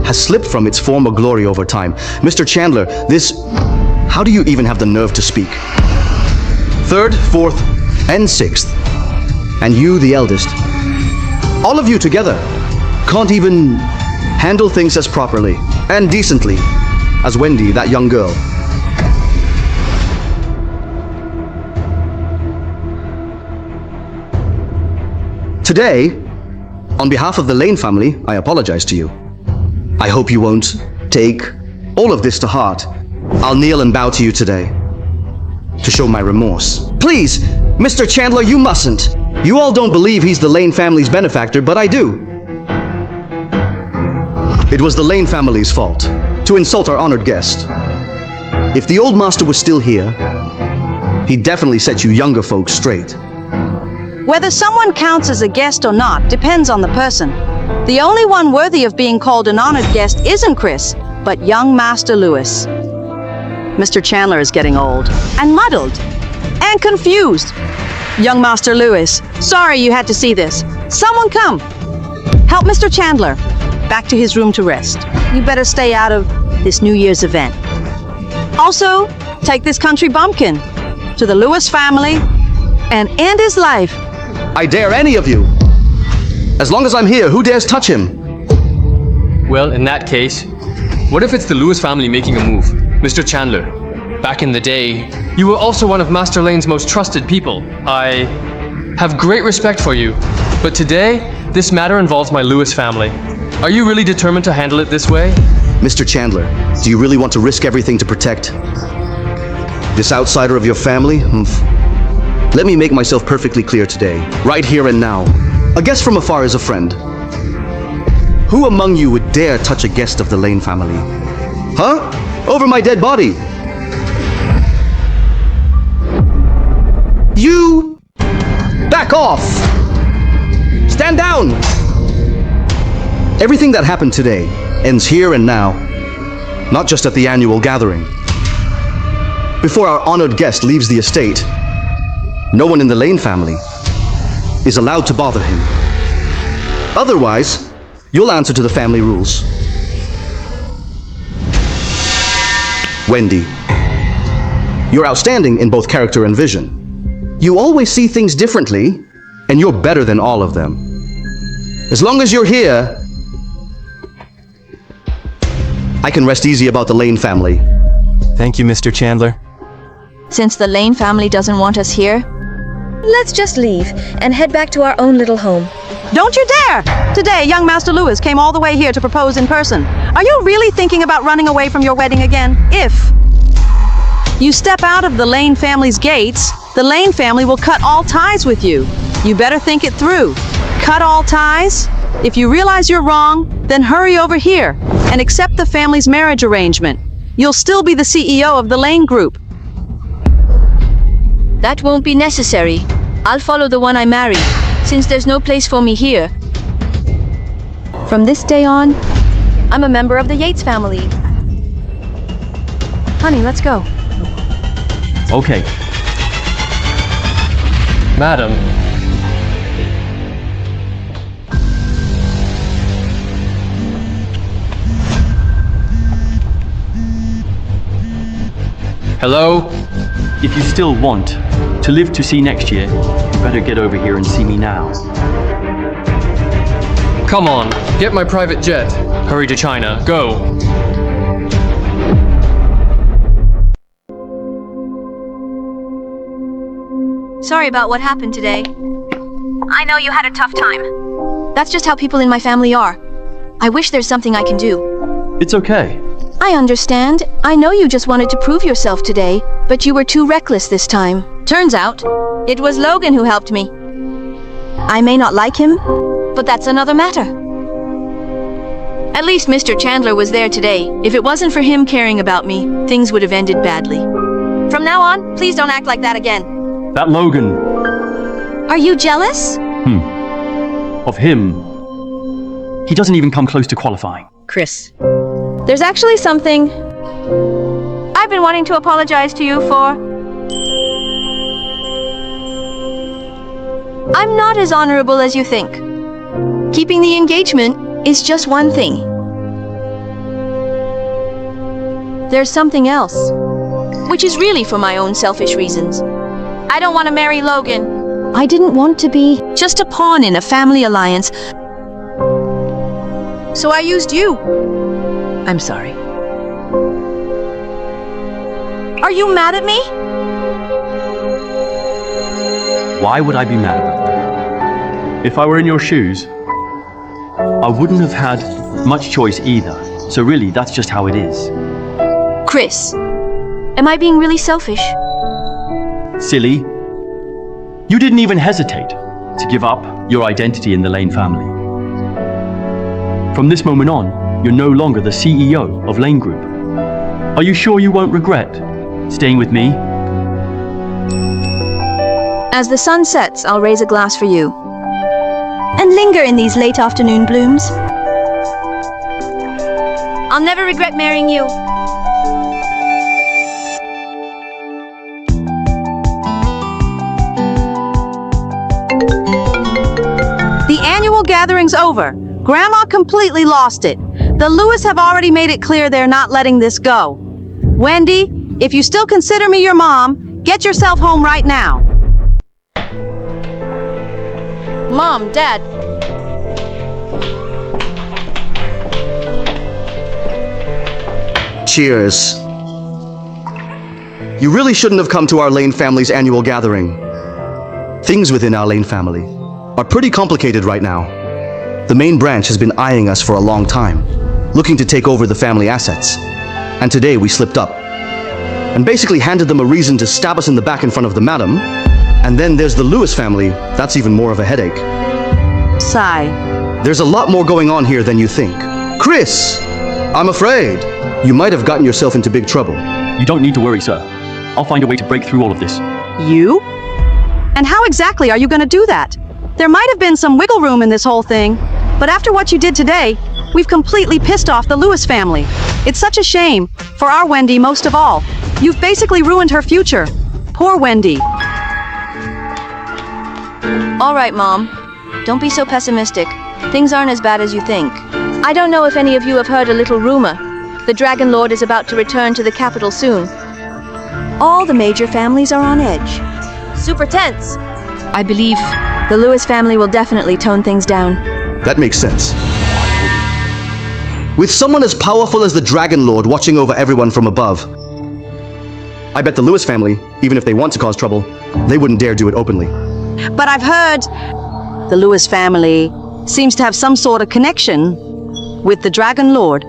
has slipped from its former glory over time. Mr. Chandler, how do you even have the nerve to speak? 3rd, 4th, and 6th. And you, the eldest. All of you together can't even handle things as properly and decently as Wendy, that young girl. Today, on behalf of the Lane family, I apologize to you. I hope you won't take all of this to heart. I'll kneel and bow to you today to show my remorse. Please, Mr. Chandler, you mustn't. You all don't believe he's the Lane family's benefactor, but I do. It was the Lane family's fault to insult our honored guest. If the old master was still here, he'd definitely set you younger folks straight. Whether someone counts as a guest or not depends on the person. The only one worthy of being called an honored guest isn't Chris, but young Master Lewis. Mr. Chandler is getting old, and muddled, and confused. Young Master Lewis, sorry you had to see this. Someone come. Help Mr. Chandler back to his room to rest. You better stay out of this New Year's event. Also, take this country bumpkin to the Lewis family and end his life. I dare any of you. As long as I'm here, who dares touch him? Well, in that case, what if it's the Lewis family making a move? Mr. Chandler, back in the day, you were also one of Master Lane's most trusted people. I have great respect for you, but today, this matter involves my Lewis family. Are you really determined to handle it this way? Mr. Chandler, do you really want to risk everything to protect this outsider of your family? Let me make myself perfectly clear today, right here and now. A guest from afar is a friend. Who among you would dare touch a guest of the Lane family? Huh? Over my dead body. You back off. Stand down. Everything that happened today ends here and now, not just at the annual gathering. Before our honored guest leaves the estate, no one in the Lane family is allowed to bother him. Otherwise, you'll answer to the family rules. Wendy, you're outstanding in both character and vision. You always see things differently, and you're better than all of them. As long as you're here, I can rest easy about the Lane family. Thank you, Mr. Chandler. Since the Lane family doesn't want us here, Let's just leave and head back to our own little home. Don't you dare! Today, young Master Lewis came all the way here to propose in person. Are you really thinking about running away from your wedding again? If you step out of the Lane family's gates, the Lane family will cut all ties with you. You better think it through. Cut all ties? If you realize you're wrong, then hurry over here and accept the family's marriage arrangement. You'll still be the CEO of the Lane Group. That won't be necessary. I'll follow the one I marry, since there's no place for me here. From this day on, I'm a member of the Yates family. Honey, let's go. Okay. Madam, hello? If you still want to live to see next year, you better get over here and see me now. Come on, get my private jet. Hurry to China, go. Sorry about what happened today. I know you had a tough time. That's just how people in my family are. I wish there's something I can do. It's okay. I understand. I know you just wanted to prove yourself today, but you were too reckless this time. Turns out, it was Logan who helped me. I may not like him, but that's another matter. At least Mr. Chandler was there today. If it wasn't for him caring about me, things would have ended badly. From now on, please don't act like that again. That Logan. Are you jealous? Of him. He doesn't even come close to qualifying. Chris. There's actually something I've been wanting to apologize to you for. I'm not as honorable as you think. Keeping the engagement is just one thing. There's something else, which is really for my own selfish reasons. I don't want to marry Logan. I didn't want to be just a pawn in a family alliance. So I used you. I'm sorry. Are you mad at me? Why would I be mad about that? If I were in your shoes, I wouldn't have had much choice either. So really, that's just how it is. Chris, am I being really selfish? Silly. You didn't even hesitate to give up your identity in the Lane family. From this moment on, you're no longer the CEO of Lane Group. Are you sure you won't regret staying with me? As the sun sets, I'll raise a glass for you. And linger in these late afternoon blooms. I'll never regret marrying you. The annual gathering's over. Grandma completely lost it. The Lewis have already made it clear they're not letting this go. Wendy, if you still consider me your mom, get yourself home right now. Mom, Dad. Cheers. You really shouldn't have come to our Lane family's annual gathering. Things within our Lane family are pretty complicated right now. The main branch has been eyeing us for a long time, looking to take over the family assets. And today we slipped up and basically handed them a reason to stab us in the back in front of the madam. And then there's the Lewis family. That's even more of a headache. Sigh. There's a lot more going on here than you think. Chris, I'm afraid you might have gotten yourself into big trouble. You don't need to worry, sir. I'll find a way to break through all of this. You? And how exactly are you going to do that? There might have been some wiggle room in this whole thing, but after what you did today, we've completely pissed off the Lewis family. It's such a shame, for our Wendy most of all. You've basically ruined her future. Poor Wendy. All right, Mom. Don't be so pessimistic. Things aren't as bad as you think. I don't know if any of you have heard a little rumor. The Dragon Lord is about to return to the capital soon. All the major families are on edge. Super tense. I believe the Lewis family will definitely tone things down. That makes sense. With someone as powerful as the Dragon Lord watching over everyone from above, I bet the Lewis family, even if they want to cause trouble, they wouldn't dare do it openly. But I've heard the Lewis family seems to have some sort of connection with the Dragon Lord.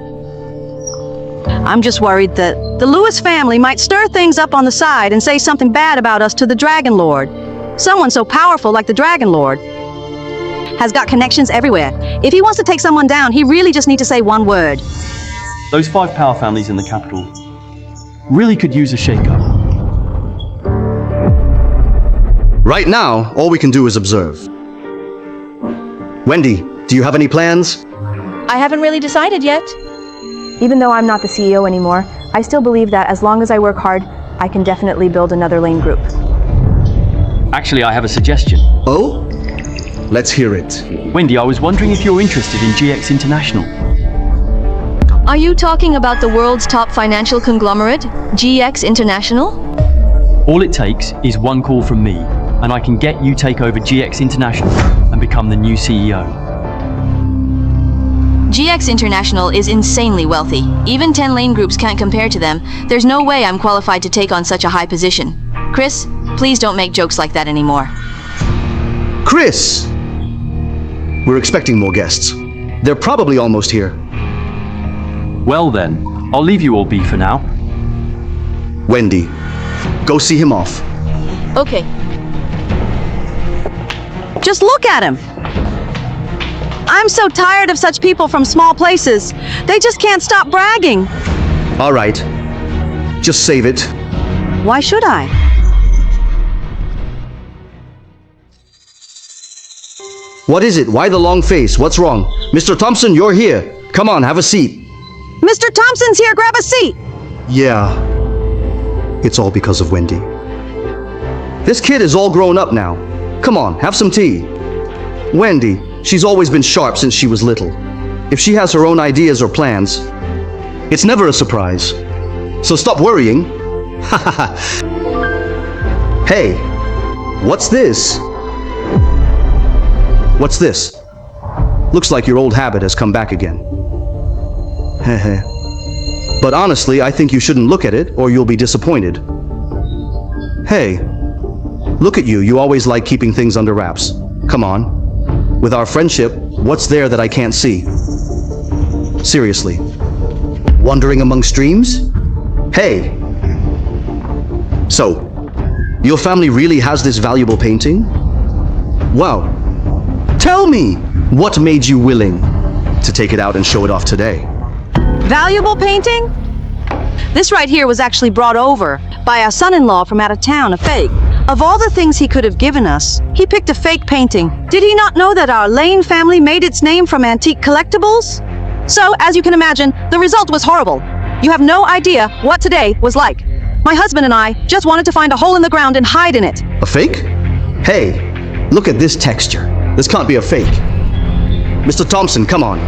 I'm just worried that the Lewis family might stir things up on the side and say something bad about us to the Dragon Lord. Someone so powerful like the Dragon Lord has got connections everywhere. If he wants to take someone down, he really just needs to say one word. Those 5 power families in the capital really could use a shake-up. Right now, all we can do is observe. Wendy, do you have any plans? I haven't really decided yet. Even though I'm not the CEO anymore, I still believe that as long as I work hard, I can definitely build another lane group. Actually, I have a suggestion. Oh? Let's hear it. Wendy, I was wondering if you're interested in GX International. Are you talking about the world's top financial conglomerate, GX International? All it takes is one call from me, and I can get you take over GX International and become the new CEO. GX International is insanely wealthy. Even 10 lane groups can't compare to them. There's no way I'm qualified to take on such a high position. Chris, please don't make jokes like that anymore. Chris! We're expecting more guests. They're probably almost here. Well then, I'll leave you all be for now. Wendy, go see him off. Okay. Just look at him. I'm so tired of such people from small places. They just can't stop bragging. All right. Just save it. Why should I? What is it? Why the long face? What's wrong? Mr. Thompson, you're here. Come on, have a seat. Mr. Thompson's here, grab a seat. Yeah. It's all because of Wendy. This kid is all grown up now. Come on, have some tea. Wendy, she's always been sharp since she was little. If she has her own ideas or plans, it's never a surprise. So stop worrying. Hey, what's this? What's this? Looks like your old habit has come back again. Heh. But honestly, I think you shouldn't look at it or you'll be disappointed. Hey, look at you. You always like keeping things under wraps. Come on. With our friendship, what's there that I can't see? Seriously. Wandering among streams? Hey. So, your family really has this valuable painting? Wow. Tell me, what made you willing to take it out and show it off today? Valuable painting? This right here was actually brought over by our son-in-law from out of town, a fake. Of all the things he could have given us, he picked a fake painting. Did he not know that our Lane family made its name from antique collectibles? So, as you can imagine, the result was horrible. You have no idea what today was like. My husband and I just wanted to find a hole in the ground and hide in it. A fake? Hey, look at this texture. This can't be a fake. Mr. Thompson, come on.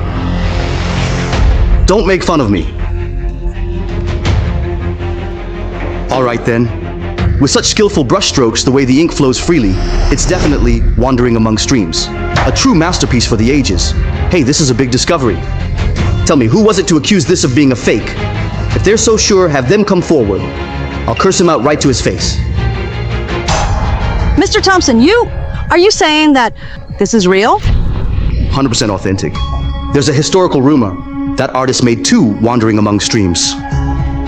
Don't make fun of me. All right then. With such skillful brushstrokes, the way the ink flows freely, it's definitely wandering among streams. A true masterpiece for the ages. Hey, this is a big discovery. Tell me, who was it to accuse this of being a fake? If they're so sure, have them come forward. I'll curse him out right to his face. Mr. Thompson, are you saying that this is real? 100% authentic. There's a historical rumor that artist made 2 wandering among streams.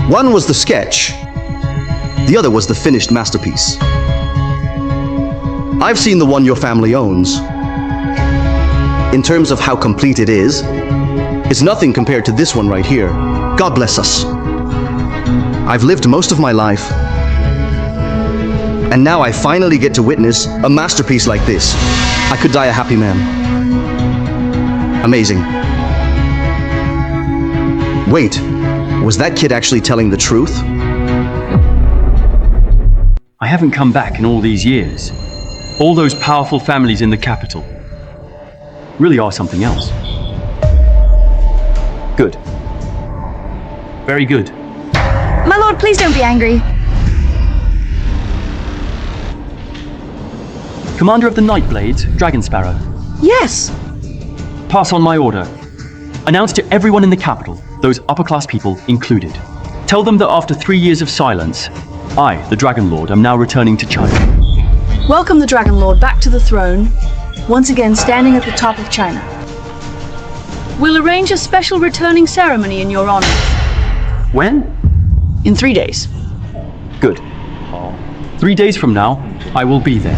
One was the sketch. The other was the finished masterpiece. I've seen the one your family owns. In terms of how complete it is, it's nothing compared to this one right here. God bless us. I've lived most of my life, and now I finally get to witness a masterpiece like this. I could die a happy man. Amazing. Wait, was that kid actually telling the truth? I haven't come back in all these years. All those powerful families in the capital really are something else. Good. Very good. My lord, please don't be angry. Commander of the Nightblades, Dragon Sparrow. Yes. Pass on my order. Announce to everyone in the capital, those upper-class people included. Tell them that after 3 years of silence, I, the Dragon Lord, am now returning to China. Welcome the Dragon Lord back to the throne, once again standing at the top of China. We'll arrange a special returning ceremony in your honor. When? In 3 days. Good. 3 days from now, I will be there.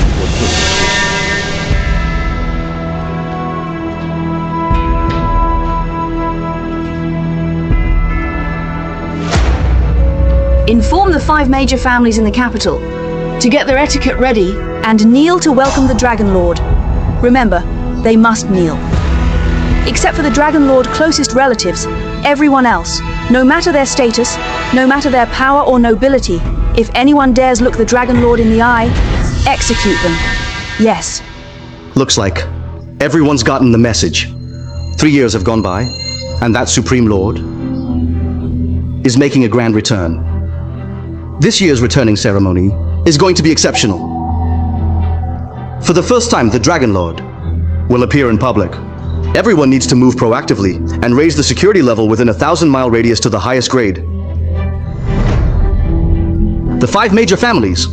Inform the 5 major families in the capital to get their etiquette ready and kneel to welcome the Dragon Lord. Remember, they must kneel. Except for the Dragon Lord's closest relatives, everyone else, no matter their status, no matter their power or nobility, if anyone dares look the Dragon Lord in the eye, execute them. Yes. Looks like everyone's gotten the message. 3 years have gone by, and that Supreme Lord is making a grand return. This year's returning ceremony is going to be exceptional. For the first time, the Dragon Lord will appear in public. Everyone needs to move proactively and raise the security level within a 1,000-mile radius to the highest grade. The 5 major families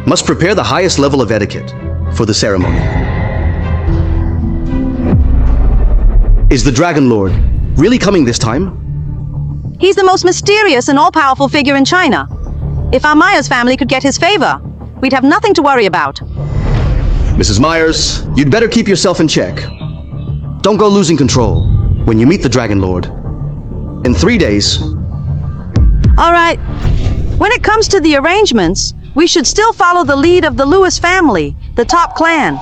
must prepare the highest level of etiquette for the ceremony. Is the Dragon Lord really coming this time? He's the most mysterious and all-powerful figure in China. If our Myers family could get his favor, we'd have nothing to worry about. Mrs. Myers, you'd better keep yourself in check. Don't go losing control when you meet the Dragon Lord. In 3 days. All right. When it comes to the arrangements, we should still follow the lead of the Lewis family, the top clan.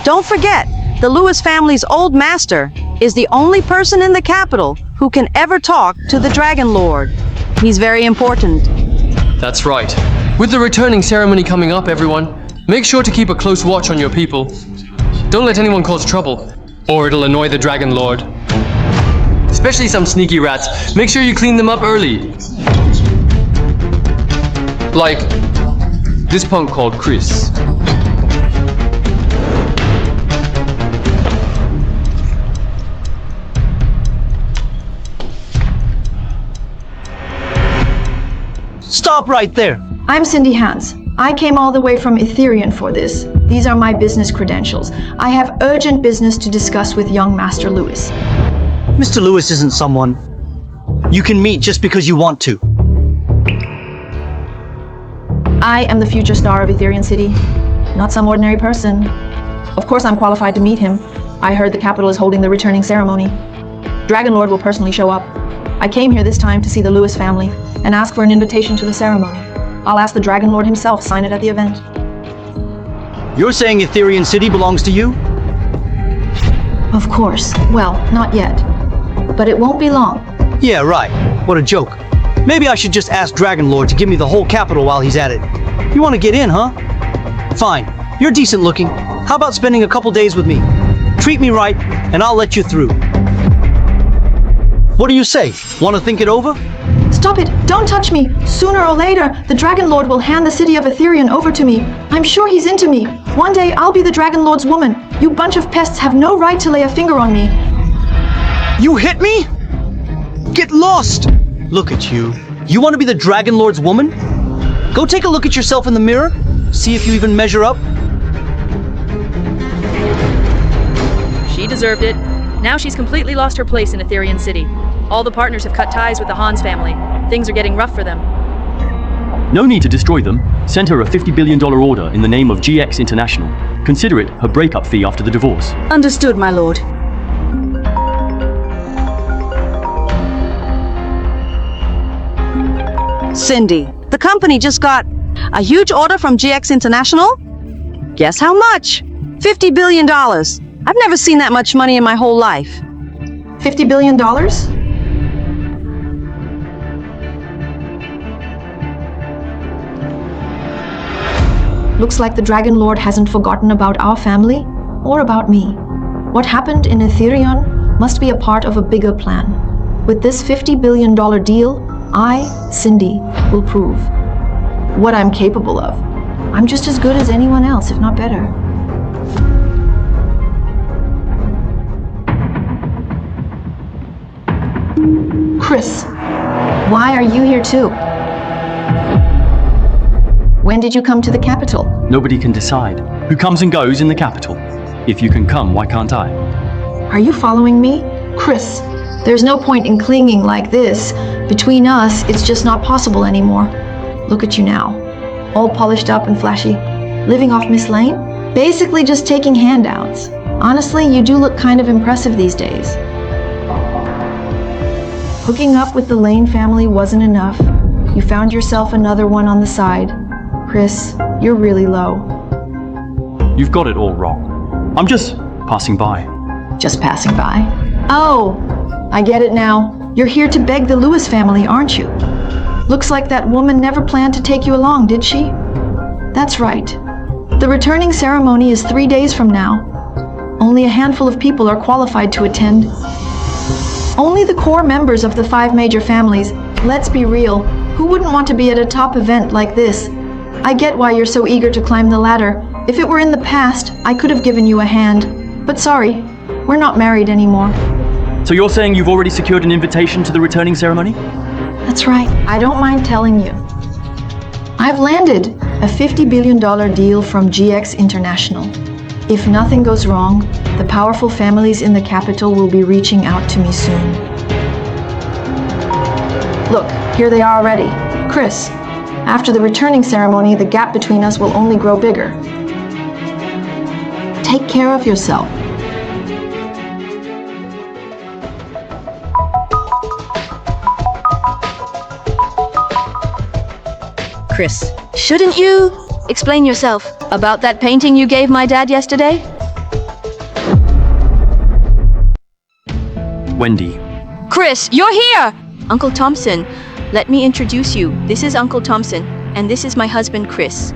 Don't forget, the Lewis family's old master is the only person in the capital who can ever talk to the Dragon Lord. He's very important. That's right. With the returning ceremony coming up, everyone, make sure to keep a close watch on your people. Don't let anyone cause trouble, or it'll annoy the Dragon Lord. Especially some sneaky rats. Make sure you clean them up early. Like this punk called Chris. Stop right there! I'm Cindy Hans. I came all the way from Etherian for this. These are my business credentials. I have urgent business to discuss with young Master Lewis. Mr. Lewis isn't someone you can meet just because you want to. I am the future star of Etherian City, not some ordinary person. Of course I'm qualified to meet him. I heard the capital is holding the returning ceremony. Dragon Lord will personally show up. I came here this time to see the Lewis family and ask for an invitation to the ceremony. I'll ask the Dragon Lord himself sign it at the event. You're saying Etherian City belongs to you? Of course. Well, not yet. But it won't be long. Yeah, right. What a joke. Maybe I should just ask Dragon Lord to give me the whole capital while he's at it. You want to get in, huh? Fine. You're decent looking. How about spending a couple days with me? Treat me right, and I'll let you through. What do you say? Want to think it over? Stop it! Don't touch me! Sooner or later, the Dragon Lord will hand the city of Etherian over to me. I'm sure he's into me. One day, I'll be the Dragon Lord's woman. You bunch of pests have no right to lay a finger on me. You hit me? Get lost! Look at you. You want to be the Dragon Lord's woman? Go take a look at yourself in the mirror. See if you even measure up. She deserved it. Now she's completely lost her place in Etherian City. All the partners have cut ties with the Hans family. Things are getting rough for them. No need to destroy them. Send her a $50 billion order in the name of GX International. Consider it her breakup fee after the divorce. Understood, my lord. Cindy, the company just got a huge order from GX International? Guess how much? $50 billion. I've never seen that much money in my whole life. $50 billion? Looks like the Dragon Lord hasn't forgotten about our family or about me. What happened in Etherion must be a part of a bigger plan. With this $50 billion deal, I, Cindy, will prove what I'm capable of. I'm just as good as anyone else, if not better. Chris, why are you here too? When did you come to the capital? Nobody can decide who comes and goes in the capital. If you can come, why can't I? Are you following me? Chris, there's no point in clinging like this. Between us, it's just not possible anymore. Look at you now. All polished up and flashy. Living off Miss Lane? Basically just taking handouts. Honestly, you do look kind of impressive these days. Hooking up with the Lane family wasn't enough. You found yourself another one on the side. Chris, you're really low. You've got it all wrong. I'm just passing by. Just passing by? Oh, I get it now. You're here to beg the Lewis family, aren't you? Looks like that woman never planned to take you along, did she? That's right. The returning ceremony is 3 days from now. Only a handful of people are qualified to attend. Only the core members of the 5 major families. Let's be real. Who wouldn't want to be at a top event like this? I get why you're so eager to climb the ladder. If it were in the past, I could have given you a hand. But sorry, we're not married anymore. So you're saying you've already secured an invitation to the returning ceremony? That's right. I don't mind telling you. I've landed a $50 billion deal from GX International. If nothing goes wrong, the powerful families in the capital will be reaching out to me soon. Look, here they are already. Chris, after the returning ceremony, the gap between us will only grow bigger. Take care of yourself. Chris, shouldn't you explain yourself about that painting you gave my dad yesterday? Wendy. Chris, you're here! Uncle Thompson, let me introduce you. This is Uncle Thompson, and this is my husband, Chris.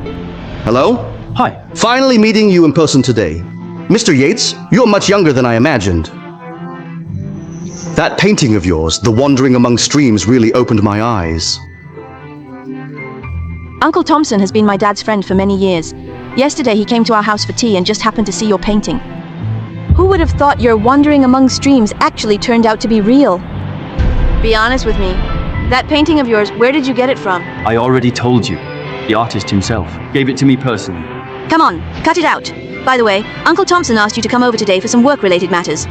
Hello? Hi. Finally meeting you in person today. Mr. Yates, you're much younger than I imagined. That painting of yours, The Wandering Among Streams, really opened my eyes. Uncle Thompson has been my dad's friend for many years. Yesterday he came to our house for tea and just happened to see your painting. Who would have thought your Wandering Among Streams actually turned out to be real? Be honest with me. That painting of yours, where did you get it from? I already told you. The artist himself gave it to me personally. Come on, cut it out. By the way, Uncle Thompson asked you to come over today for some work-related matters.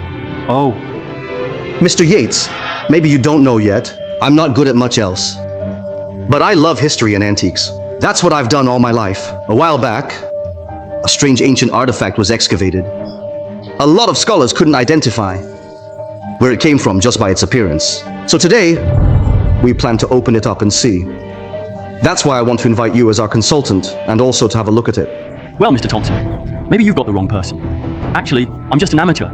Oh. Mr. Yates, maybe you don't know yet, I'm not good at much else. But I love history and antiques. That's what I've done all my life. A while back, a strange ancient artifact was excavated. A lot of scholars couldn't identify where it came from just by its appearance. So today, we plan to open it up and see. That's why I want to invite you as our consultant and also to have a look at it. Well, Mr. Thompson, maybe you've got the wrong person. Actually, I'm just an amateur.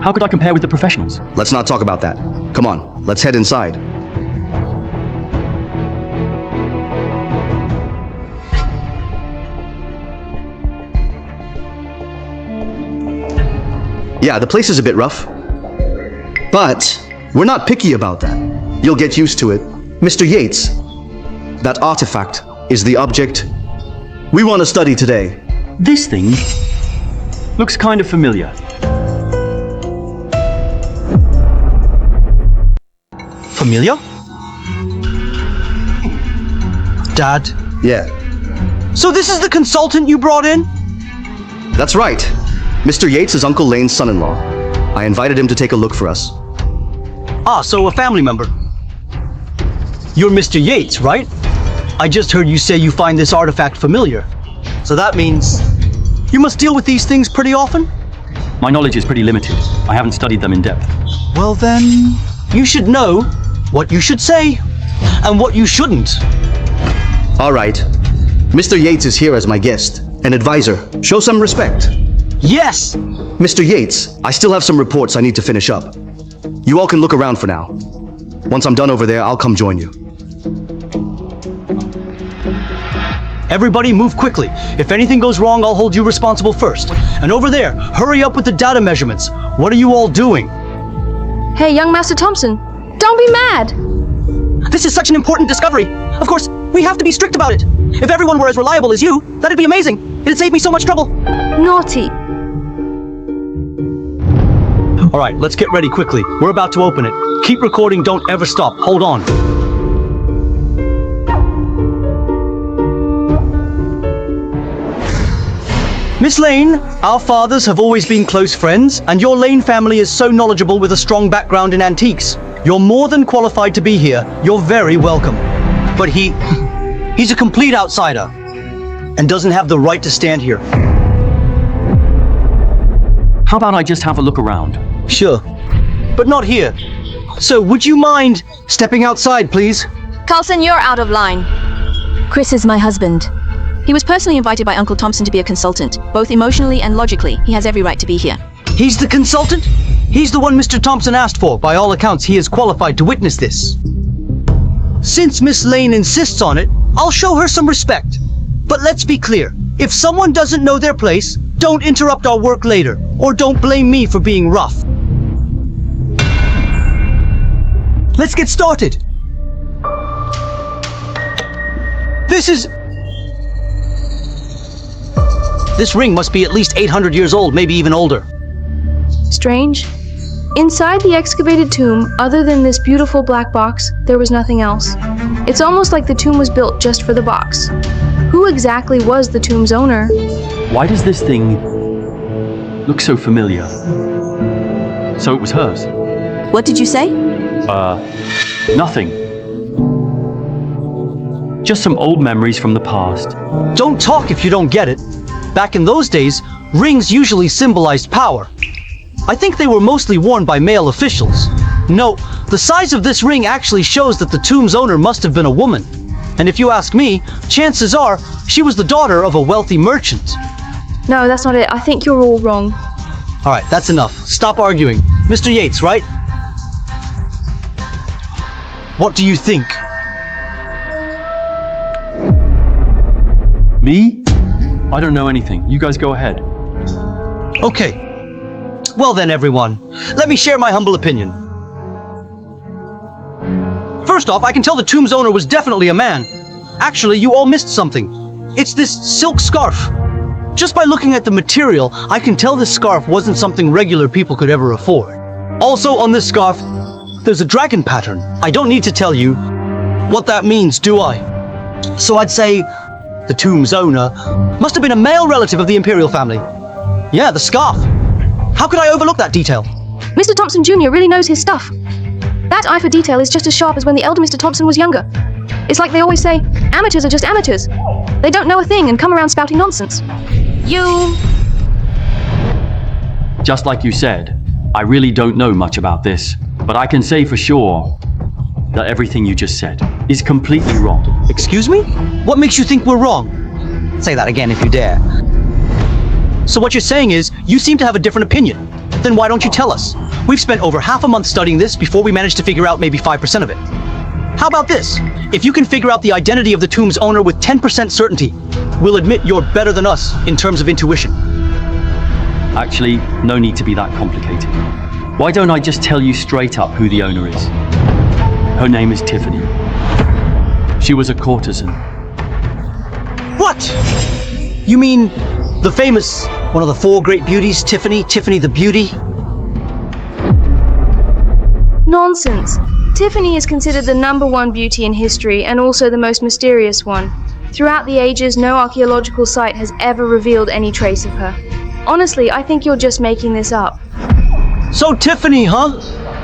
How could I compare with the professionals? Let's not talk about that. Come on, let's head inside. Yeah, the place is a bit rough. But we're not picky about that. You'll get used to it. Mr. Yates, that artifact is the object we want to study today. This thing looks kind of familiar. Familiar? Dad? Yeah. So this is the consultant you brought in? That's right. Mr. Yates is Uncle Lane's son-in-law. I invited him to take a look for us. Ah, so a family member. You're Mr. Yates, right? I just heard you say you find this artifact familiar. So that means you must deal with these things pretty often? My knowledge is pretty limited. I haven't studied them in depth. Well then, you should know what you should say and what you shouldn't. All right. Mr. Yates is here as my guest, an advisor. Show some respect. Yes! Mr. Yates, I still have some reports I need to finish up. You all can look around for now. Once I'm done over there, I'll come join you. Everybody move quickly. If anything goes wrong, I'll hold you responsible first. And over there, hurry up with the data measurements. What are you all doing? Hey, young Master Thompson, don't be mad. This is such an important discovery. Of course, we have to be strict about it. If everyone were as reliable as you, that'd be amazing. It'd save me so much trouble. Naughty. All right, let's get ready quickly. We're about to open it. Keep recording, don't ever stop. Hold on. Miss Lane, our fathers have always been close friends, and your Lane family is so knowledgeable with a strong background in antiques. You're more than qualified to be here. You're very welcome. But he's a complete outsider and doesn't have the right to stand here. How about I just have a look around? Sure, but not here. So would you mind stepping outside, please? Carlson, you're out of line. Chris is my husband. He was personally invited by Uncle Thompson to be a consultant, both emotionally and logically. He has every right to be here. He's the consultant? He's the one Mr. Thompson asked for. By all accounts, he is qualified to witness this. Since Miss Lane insists on it, I'll show her some respect. But let's be clear. If someone doesn't know their place, don't interrupt our work later, or don't blame me for being rough. Let's get started. This ring must be at least 800 years old, maybe even older. Strange. Inside the excavated tomb, other than this beautiful black box, there was nothing else. It's almost like the tomb was built just for the box. Who exactly was the tomb's owner? Why does this thing look so familiar? So it was hers. What did you say? Nothing. Just some old memories from the past. Don't talk if you don't get it. Back in those days, rings usually symbolized power. I think they were mostly worn by male officials. No, the size of this ring actually shows that the tomb's owner must have been a woman. And if you ask me, chances are she was the daughter of a wealthy merchant. No, that's not it. I think you're all wrong. All right, that's enough. Stop arguing. Mr. Yates, right? What do you think? Me? I don't know anything. You guys go ahead. Okay. Well then, everyone, let me share my humble opinion. First off, I can tell the tomb's owner was definitely a man. Actually, you all missed something. It's this silk scarf. Just by looking at the material, I can tell this scarf wasn't something regular people could ever afford. Also, on this scarf, there's a dragon pattern. I don't need to tell you what that means, do I? So I'd say the tomb's owner must have been a male relative of the imperial family. Yeah, the scarf. How could I overlook that detail? Mr. Thompson Jr. really knows his stuff. That eye for detail is just as sharp as when the elder Mr. Thompson was younger. It's like they always say, amateurs are just amateurs. They don't know a thing and come around spouting nonsense. Just like you said, I really don't know much about this, but I can say for sure that everything you just said is completely wrong. Excuse me? What makes you think we're wrong? Say that again if you dare. So what you're saying is, you seem to have a different opinion. Then why don't you tell us? We've spent over half a month studying this before we managed to figure out maybe 5% of it. How about this? If you can figure out the identity of the tomb's owner with 10% certainty, we'll admit you're better than us in terms of intuition. Actually, no need to be that complicated. Why don't I just tell you straight up who the owner is? Her name is Tiffany. She was a courtesan. What? You mean the famous, one of the four great beauties, Tiffany the Beauty? Nonsense. Tiffany is considered the #1 beauty in history and also the most mysterious one. Throughout the ages, no archaeological site has ever revealed any trace of her. Honestly, I think you're just making this up. So Tiffany, huh?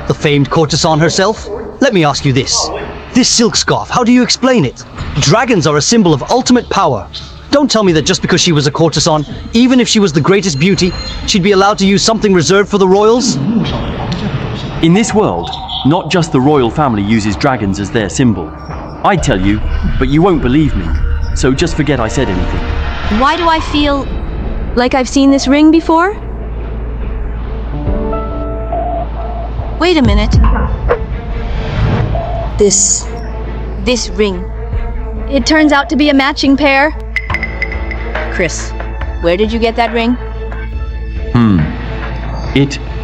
The famed courtesan herself? Let me ask you this. This silk scarf, how do you explain it? Dragons are a symbol of ultimate power. Don't tell me that just because she was a courtesan, even if she was the greatest beauty, she'd be allowed to use something reserved for the royals? In this world, not just the royal family uses dragons as their symbol. I'd tell you, but you won't believe me. So just forget I said anything. Why do I feel Like I've seen this ring before? Wait a minute. This ring. It turns out to be a matching pair. Chris, where did you get that ring?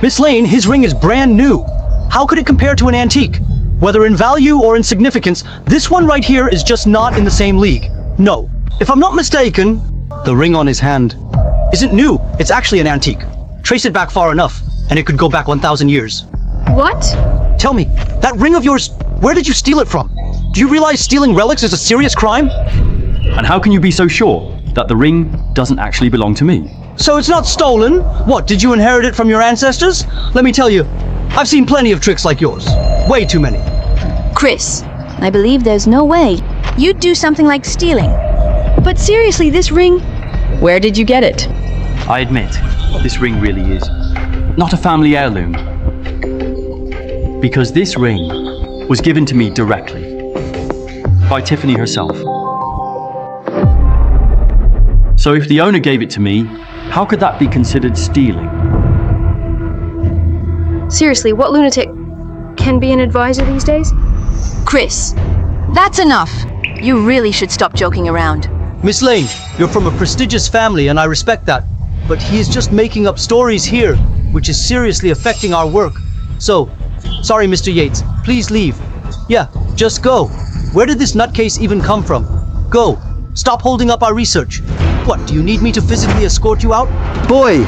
Miss Lane, his ring is brand new. How could it compare to an antique? Whether in value or in significance, this one right here is just not in the same league. No. If I'm not mistaken, the ring on his hand isn't new. It's actually an antique. Trace it back far enough, and it could go back 1,000 years. What? Tell me, that ring of yours, where did you steal it from? Do you realize stealing relics is a serious crime? And how can you be so sure that the ring doesn't actually belong to me? So it's not stolen? What, did you inherit it from your ancestors? Let me tell you, I've seen plenty of tricks like yours. Way too many. Chris, I believe there's no way you'd do something like stealing. But seriously, this ring... Where did you get it? I admit, this ring really is not a family heirloom. Because this ring was given to me directly by Tiffany herself. So if the owner gave it to me, how could that be considered stealing? Seriously, what lunatic can be an advisor these days? Chris, that's enough. You really should stop joking around. Miss Lane, you're from a prestigious family and I respect that. But he is just making up stories here, which is seriously affecting our work. So, sorry Mr. Yates, please leave. Yeah, just go. Where did this nutcase even come from? Go. Stop holding up our research. What, do you need me to physically escort you out? Boy,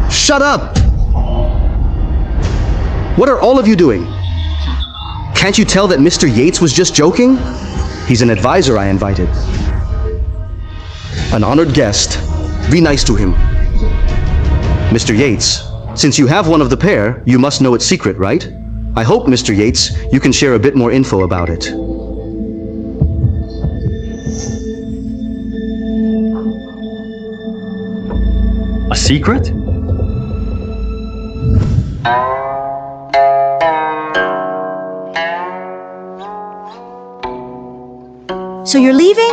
shut up! What are all of you doing? Can't you tell that Mr. Yates was just joking? He's an advisor I invited. An honored guest. Be nice to him. Mr. Yates, since you have one of the pair, you must know its secret, right? I hope, Mr. Yates, you can share a bit more info about it. A secret? So you're leaving?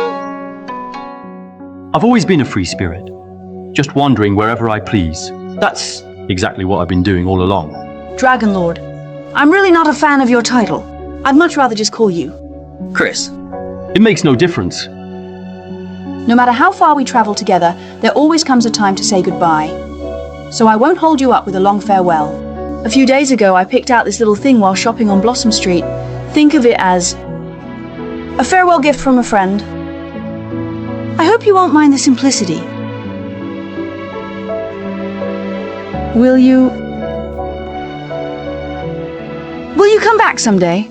I've always been a free spirit, just wandering wherever I please. That's exactly what I've been doing all along. Dragon Lord, I'm really not a fan of your title. I'd much rather just call you Chris. It makes no difference. No matter how far we travel together, there always comes a time to say goodbye. So I won't hold you up with a long farewell. A few days ago, I picked out this little thing while shopping on Blossom Street. Think of it as a farewell gift from a friend. I hope you won't mind the simplicity. Will you come back someday?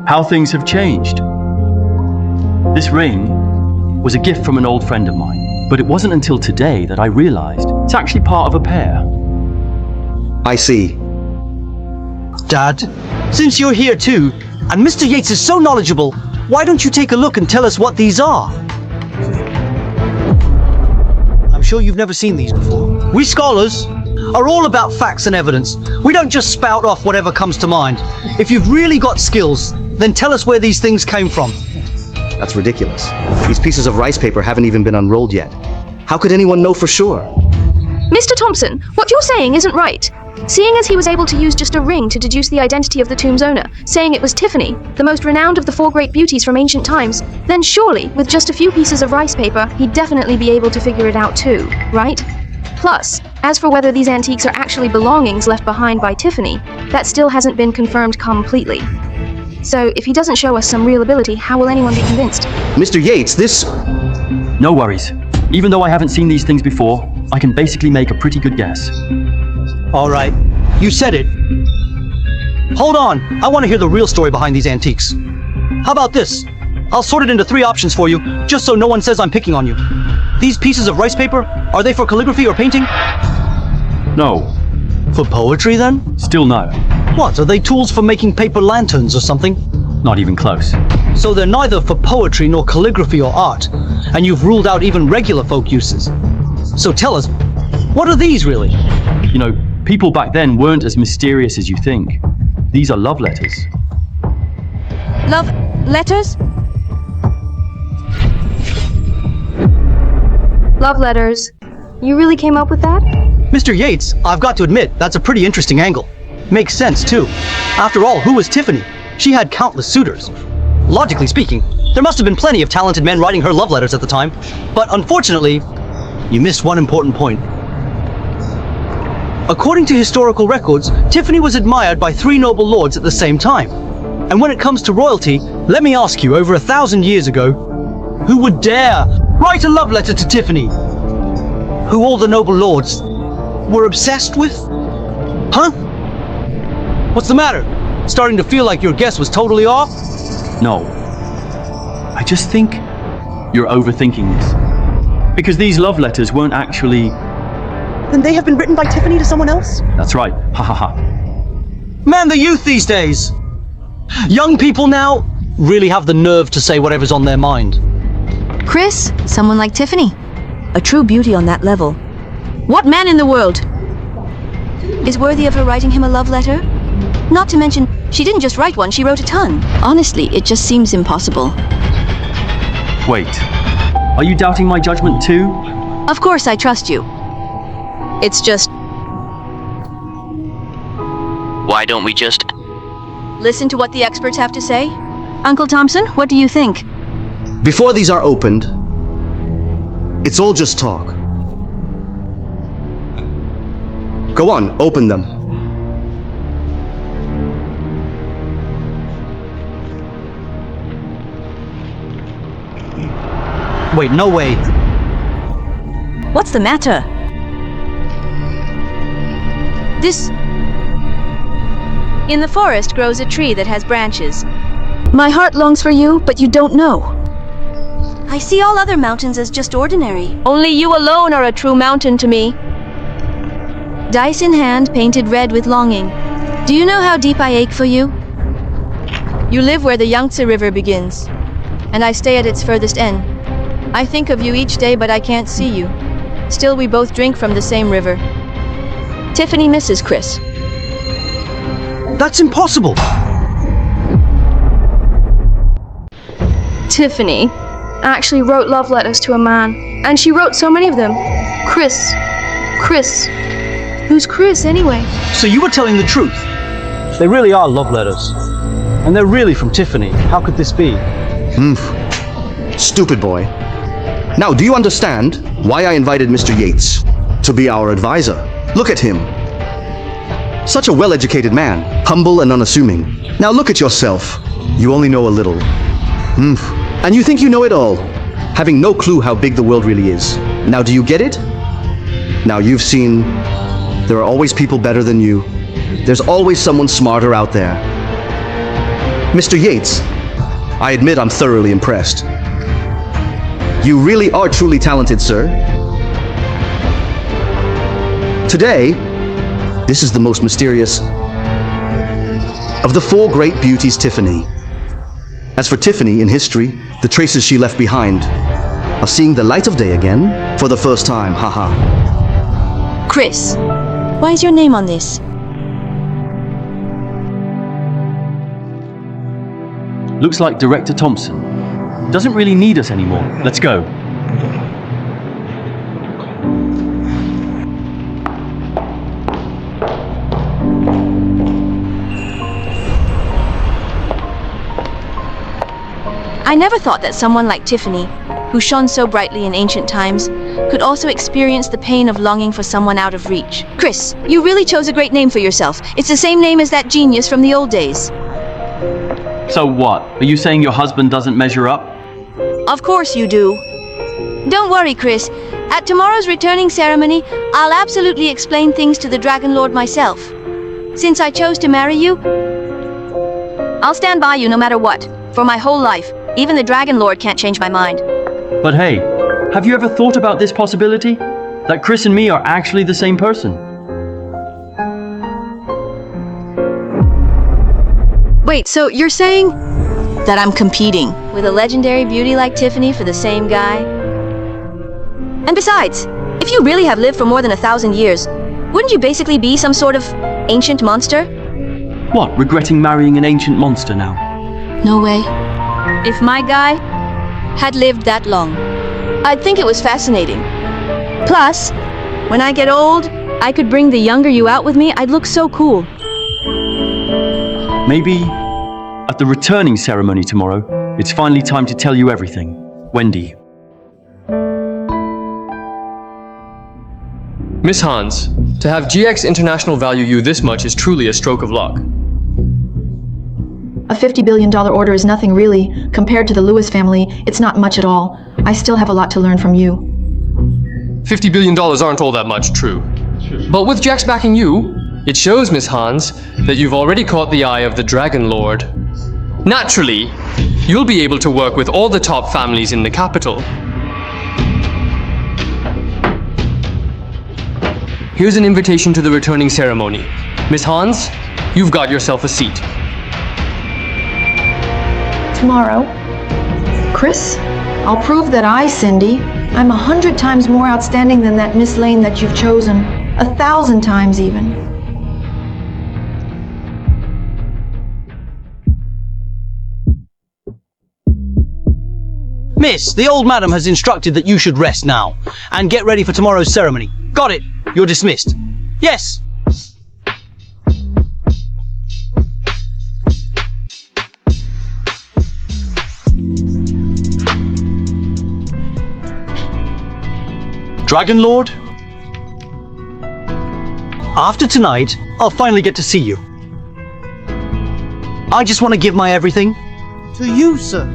How things have changed. This ring was a gift from an old friend of mine, but it wasn't until today that I realized it's actually part of a pair. I see. Dad, since you're here too, and Mr. Yates is so knowledgeable, why don't you take a look and tell us what these are? I'm sure you've never seen these before. We scholars are all about facts and evidence. We don't just spout off whatever comes to mind. If you've really got skills, then tell us where these things came from. That's ridiculous. These pieces of rice paper haven't even been unrolled yet. How could anyone know for sure? Mr. Thompson, what you're saying isn't right. Seeing as he was able to use just a ring to deduce the identity of the tomb's owner, saying it was Tiffany, the most renowned of the four great beauties from ancient times, then surely, with just a few pieces of rice paper, he'd definitely be able to figure it out too, right? Plus, as for whether these antiques are actually belongings left behind by Tiffany, that still hasn't been confirmed completely. So, if he doesn't show us some real ability, how will anyone be convinced? Mr. Yates, this... No worries. Even though I haven't seen these things before, I can basically make a pretty good guess. All right, you said it. Hold on, I want to hear the real story behind these antiques. How about this? I'll sort it into 3 options for you, just so no one says I'm picking on you. These pieces of rice paper, are they for calligraphy or painting? No. For poetry then? Still no. What, are they tools for making paper lanterns or something? Not even close. So they're neither for poetry nor calligraphy or art, and you've ruled out even regular folk uses. So tell us, what are these really? You know, people back then weren't as mysterious as you think. These are love letters. Love letters? Love letters. You really came up with that? Mr. Yates, I've got to admit, that's a pretty interesting angle. Makes sense, too. After all, who was Tiffany? She had countless suitors. Logically speaking, there must have been plenty of talented men writing her love letters at the time. But unfortunately, you missed one important point. According to historical records, Tiffany was admired by 3 noble lords at the same time. And when it comes to royalty, let me ask you, over 1,000 years ago, who would dare write a love letter to Tiffany? Who all the noble lords were obsessed with? Huh? What's the matter? Starting to feel like your guess was totally off? No. I just think you're overthinking this. Because these love letters weren't actually... Then they have been written by Tiffany to someone else? That's right. Ha ha ha. Man, the youth these days! Young people now really have the nerve to say whatever's on their mind. Chris, someone like Tiffany. A true beauty on that level. What man in the world Is worthy of her writing him a love letter? Not to mention, she didn't just write one, she wrote a ton. Honestly, it just seems impossible. Wait. Are you doubting my judgment too? Of course I trust you. It's just... Why don't we just... listen to what the experts have to say? Uncle Thompson, what do you think? Before these are opened, it's all just talk. Go on, open them. Wait, no way. What's the matter? This... In the forest grows a tree that has branches. My heart longs for you, but you don't know. I see all other mountains as just ordinary. Only you alone are a true mountain to me. Dice in hand, painted red with longing. Do you know how deep I ache for you? You live where the Yangtze River begins, and I stay at its furthest end. I think of you each day, but I can't see you. Still, we both drink from the same river. Tiffany misses Chris. That's impossible! Tiffany actually wrote love letters to a man, and she wrote so many of them. Chris. Who's Chris anyway? So you were telling the truth. They really are love letters. And they're really from Tiffany. How could this be? Stupid boy. Now, do you understand why I invited Mr. Yates to be our advisor? Look at him. Such a well-educated man, humble and unassuming. Now look at yourself. You only know a little. And you think you know it all, having no clue how big the world really is. Now, do you get it? Now, you've seen there are always people better than you. There's always someone smarter out there. Mr. Yates, I admit I'm thoroughly impressed. You really are truly talented, sir. Today, this is the most mysterious of the 4 great beauties, Tiffany. As for Tiffany in history, the traces she left behind are seeing the light of day again for the first time, haha. Chris, why is your name on this? Looks like Director Thompson doesn't really need us anymore. Let's go. I never thought that someone like Tiffany, who shone so brightly in ancient times, could also experience the pain of longing for someone out of reach. Chris, you really chose a great name for yourself. It's the same name as that genius from the old days. So what? Are you saying your husband doesn't measure up? Of course you do. Don't worry, Chris. At tomorrow's returning ceremony, I'll absolutely explain things to the Dragon Lord myself. Since I chose to marry you, I'll stand by you no matter what, for my whole life. Even the Dragon Lord can't change my mind. But hey, have you ever thought about this possibility? That Chris and me are actually the same person? Wait, so you're saying that I'm competing with a legendary beauty like Tiffany for the same guy? And besides, if you really have lived for more than 1,000 years, wouldn't you basically be some sort of ancient monster? What, regretting marrying an ancient monster now? No way. If my guy had lived that long, I'd think it was fascinating. Plus, when I get old, I could bring the younger you out with me. I'd look so cool. Maybe at the returning ceremony tomorrow, It's finally time to tell you everything. Wendy. Miss Hans, to have GX International value you this much is truly a stroke of luck. A $50 billion order is nothing really. Compared to the Lewis family, it's not much at all. I still have a lot to learn from you. $50 billion aren't all that much, true. But with Jax backing you, it shows, Miss Hans, that you've already caught the eye of the Dragon Lord. Naturally, you'll be able to work with all the top families in the capital. Here's an invitation to the returning ceremony. Miss Hans, you've got yourself a seat. Tomorrow. Chris, I'll prove that I, Cindy, I'm 100 times more outstanding than that Miss Lane that you've chosen. 1,000 times even. Miss, the old madam has instructed that you should rest now and get ready for tomorrow's ceremony. Got it. You're dismissed. Yes. Dragon Lord? After tonight, I'll finally get to see you. I just want to give my everything to you, sir.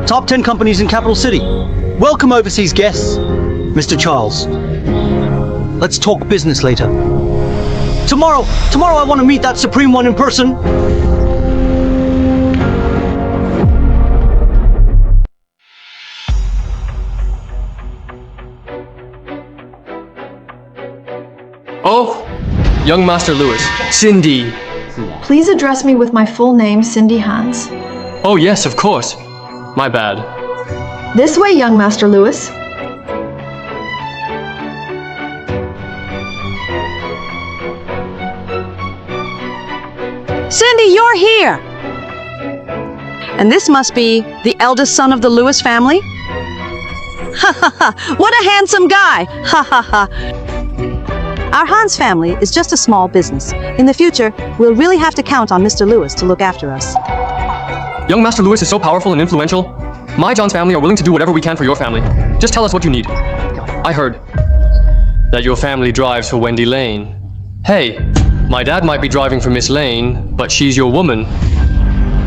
Top 10 companies in Capital City. Welcome overseas guests. Mr. Charles. Let's talk business later. Tomorrow I want to meet that Supreme One in person. Oh, young Master Lewis. Cindy. Please address me with my full name, Cindy Hans. Oh yes, of course. My bad. This way, young Master Lewis. Cindy, you're here! And this must be the eldest son of the Lewis family? Ha ha ha! What a handsome guy! Ha ha ha! Our Hans family is just a small business. In the future, we'll really have to count on Mr. Lewis to look after us. Young Master Lewis is so powerful and influential. My John's family are willing to do whatever we can for your family. Just tell us what you need. I heard that your family drives for Wendy Lane. Hey, my dad might be driving for Miss Lane, but she's your woman.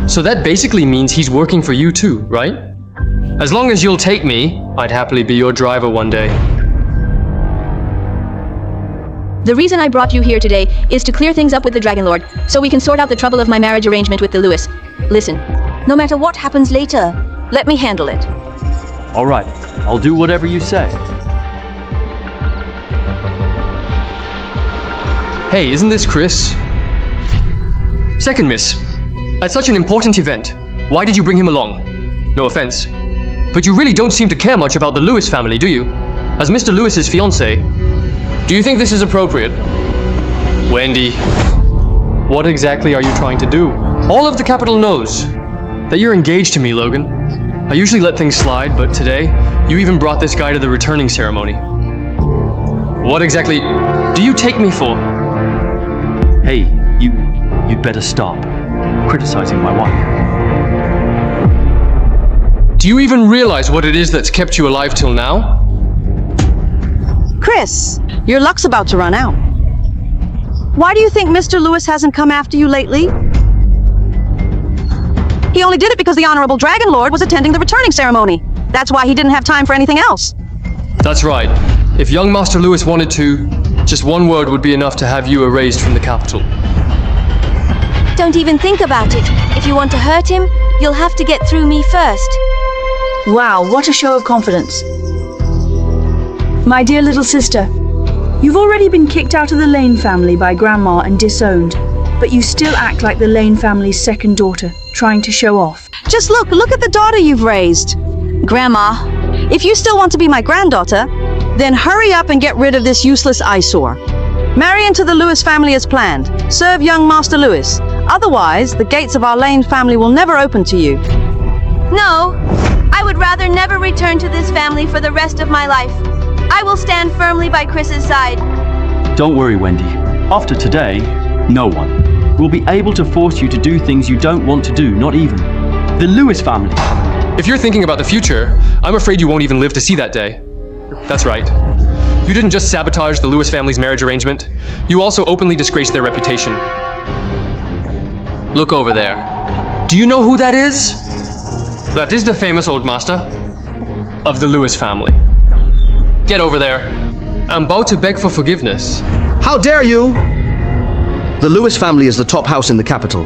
So that basically means he's working for you too, right? As long as you'll take me, I'd happily be your driver one day. The reason I brought you here today is to clear things up with the Dragon Lord, so we can sort out the trouble of my marriage arrangement with the Lewis. Listen, no matter what happens later, let me handle it. All right, I'll do whatever you say. Hey, isn't this Chris? Second miss, at such an important event, why did you bring him along? No offense, but you really don't seem to care much about the Lewis family, do you? As Mr. Lewis's fiancé, do you think this is appropriate? Wendy, what exactly are you trying to do? All of the capital knows that you're engaged to me, Logan. I usually let things slide, but today, you even brought this guy to the returning ceremony. What exactly do you take me for? Hey, you'd better stop criticizing my wife. Do you even realize what it is that's kept you alive till now? Chris, your luck's about to run out. Why do you think Mr. Lewis hasn't come after you lately? He only did it because the Honorable Dragon Lord was attending the returning ceremony. That's why he didn't have time for anything else. That's right. If young Master Lewis wanted to, just one word would be enough to have you erased from the capital. Don't even think about it. If you want to hurt him, you'll have to get through me first. Wow, what a show of confidence. My dear little sister, you've already been kicked out of the Lane family by Grandma and disowned, but you still act like the Lane family's second daughter, trying to show off. Just look at the daughter you've raised. Grandma, if you still want to be my granddaughter, then hurry up and get rid of this useless eyesore. Marry into the Lewis family as planned. Serve young Master Lewis. Otherwise, the gates of our Lane family will never open to you. No, I would rather never return to this family for the rest of my life. I will stand firmly by Chris's side. Don't worry, Wendy. After today, no one will be able to force you to do things you don't want to do, not even the Lewis family. If you're thinking about the future, I'm afraid you won't even live to see that day. That's right. You didn't just sabotage the Lewis family's marriage arrangement, you also openly disgraced their reputation. Look over there. Do you know who that is? That is the famous old master of the Lewis family. Get over there. I'm about to beg for forgiveness. How dare you? The Lewis family is the top house in the capital.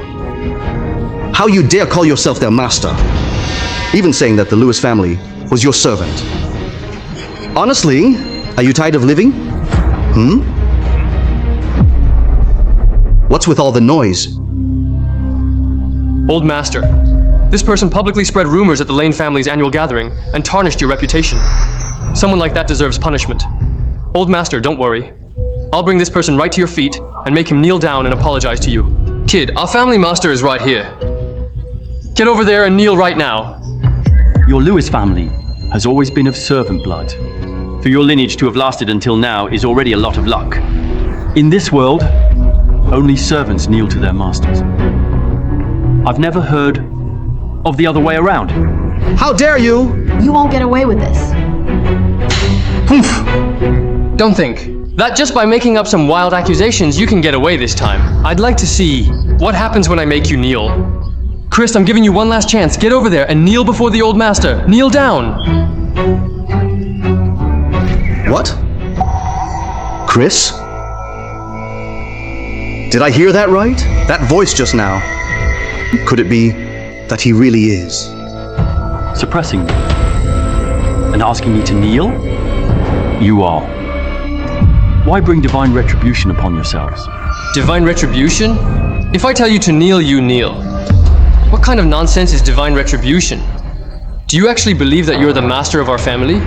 How you dare call yourself their master? Even saying that the Lewis family was your servant. Honestly, are you tired of living? What's with all the noise? Old master, this person publicly spread rumors at the Lane family's annual gathering and tarnished your reputation. Someone like that deserves punishment. Old master, don't worry. I'll bring this person right to your feet and make him kneel down and apologize to you. Kid, our family master is right here. Get over there and kneel right now. Your Lewis family has always been of servant blood. For your lineage to have lasted until now is already a lot of luck. In this world, only servants kneel to their masters. I've never heard of the other way around. How dare you? You won't get away with this. Don't think that just by making up some wild accusations you can get away this time. I'd like to see what happens when I make you kneel. Chris, I'm giving you one last chance. Get over there and kneel before the old master. Kneel down. What? Chris? Did I hear that right? That voice just now. Could it be that he really is? Suppressing me and asking me to kneel? You are. Why bring divine retribution upon yourselves? Divine retribution? If I tell you to kneel, you kneel. What kind of nonsense is divine retribution? Do you actually believe that you're the master of our family?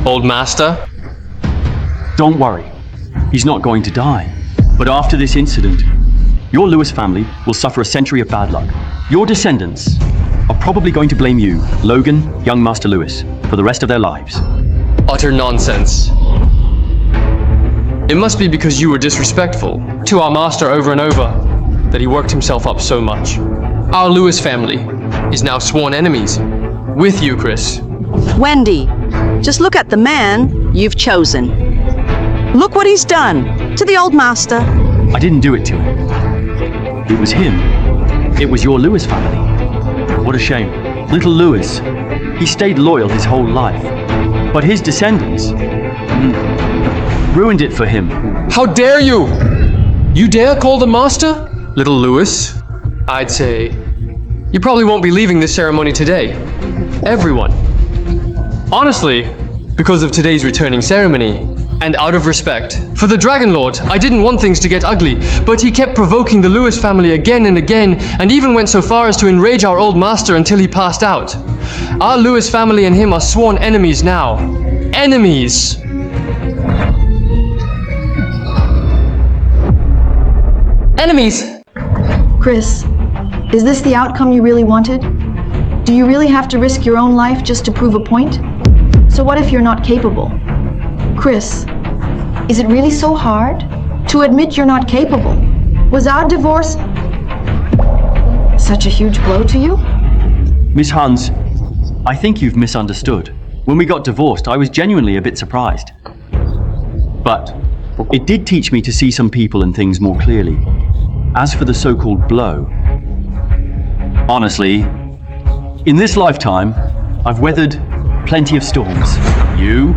Old master? Don't worry. He's not going to die. But after this incident, your Lewis family will suffer a century of bad luck. Your descendants are probably going to blame you, Logan, young Master Lewis, for the rest of their lives. Utter nonsense. It must be because you were disrespectful to our master over and over that he worked himself up so much. Our Lewis family is now sworn enemies. With you, Chris. Wendy, just look at the man you've chosen. Look what he's done to the old master. I didn't do it to him. It was him. It was your Lewis family. What a shame. Little Lewis, he stayed loyal his whole life. But his descendants ruined it for him. How dare you! You dare call the master Little Lewis? I'd say you probably won't be leaving this ceremony today. Everyone. Honestly, because of today's returning ceremony, and out of respect for the Dragon Lord, I didn't want things to get ugly, but he kept provoking the Lewis family again and again, and even went so far as to enrage our old master until he passed out. Our Lewis family and him are sworn enemies now. Enemies! Enemies! Chris, is this the outcome you really wanted? Do you really have to risk your own life just to prove a point? So what if you're not capable? Chris, is it really so hard to admit you're not capable? Was our divorce such a huge blow to you? Miss Hans, I think you've misunderstood. When we got divorced, I was genuinely a bit surprised. But it did teach me to see some people and things more clearly. As for the so-called blow, honestly, in this lifetime, I've weathered plenty of storms. You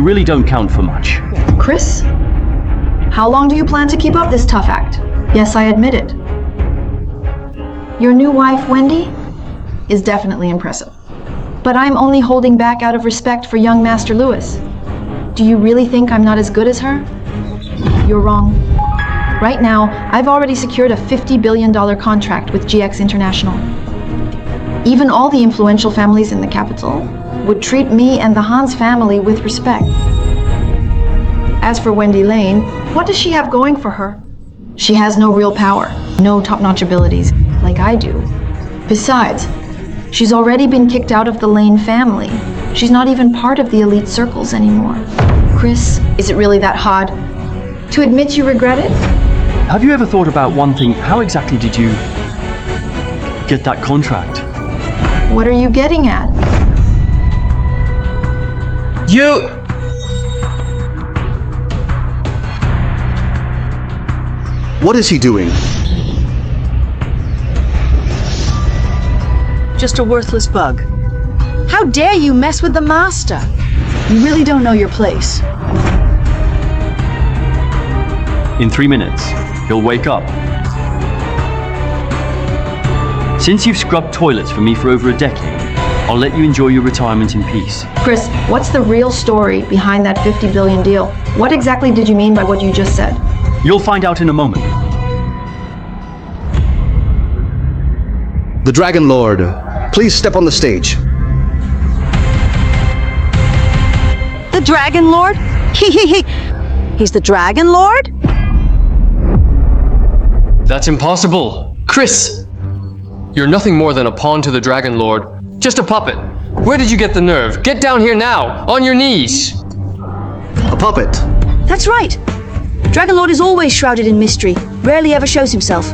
really don't count for much. Chris, how long do you plan to keep up this tough act? Yes, I admit it. Your new wife, Wendy, is definitely impressive. But I'm only holding back out of respect for young Master Lewis. Do you really think I'm not as good as her? You're wrong. Right now, I've already secured a $50 billion contract with GX International. Even all the influential families in the capital would treat me and the Hans family with respect. As for Wendy Lane, What does she have going for her? She has no real power, no top-notch abilities, like I do. Besides, she's already been kicked out of the Lane family. She's not even part of the elite circles anymore. Chris, is it really that hard to admit you regret it? Have you ever thought about one thing? How exactly did you get that contract? What are you getting at? You... What is he doing? Just a worthless bug. How dare you mess with the master? You really don't know your place. In 3 minutes, he'll wake up. Since you've scrubbed toilets for me for over a decade, I'll let you enjoy your retirement in peace. Chris, what's the real story behind that 50 billion deal? What exactly did you mean by what you just said? You'll find out in a moment. The Dragon Lord, please step on the stage. The Dragon Lord? He's the Dragon Lord? That's impossible. Chris! You're nothing more than a pawn to the Dragon Lord. Just a puppet. Where did you get the nerve? Get down here now! On your knees! A puppet? That's right. Dragon Lord is always shrouded in mystery, rarely ever shows himself.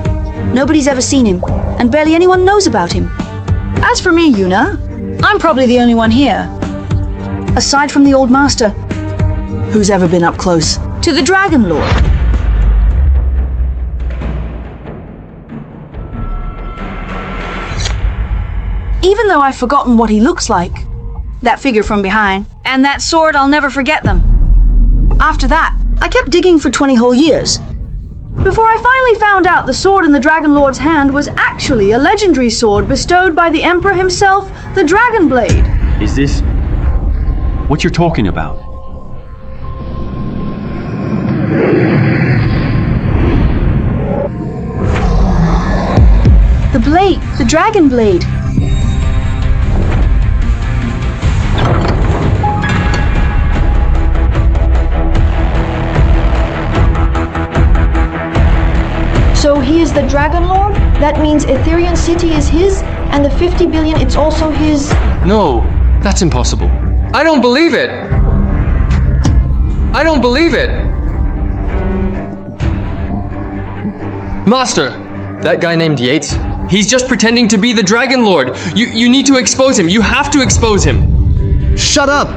Nobody's ever seen him, and barely anyone knows about him. As for me, Yuna, I'm probably the only one here, aside from the old master, who's ever been up close to the Dragon Lord. Even though I've forgotten what he looks like, that figure from behind, and that sword, I'll never forget them. After that, I kept digging for 20 whole years, before I finally found out the sword in the Dragon Lord's hand was actually a legendary sword bestowed by the Emperor himself, the Dragon Blade. Is this what you're talking about? The blade, the Dragon Blade. So he is the Dragon Lord? That means Ethereum City is his, and the 50 billion, it's also his? No, that's impossible. I don't believe it! I don't believe it! Master, that guy named Yates, he's just pretending to be the Dragon Lord. You need to expose him. You have to expose him. Shut up!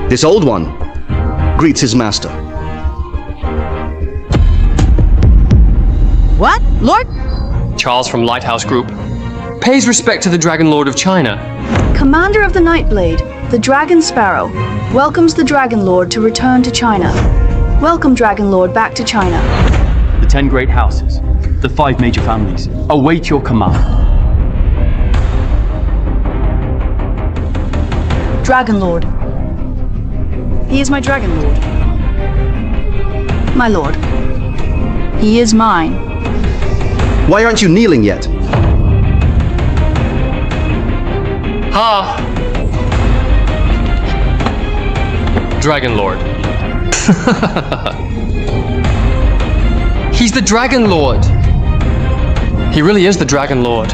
This old one greets his master. What? Lord? Charles from Lighthouse Group pays respect to the Dragon Lord of China. Commander of the Nightblade, the Dragon Sparrow, welcomes the Dragon Lord to return to China. Welcome, Dragon Lord, back to China. The 10 great houses, the 5 major families, await your command. Dragon Lord. He is my Dragon Lord. My lord. He is mine. Why aren't you kneeling yet? Ha! Dragon Lord. He's the Dragon Lord. He really is the Dragon Lord.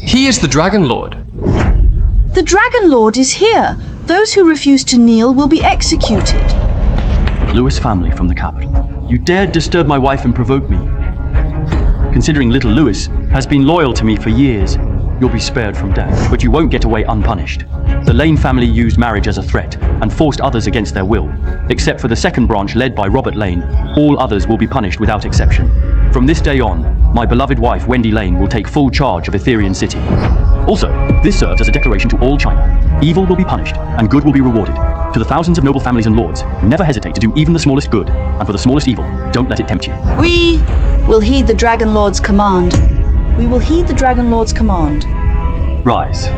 He is the Dragon Lord. The Dragon Lord is here. Those who refuse to kneel will be executed. Lewis family from the capital. You dared disturb my wife and provoke me. Considering little Lewis has been loyal to me for years, you'll be spared from death, but you won't get away unpunished. The Lane family used marriage as a threat and forced others against their will. Except for the second branch led by Robert Lane, all others will be punished without exception. From this day on, my beloved wife Wendy Lane will take full charge of Ethereum City. Also, this serves as a declaration to all China. Evil will be punished, and good will be rewarded. To the thousands of noble families and lords, never hesitate to do even the smallest good, and for the smallest evil, don't let it tempt you. We will heed the Dragon Lord's command. We will heed the Dragon Lord's command. Rise.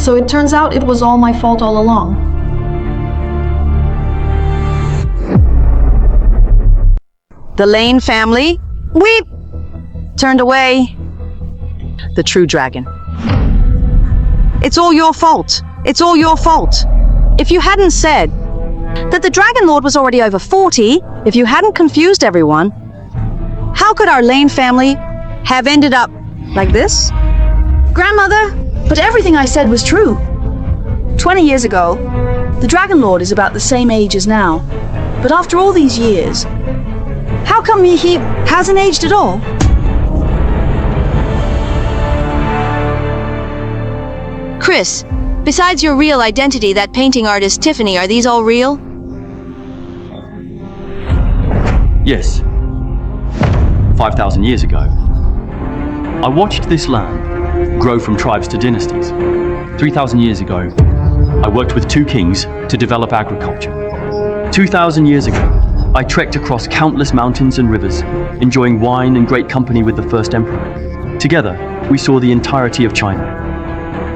So it turns out it was all my fault all along. The Lane family, we turned away the true dragon. It's all your fault. It's all your fault. If you hadn't said that the Dragon Lord was already over 40, if you hadn't confused everyone, how could our Lane family have ended up like this? Grandmother, but everything I said was true. 20 years ago, the Dragon Lord is about the same age as now. But after all these years, how come he hasn't aged at all? Chris, besides your real identity, that painting artist Tiffany, are these all real? Yes. 5,000 years ago, I watched this land grow from tribes to dynasties. 3,000 years ago, I worked with 2 kings to develop agriculture. 2,000 years ago, I trekked across countless mountains and rivers, enjoying wine and great company with the first emperor. Together, we saw the entirety of China.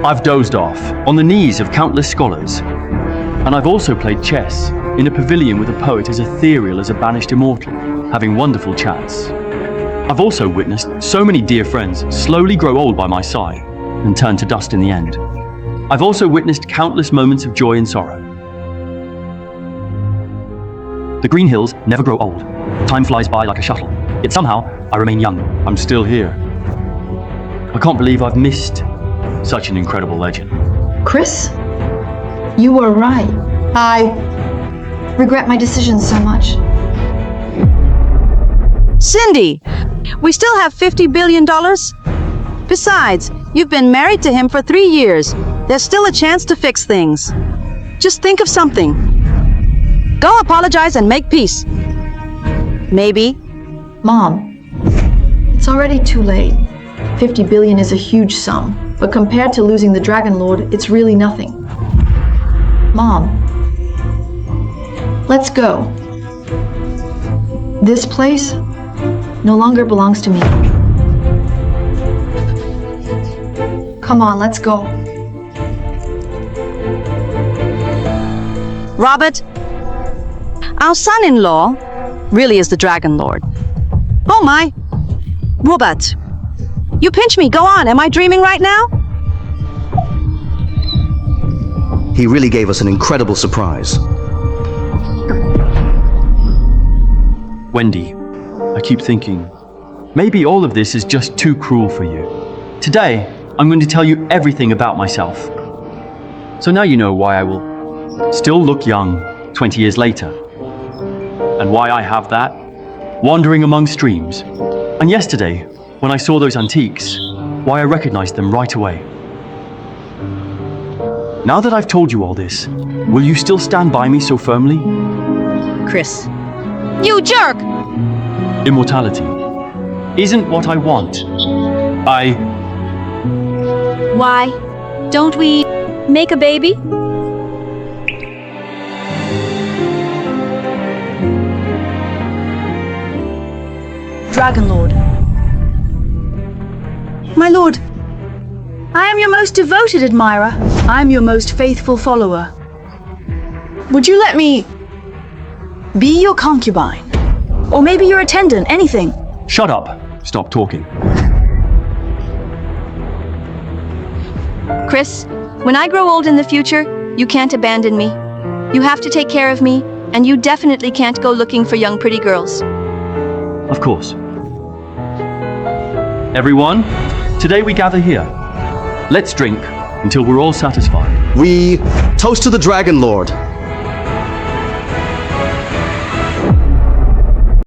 I've dozed off on the knees of countless scholars, and I've also played chess in a pavilion with a poet as ethereal as a banished immortal, having wonderful chats. I've also witnessed so many dear friends slowly grow old by my side and turn to dust in the end. I've also witnessed countless moments of joy and sorrow. The green hills never grow old. Time flies by like a shuttle, yet somehow I remain young. I'm still here. I can't believe I've missed such an incredible legend. Chris, you were right. I regret my decision so much. Cindy, we still have $50 billion. Besides, you've been married to him for 3 years. There's still a chance to fix things. Just think of something. Go apologize and make peace. Maybe. Mom, it's already too late. 50 billion is a huge sum, but compared to losing the Dragon Lord, it's really nothing. Mom, let's go. This place no longer belongs to me. Come on, let's go. Robert, our son-in-law really is the Dragon Lord. Oh my. Robert, you pinch me. Go on. Am I dreaming right now? He really gave us an incredible surprise. Wendy, I keep thinking, maybe all of this is just too cruel for you. Today, I'm going to tell you everything about myself. So now you know why I will still look young 20 years later. And why I have that, wandering among streams. And yesterday, when I saw those antiques, why I recognized them right away. Now that I've told you all this, will you still stand by me so firmly? Chris. You jerk! Immortality isn't what I want. Why don't we make a baby? Dragon Lord. My lord, I am your most devoted admirer. I am your most faithful follower. Would you let me be your concubine? Or maybe your attendant, anything. Shut up. Stop talking. Chris, when I grow old in the future, you can't abandon me. You have to take care of me, and you definitely can't go looking for young pretty girls. Of course. Everyone, today we gather here. Let's drink until we're all satisfied. We toast to the Dragon Lord.